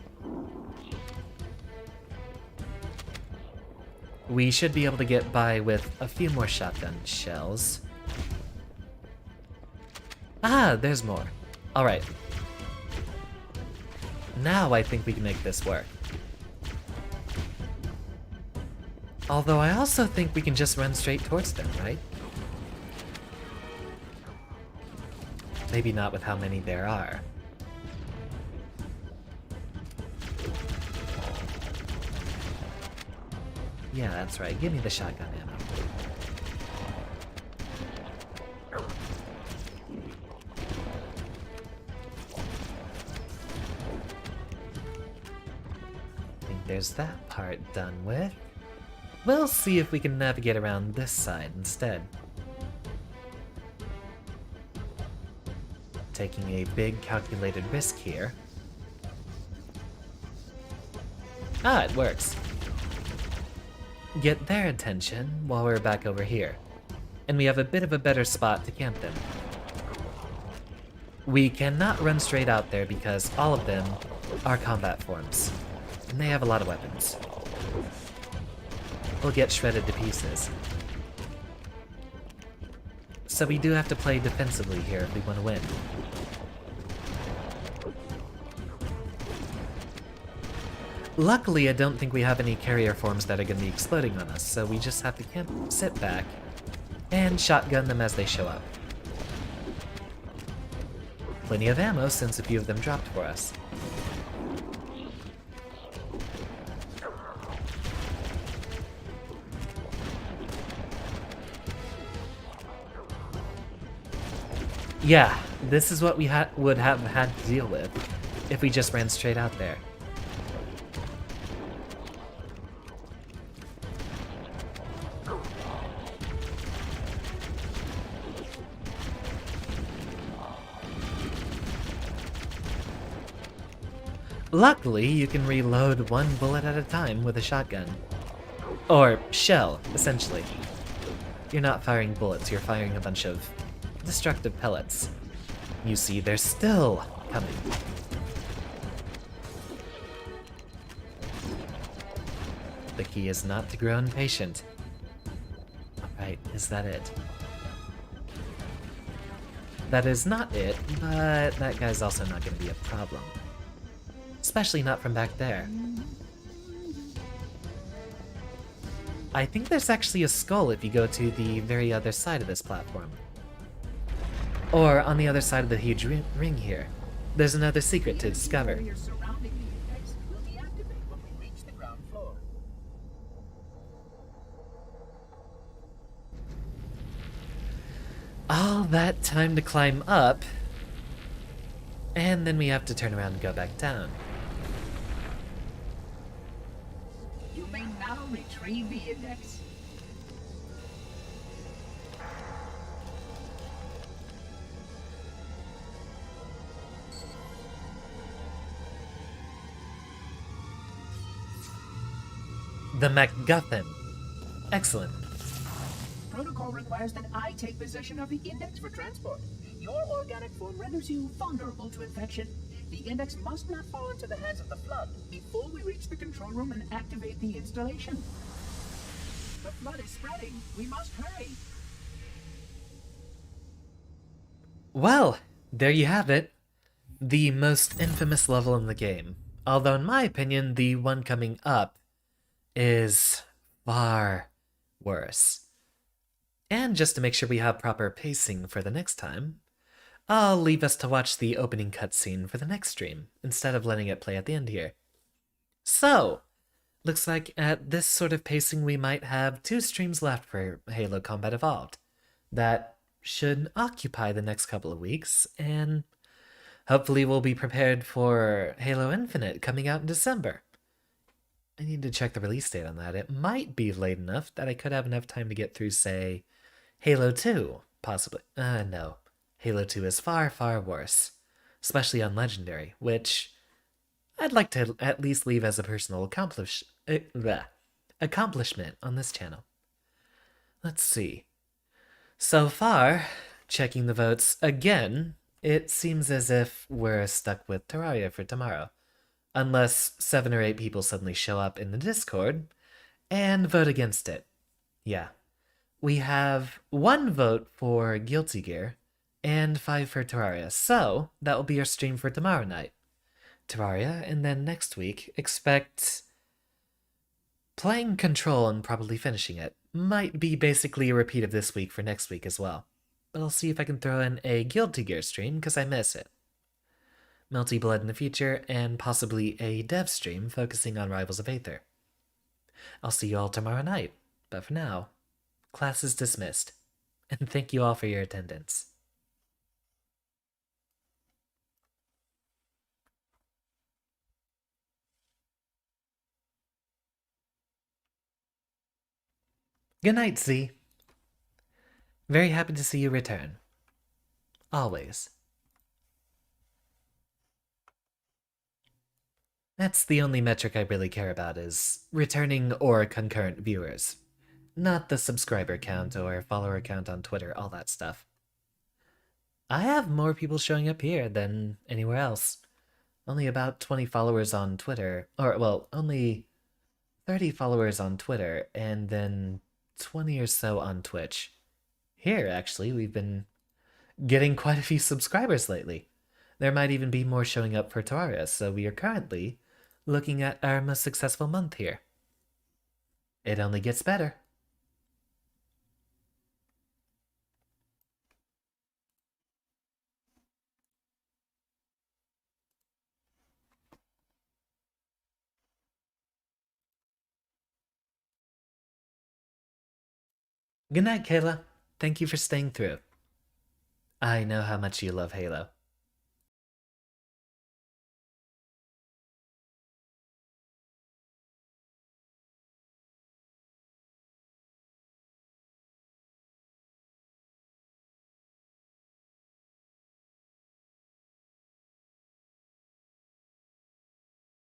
We should be able to get by with a few more shotgun shells. Ah, there's more. Alright. Now I think we can make this work. Although I also think we can just run straight towards them, right? Maybe not with how many there are. Yeah, that's right. Give me the shotgun ammo. I think there's that part done with. We'll see if we can navigate around this side instead. Taking a big calculated risk here. Ah, it works. Get their attention while we're back over here. And we have a bit of a better spot to camp them. We cannot run straight out there because all of them are combat forms. And they have a lot of weapons. We'll get shredded to pieces. So we do have to play defensively here if we want to win. Luckily, I don't think we have any carrier forms that are going to be exploding on us, so we just have to sit back and shotgun them as they show up. Plenty of ammo since a few of them dropped for us. Yeah, this is what we would have had to deal with if we just ran straight out there. Luckily, you can reload 1 bullet at a time with a shotgun. Or shell, essentially. You're not firing bullets, you're firing a bunch of destructive pellets. You see, they're still coming. The key is not to grow impatient. Alright, is that it? That is not it, but that guy's also not going to be a problem. Especially not from back there. I think there's actually a skull if you go to the very other side of this platform. Or on the other side of the huge ring here. There's another secret to discover. Your surrounding units will deactivate when we reach the ground floor. All that time to climb up, and then we have to turn around and go back down. You may Now retrieve the index. The MacGuffin. Excellent. Protocol requires that I take possession of the index for transport. Your organic form renders you vulnerable to infection. The index must not fall into the hands of the Flood before we reach the control room and activate the installation. The Flood is spreading. We must hurry. Well, there you have it. The most infamous level in the game. Although in my opinion, the one coming up is far worse. And just to make sure we have proper pacing for the next time, I'll leave us to watch the opening cutscene for the next stream, instead of letting it play at the end here. So, looks like at this sort of pacing we might have 2 streams left for Halo Combat Evolved. That should occupy the next couple of weeks, and hopefully we'll be prepared for Halo Infinite coming out in December. I need to check the release date on that. It might be late enough that I could have enough time to get through, say, Halo 2, possibly. No. Halo 2 is far, far worse. Especially on Legendary, which I'd like to at least leave as a personal accomplishment on this channel. Let's see. So far, checking the votes again, it seems as if we're stuck with Terraria for tomorrow. Unless 7 or 8 people suddenly show up in the Discord and vote against it. Yeah. We have 1 vote for Guilty Gear and 5 for Terraria, so that will be our stream for tomorrow night. Terraria, and then next week, expect playing Control and probably finishing it. Might be basically a repeat of this week for next week as well. But I'll see if I can throw in a Guilty Gear stream, because I miss it. Melty Blood in the future, and possibly a dev stream focusing on Rivals of Aether. I'll see you all tomorrow night, but for now, class is dismissed, and thank you all for your attendance. Good night, Z. Very happy to see you return. Always. That's the only metric I really care about is returning or concurrent viewers. Not the subscriber count or follower count on Twitter, all that stuff. I have more people showing up here than anywhere else. Only about 20 followers on Twitter, or, well, only 30 followers on Twitter, and then 20 or so on Twitch. Here, actually, we've been getting quite a few subscribers lately. There might even be more showing up for Terraria, so we are currently looking at our most successful month here. It only gets better. Good night, Kayla. Thank you for staying through. I know how much you love Halo.